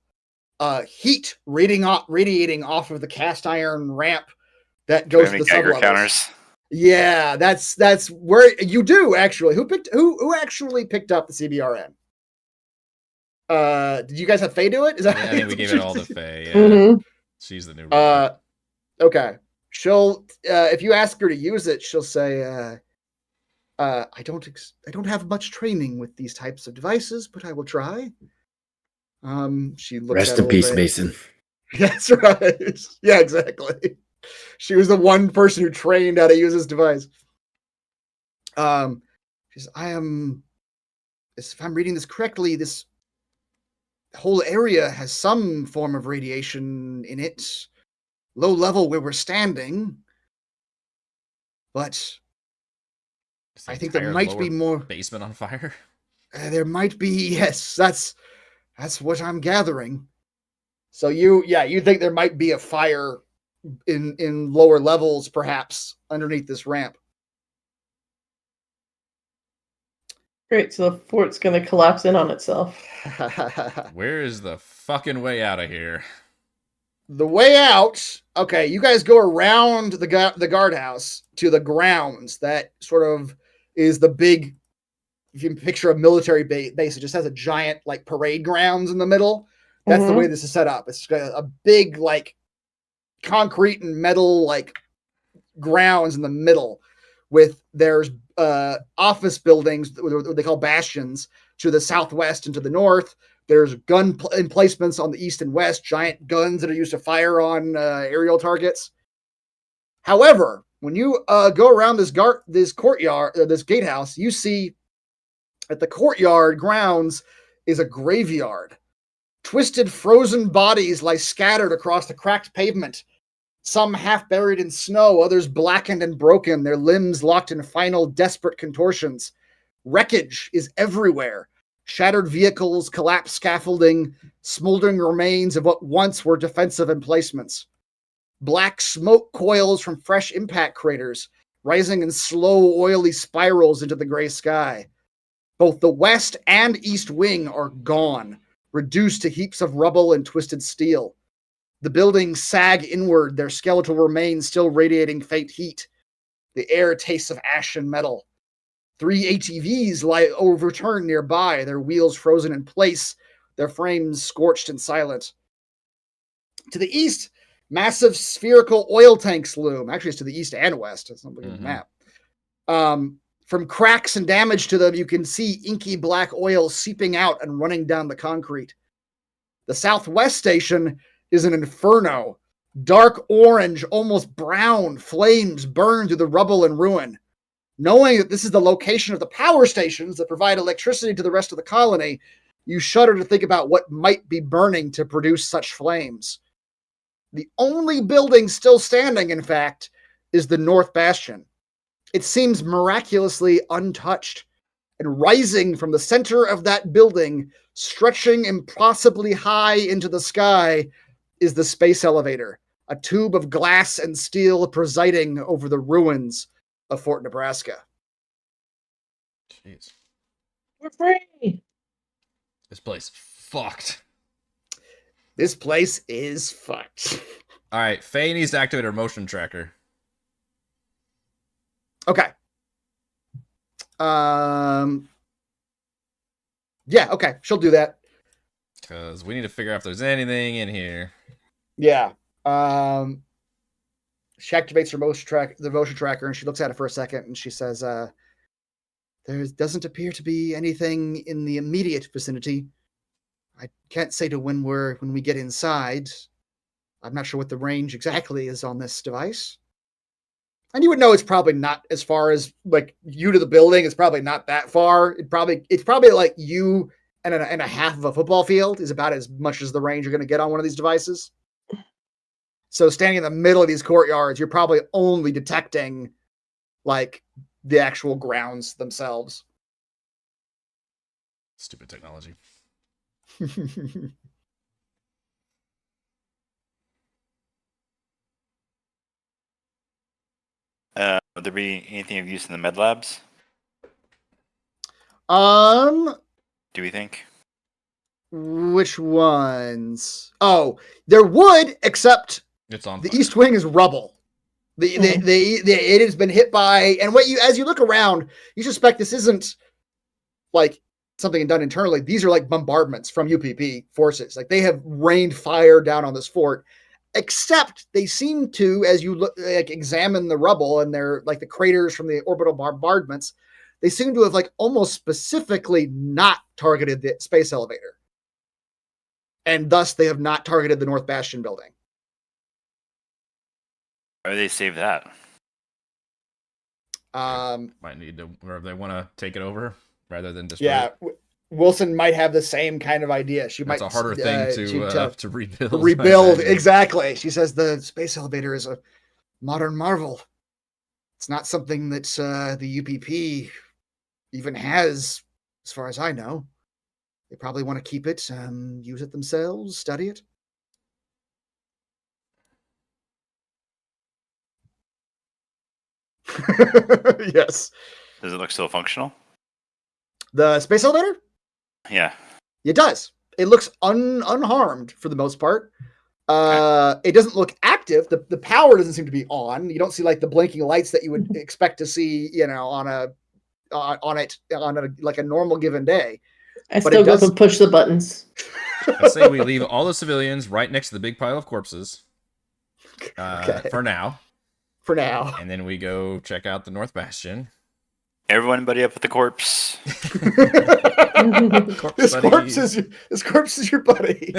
heat radiating off of the cast iron ramp that Do we goes have to any the Geiger sub-levels. counters? Yeah, that's where you do actually. Who actually picked up the CBRN? Did you guys have Faye do it? Is that I think we gave it all to Faye. Yeah. Mhm. She's the new robot. Okay. She'll if you ask her to use it, she'll say I don't have much training with these types of devices, but I will try. She looks Rest at it in a peace, little bit. Mason. That's right. Yeah, exactly. She was the one person who trained how to use this device. She says, if I'm reading this correctly, this whole area has some form of radiation in it. Low level where we're standing. But Is the I think there entire might be lower more. basement on fire. There might be, yes. That's what I'm gathering. So you think there might be a fire in lower levels, perhaps underneath this ramp. Great, so the fort's gonna collapse in on itself. Where is the fucking way out of here? The way out. Okay, you guys go around the guardhouse to the grounds. That sort of is the big. If you picture a military base, it just has a giant like parade grounds in the middle. That's the way this is set up. It's got a big like concrete and metal like grounds in the middle with there's office buildings, what they call bastions, to the southwest and to the north. There's gun emplacements on the east and west, giant guns that are used to fire on aerial targets. However, when you go around this courtyard, this gatehouse, you see at the courtyard grounds is a graveyard. Twisted, frozen bodies lie scattered across the cracked pavement. Some half buried in snow, others blackened and broken, their limbs locked in final, desperate contortions. Wreckage is everywhere. Shattered vehicles, collapsed scaffolding, smoldering remains of what once were defensive emplacements. Black smoke coils from fresh impact craters, rising in slow, oily spirals into the gray sky. Both the west and east wing are gone, reduced to heaps of rubble and twisted steel. The buildings sag inward, their skeletal remains still radiating faint heat. The air tastes of ash and metal. 3 ATVs lie overturned nearby, their wheels frozen in place, their frames scorched and silent. To the east, massive spherical oil tanks loom. Actually, it's to the east and west. It's not looking at the map. From cracks and damage to them, you can see inky black oil seeping out and running down the concrete. The southwest station is an inferno. Dark orange, almost brown flames burn through the rubble and ruin. Knowing that this is the location of the power stations that provide electricity to the rest of the colony, you shudder to think about what might be burning to produce such flames. The only building still standing, in fact, is the North Bastion. It seems miraculously untouched, and rising from the center of that building, stretching impossibly high into the sky, is the space elevator, a tube of glass and steel presiding over the ruins of Fort Nebraska. Jeez. We're free. This place fucked. This place is fucked. All right, Faye needs to activate her motion tracker. Okay. Yeah, okay. She'll do that. Because we need to figure out if there's anything in here. Yeah. She activates her the motion tracker, and she looks at it for a second, and she says, there doesn't appear to be anything in the immediate vicinity. I can't say to when we get inside. I'm not sure what the range exactly is on this device. And you would know it's probably not as far as like you to the building. It's probably not that far. It's probably like you and a half of a football field is about as much as the range you're going to get on one of these devices. So standing in the middle of these courtyards, you're probably only detecting like the actual grounds themselves. Stupid technology. Would there be anything of use in the med labs? Do we think? Which ones? Oh, there would, except It's on the fire. East Wing is rubble. It has been hit by, and as you look around, you suspect this isn't like something done internally. These are like bombardments from UPP forces. Like they have rained fire down on this fort. Except they seem to, as you look, like examine the rubble and they're like the craters from the orbital bombardments, they seem to have like almost specifically not targeted the space elevator, and thus they have not targeted the North Bastion building. Or they save that? Might need to, or if they want to take it over rather than destroy Yeah, it. Wilson might have the same kind of idea. She That's might a harder thing to rebuild. rebuild. Exactly. She says the space elevator is a modern marvel. It's not something that the UPP even has, as far as I know. They probably want to keep it, use it themselves, study it. Yes. Does it look still functional? The space elevator? Yeah. It does. It looks unharmed for the most part. It doesn't look active. The power doesn't seem to be on. You don't see like the blinking lights that you would expect to see, on a like a normal given day. I But still it go does- and push the buttons. I say we leave all the civilians right next to the big pile of corpses. Okay. For now. for now. And then we go check out the North Bastion. Everyone buddy up with the corpse. Corpse This buddies. corpse is your buddy.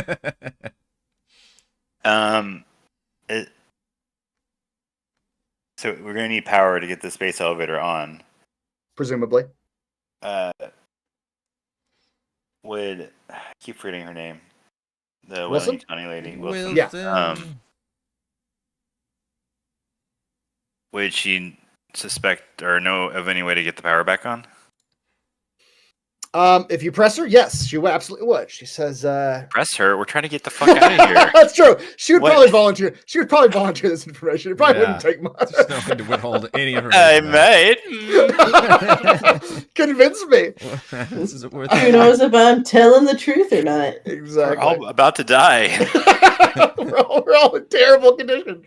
So we're gonna need power to get the space elevator on. Presumably. Would I keep forgetting her name? The Wilson? Wellington lady. Wilson. Yeah. Would she suspect or know of any way to get the power back on? If you press her, yes, she absolutely would. She says, Press her. We're trying to get the fuck out of here. That's true. She would What? probably volunteer. She would probably volunteer this information. It probably Yeah. wouldn't take much. There's no need to withhold any I information. might. Convince me. This is worth Who knows if I'm telling the truth or not? We're Exactly. all about to die. we're all in terrible condition.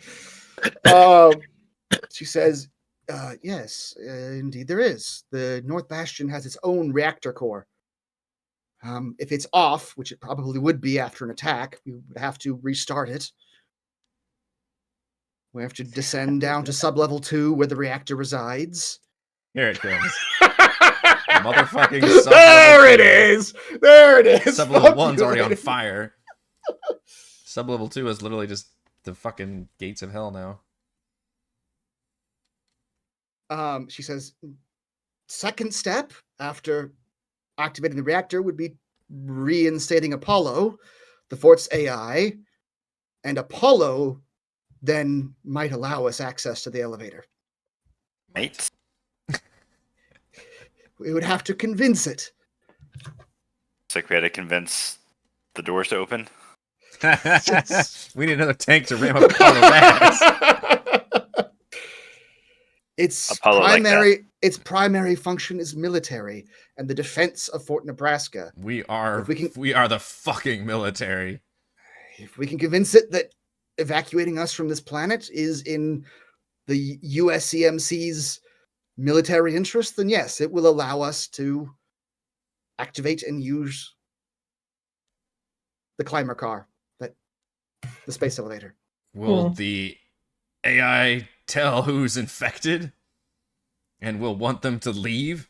She says, yes, indeed there is. The North Bastion has its own reactor core. If it's off, which it probably would be after an attack, we would have to restart it. We have to descend down to sublevel 2 where the reactor resides. Here it comes. Motherfucking sub-level There it 2. is. There it is. Sub-level Fuck 1's you, already on lady. fire. Sub-level 2 is literally just the fucking gates of hell now. She says, second step after activating the reactor would be reinstating Apollo, the fort's AI, and Apollo then might allow us access to the elevator. Mate. We would have to convince it. It's like we had to convince the doors to open. We need another tank to ram up Apollo's ass. Its Apollo like its primary function is military and the defense of Fort Nebraska. We are If we the fucking military. If we can convince it that evacuating us from this planet is in the USCMC's military interest, then yes, it will allow us to activate and use the climber car, the space elevator. Will the AI tell who's infected? And will want them to leave?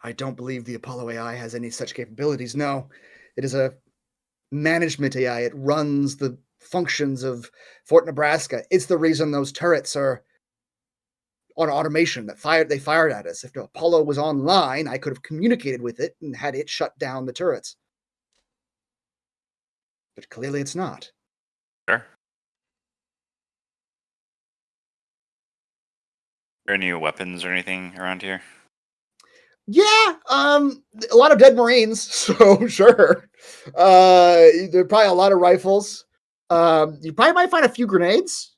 I don't believe the Apollo AI has any such capabilities. No, it is a management AI. It runs the functions of Fort Nebraska. It's the reason those turrets are on automation that they fired at us. If the Apollo was online, I could have communicated with it and had it shut down the turrets. But clearly it's not. Sure. Are there any weapons or anything around here? Yeah, a lot of dead Marines, so sure. There are probably a lot of rifles. You probably might find a few grenades,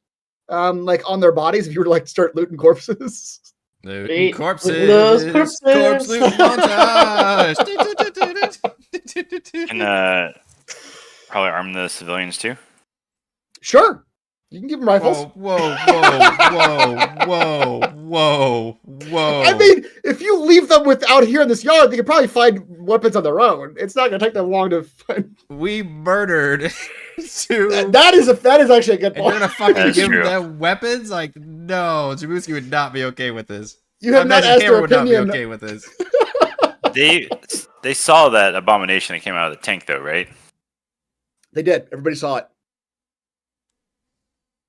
like on their bodies if you were to like start looting corpses. Looting corpses. Those corpses. Corpse loot montage. Can probably arm the civilians too. Sure, you can give them rifles. Whoa. I mean, if you leave them out here in this yard, they could probably find weapons on their own. It's not going to take them long to find. We murdered two. That is actually a good And you're point. gonna fucking That's give true. them weapons? Like, no, Jabuski would not be okay with this. You have not Imagine asked Cameron their would not be opinion. okay with this. They saw that abomination that came out of the tank, though, right? They did. Everybody saw it.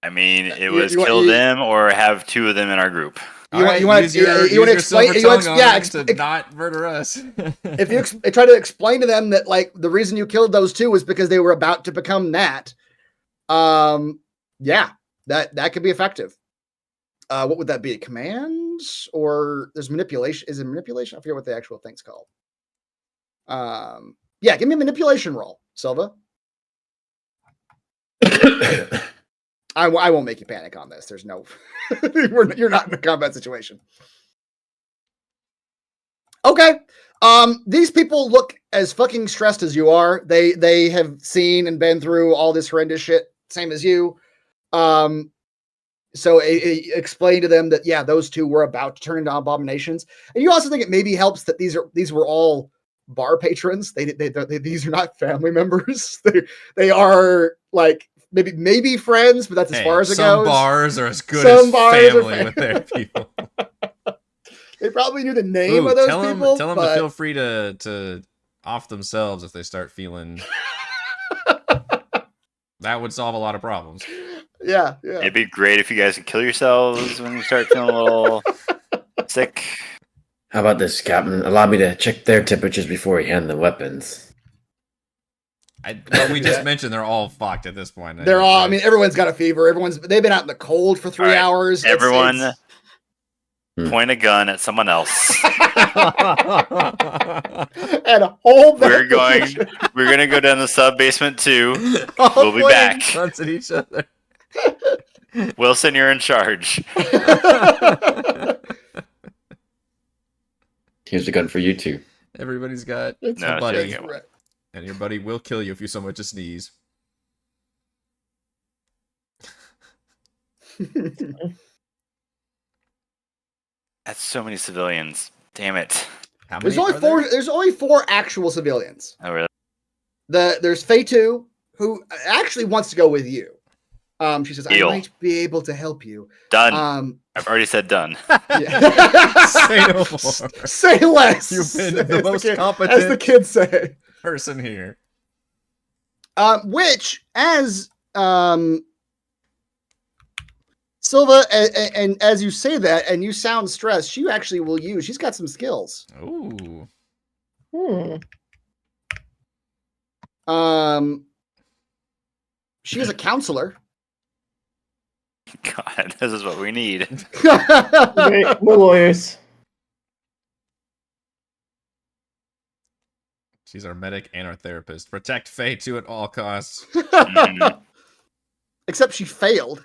I mean, it You- was you want- kill you- them or have two of them in our group. You want to use your explain? silver You want tongue to, on yeah, them to not murder us. if you try to explain to them that like the reason you killed those two was because they were about to become that, yeah, that could be effective. What would that be? Commands or there's manipulation? Is it manipulation? I forget what the actual thing's called. Yeah, give me a manipulation roll, Silva. I won't make you panic on this. There's no, you're not in a combat situation. Okay. These people look as fucking stressed as you are. They have seen and been through all this horrendous shit, same as you. So explain to them that yeah, those two were about to turn into abominations, and you also think it maybe helps that these were all bar patrons. These are not family members. They are like maybe friends, but that's as far as it some goes. bars are as good Some as bars are family with their people. They probably knew the name Ooh, of those tell people. them but... to feel free to off themselves if they start feeling. That would solve a lot of problems. Yeah. It'd be great if you guys could kill yourselves when you start feeling a little sick. How about this, Captain? Allow me to check their temperatures before we hand them weapons. Well, we just mentioned they're all fucked at this point. They're all. I mean, everyone's got a fever. They've been out in the cold for 3 hours. Everyone, point a gun at someone else. And hold that. We're gonna go down the sub basement too. Oh, We'll be back. Guns at each other. Wilson, you're in charge. Here's a gun for you two. Everybody's got It's a buddy, right. and your buddy will kill you if you so much as sneeze. That's so many civilians. Damn it. How There's many only are four. there? There's only 4 actual civilians. Oh really? There's Faye 2, who actually wants to go with you. She says, Deal. "I might be able to help you." Done. I've already said done. Say no more. Say less. You've been the most as the competent kids say. person here. Which, as Silva, and as you say that, and you sound stressed, she actually will use. She's got some skills. Ooh. She is a counselor. God, this is what we need. We're lawyers. She's our medic and our therapist. Protect Faye 2 at all costs. Except she failed.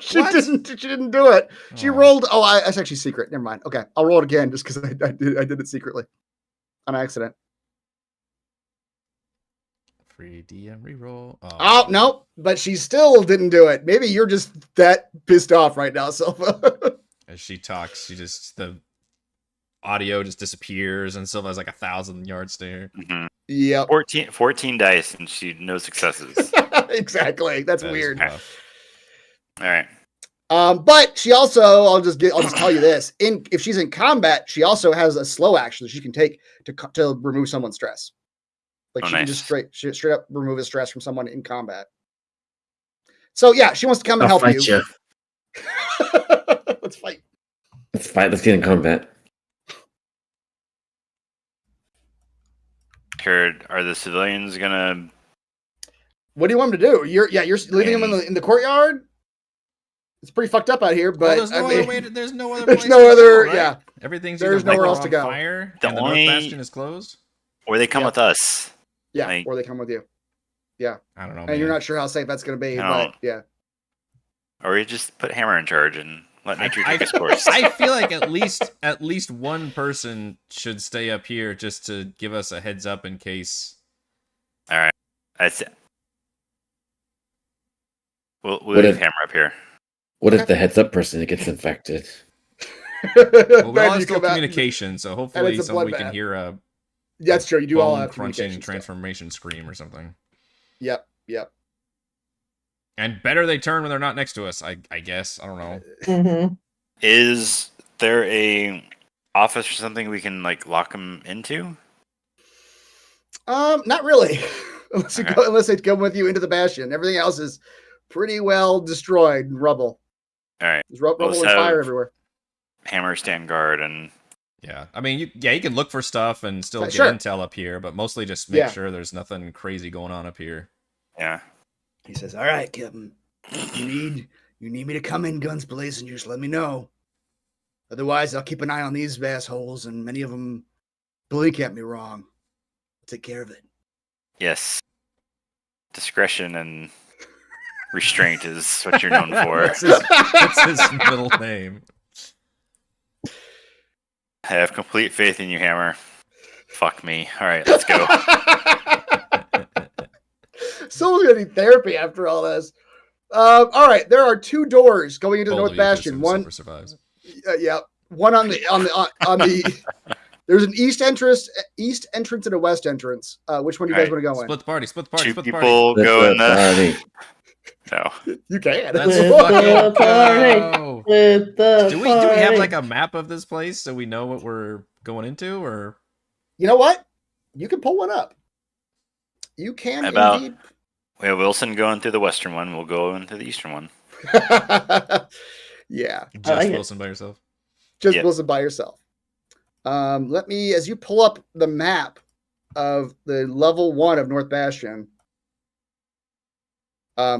She What? didn't do it. She Oh. rolled. That's actually secret. Never mind. Okay, I'll roll it again just because I did it secretly on accident. Free DM reroll. Oh no, but she still didn't do it. Maybe you're just that pissed off right now, Silva. As she talks, the audio just disappears, and Silva has like 1,000-yard stare. Yep. 14 dice, and she no successes. Exactly. That's That is weird. rough. All right. But she also, I'll just tell you this: if she's in combat, she also has a slow action that she can take to remove someone's stress. Like she can just straight up remove a stress from someone in combat. So yeah, she wants to come and I'll help fight you. Let's fight. Let's fight. Let's get in combat. Kurt, are the civilians gonna? What do you want them to do? You're leaving them in the courtyard. It's pretty fucked up out here, but Well, there's no other way. There's no other. there's place no to other. go, right? Yeah, Everything's there's either nowhere lit else to on go. Fire, The and the only- North Bastion is closed. Or they come Yeah. with us? yeah, Like- or they come with you, I don't know. and you're man. not sure how safe that's going to be, No. but yeah. Or you just put Hammer in charge and let nature take its course? I feel like at least one person should stay up here just to give us a heads up in case. All right. That's it. We'll What leave if- Hammer up here. What if the heads up person gets infected? Well, we Then all have you still come out- communication, so hopefully it's a we can bloodbath. hear a That's true. You do all bone have crunching communication stuff. transformation scream or something. Yep. And better they turn when they're not next to us. I guess I don't know. Mm-hmm. Is there a office or something we can like lock them into? Not really. unless Okay. they come with you into the bastion. Everything else is pretty well destroyed and rubble. All right. There's rubble and so- fire everywhere. Hammer stand guard and Yeah, I mean, you can look for stuff and still get Sure. intel up here, but mostly just make Yeah. sure there's nothing crazy going on up here. yeah. He says, "All right, Captain. You need me to come in guns blazing. You just let me know. Otherwise, I'll keep an eye on these assholes, and many of them blink at me wrong. I'll take care of it." Yes. Discretion and restraint is what you're known for. That's his middle name. I have complete faith in you, Hammer. Fuck me. All right, let's go. Someone's gonna need therapy after all this. All right, there are 2 doors going into the Bold North of you, Bastion. Kristen, One, Silver survives. yeah, one on the. There's an east entrance and a west entrance. Which one do you guys All want to go in? Split the party. Split the party. Two Split the party. people go in the. Party. No. You can. Let's With fucking the party. go. With the Do we have party. like a map of this place so we know what we're going into, or You know what? You can pull one up. You can About- indeed. We have Wilson going through the western one. We'll go into the eastern one. Yeah, I just like it. Wilson by yourself? just Yep. Wilson by yourself. Let me, as you pull up the map of the level 1 of North Bastion,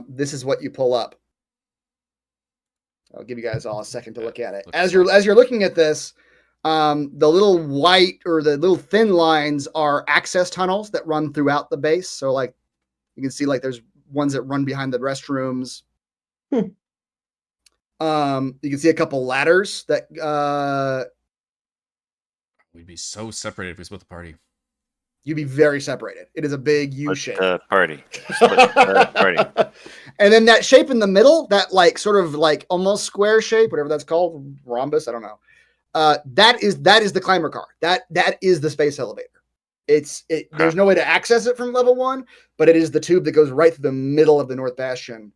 this is what you pull up. I'll give you guys all a second to look at it. Looks As fun. you're looking at this, the little white or the little thin lines are access tunnels that run throughout the base. So like you can see like there's ones that run behind the restrooms. Hmm. You can see a couple ladders that We'd be so separated if we split the party. you'd be very separated. It is a big U Split shape. the party. Split the party. And then that shape in the middle, that like sort of like almost square shape, whatever that's called, rhombus, I don't know. That is the climber car. That is the space elevator. There's no way to access it from level 1, but it is the tube that goes right through the middle of the North Bastion.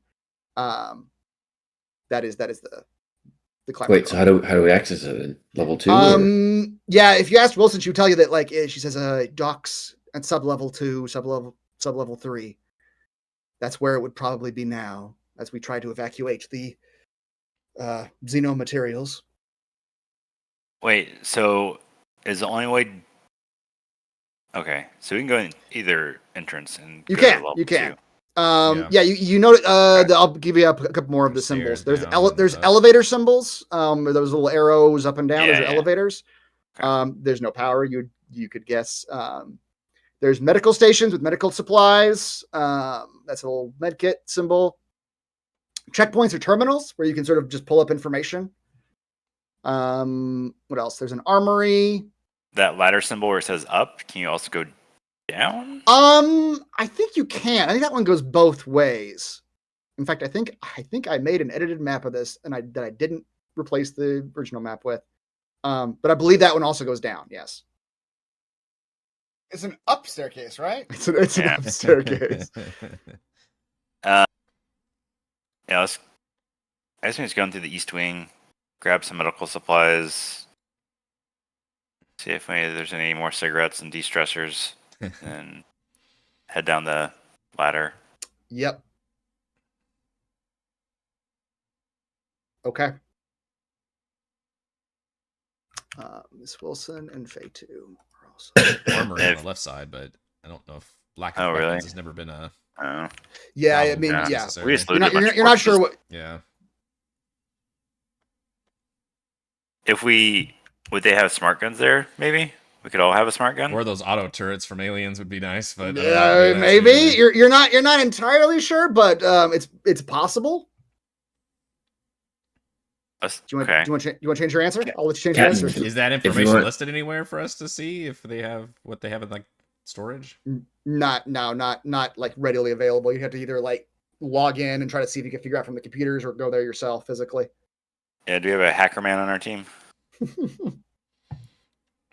That is the climber Wait, car. so how do we access it? In level 2? Or? Yeah, if you asked Wilson, she would tell you that like she says docks at sub level 2, sub level 3. That's where it would probably be now as we try to evacuate the Xeno materials. Wait, so is the only way? Okay, so we can go in either entrance and You go to can, level you can. 2. Yeah, you know. I'll give you a couple more of the Stairs symbols. down There's and up. elevator symbols. Those little arrows up and down. Those Yeah, are yeah. elevators. Okay. There's no power. You could guess. There's medical stations with medical supplies. That's a little med kit symbol. Checkpoints or terminals where you can sort of just pull up information. What else? There's an armory. That ladder symbol where it says up, can you also go down? I think you can. I think that one goes both ways. In fact, I think I made an edited map of this, and I didn't replace the original map with. But I believe that one also goes down. Yes. It's an up staircase, right? It's an Yeah. up staircase. Yeah, I guess we just go into the east wing, grab some medical supplies, see if there's any more cigarettes and de-stressors, and head down the ladder. Yep. Okay. Miss Wilson and Faye 2 are also. Armory on the left side, but I don't know if lack of Oh, weapons really? has never been a Yeah, I problem mean, for us yeah. necessarily. We just You're looted not, a bunch you're of not sure corpses. what. Yeah. If would they have smart guns there? Maybe we could all have a smart gun. Or those auto turrets from Aliens would be nice, but I don't know if that's Maybe really- you're not entirely sure, but it's possible. Do you want Okay. do you want to change your answer? I'll let you change your Captain, answer. Is that you information want- listed anywhere for us to see if they have what they have in like storage? Not like readily available. You have to either like log in and try to see if you can figure out from the computers, or go there yourself physically. Yeah, do we have a hacker man on our team? Do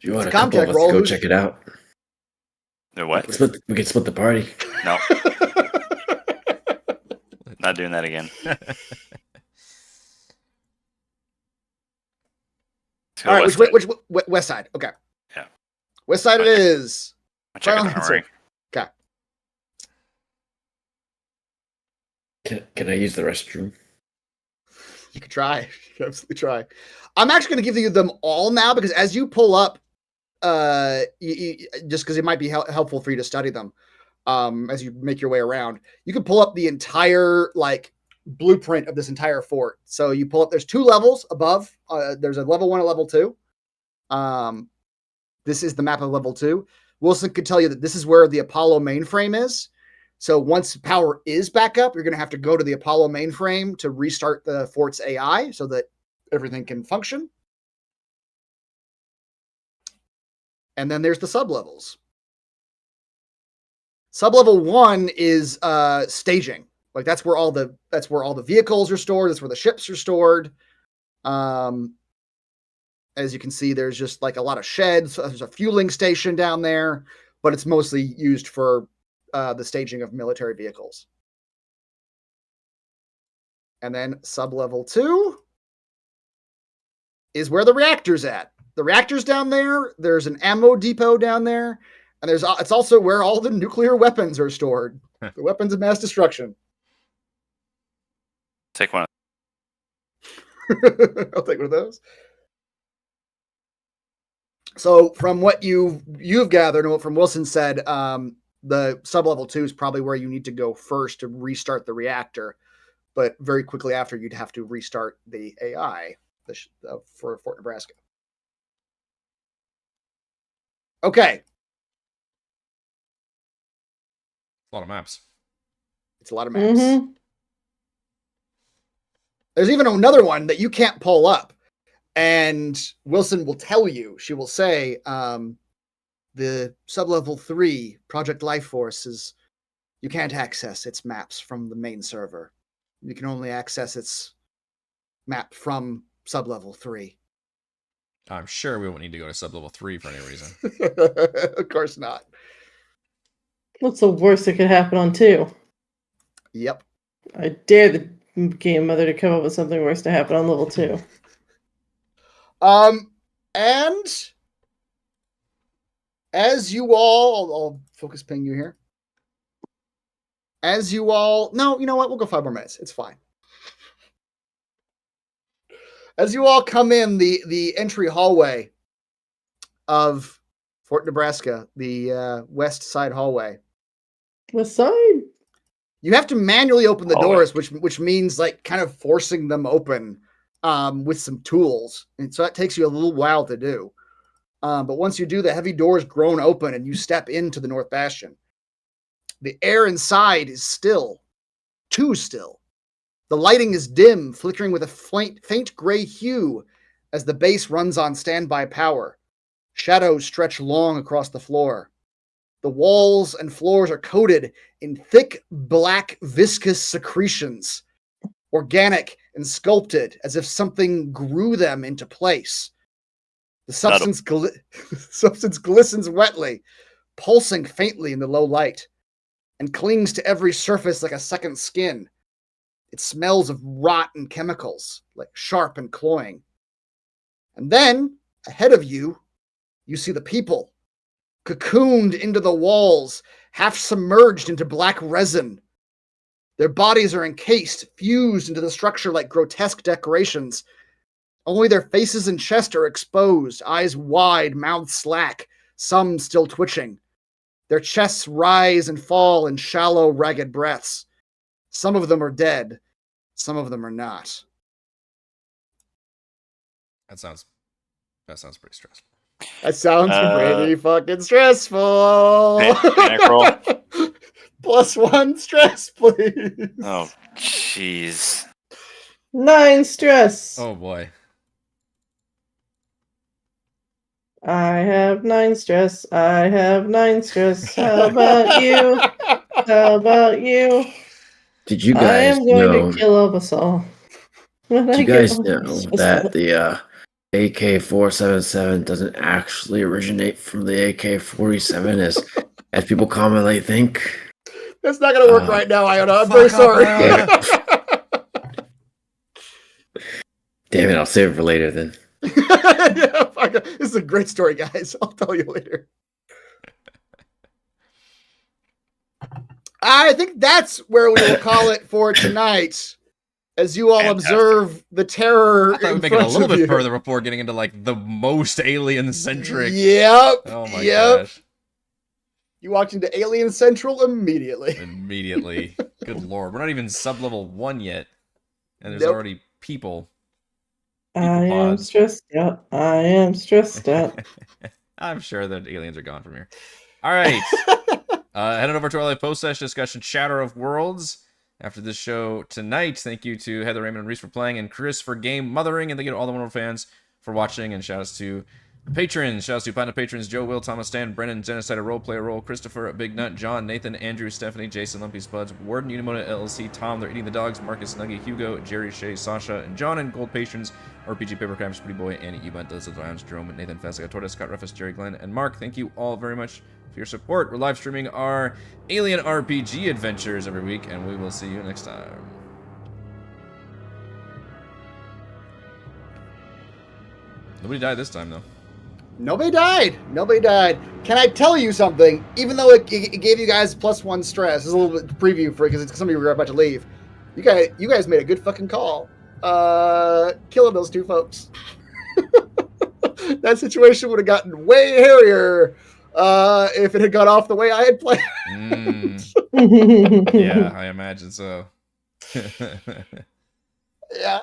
you want It's a a couple comcheck of us roll. to go Who's- check it out? The what? We can split the party. No, not doing that again. Let's go All right, west side. which west side? Okay. Yeah. West side it Okay. is. I'll check out Final the armory. Okay. Can I use the restroom? You could try. You could absolutely try. I'm actually going to give you them all now because as you pull up, just because it might be helpful for you to study them as you make your way around, you can pull up the entire like blueprint of this entire fort. So you pull up. There's 2 levels above. There's a level 1 and level 2. This is the map of level 2. Wilson could tell you that this is where the Apollo mainframe is. So once power is back up, you're going to have to go to the Apollo mainframe to restart the fort's AI so that everything can function. And then there's the sublevels. Sublevel 1 is staging. Like that's where all the vehicles are stored. That's where the ships are stored. As you can see, there's just like a lot of sheds. There's a fueling station down there, but it's mostly used for the staging of military vehicles. And then sub-level 2 is where the reactor's at. The reactor's down there. There's an ammo depot down there. And it's also where all the nuclear weapons are stored. The weapons of mass destruction. Take one. I'll take one of those. So from what you've gathered and what from Wilson said, the sub-level 2 is probably where you need to go first to restart the reactor. But very quickly after, you'd have to restart the AI for Fort Nebraska. Okay. A lot of maps. It's a lot of maps. Mm-hmm. There's even another one that you can't pull up. And Wilson will tell you, she will say, the sub-level 3 Project Life Force is, you can't access its maps from the main server. You can only access its map from sub-level 3. I'm sure we won't need to go to sub-level 3 for any reason. Of course not. What's the worst that could happen on 2? Yep. I dare the game mother to come up with something worse to happen on level 2. And as you all, I'll focus ping you here. As you all, no, you know what? We'll go 5 more minutes. It's fine. As you all come in the entry hallway of Fort Nebraska, the west side hallway. West side? You have to manually open the Hallway. doors, which means like kind of forcing them open with some tools. And so that takes you a little while to do. But once you do, the heavy doors groan open and you step into the North Bastion. The air inside is still, too still. The lighting is dim, flickering with a faint gray hue as the base runs on standby power. Shadows stretch long across the floor. The walls and floors are coated in thick, black, viscous secretions, organic and sculpted as if something grew them into place. The substance glistens wetly, pulsing faintly in the low light, and clings to every surface like a second skin. It smells of rot and chemicals, like sharp and cloying. And then, ahead of you, you see the people, cocooned into the walls, half submerged into black resin. Their bodies are encased, fused into the structure like grotesque decorations. Only their faces and chest are exposed, eyes wide, mouths slack, some still twitching. Their chests rise and fall in shallow, ragged breaths. Some of them are dead. Some of them are not. That sounds pretty stressful. That sounds pretty fucking stressful. Panic roll. +1 stress, please. Oh, jeez. 9 stress. Oh boy. I have 9 stress. I have 9 stress. How about you? How about you? Did you I guys am going know? to kill all of us all. Did you guys know that the AK-477 doesn't actually originate from the AK-47 as people commonly think? That's not going to work right now, Iona. I'm very sorry. Damn it, I'll save it for later then. Yeah, fuck it. This is a great story, guys. I'll tell you later. I think that's where we will call it for tonight. As you all Fantastic. observe the terror I thought in we'd make it a front little of bit you. further before getting into like the most alien-centric. Yep. Oh my yep. gosh. You walked into Alien Central immediately. Immediately. Good lord. We're not even sub-level 1 yet. And there's Nope. already people. I am pods. stressed out. I am stressed out. I'm sure that aliens are gone from here. All right. Heading over to our live post-session discussion, Shatter of Worlds. After this show tonight, thank you to Heather, Raymond, and Reese for playing, and Chris for game mothering, and thank you to all the wonderful fans for watching, and shout-outs to patrons. Shout-outs to Platinum patrons Joe, Will, Thomas, Stan, Brennan, Genocide, Roleplayer Roll, Christopher, Big Nut, John, Nathan, Andrew, Stephanie, Jason, Lumpy Spuds, Warden, Unimona, LLC, Tom, They're Eating the Dogs, Marcus, Nuggy, Hugo, Jerry, Shay, Sasha, and John, and Gold patrons, RPG Paper Crimes, Pretty Boy, Annie, Ebon, Dozens, Lions, Jerome, Nathan, Fessica, Torta, Scott, Ruffus, Jerry, Glenn, and Mark. Thank you all very much for your support. We're live streaming our Alien RPG adventures every week, and we will see you next time. Nobody died this time, though. Nobody died. Nobody died. Can I tell you something? Even though it gave you guys +1 stress, this is a little bit preview for it because some of you were about to leave. You guys made a good fucking call. Killing those 2 folks. That situation would have gotten way hairier if it had gone off the way I had planned. Yeah, I imagine so. Yeah.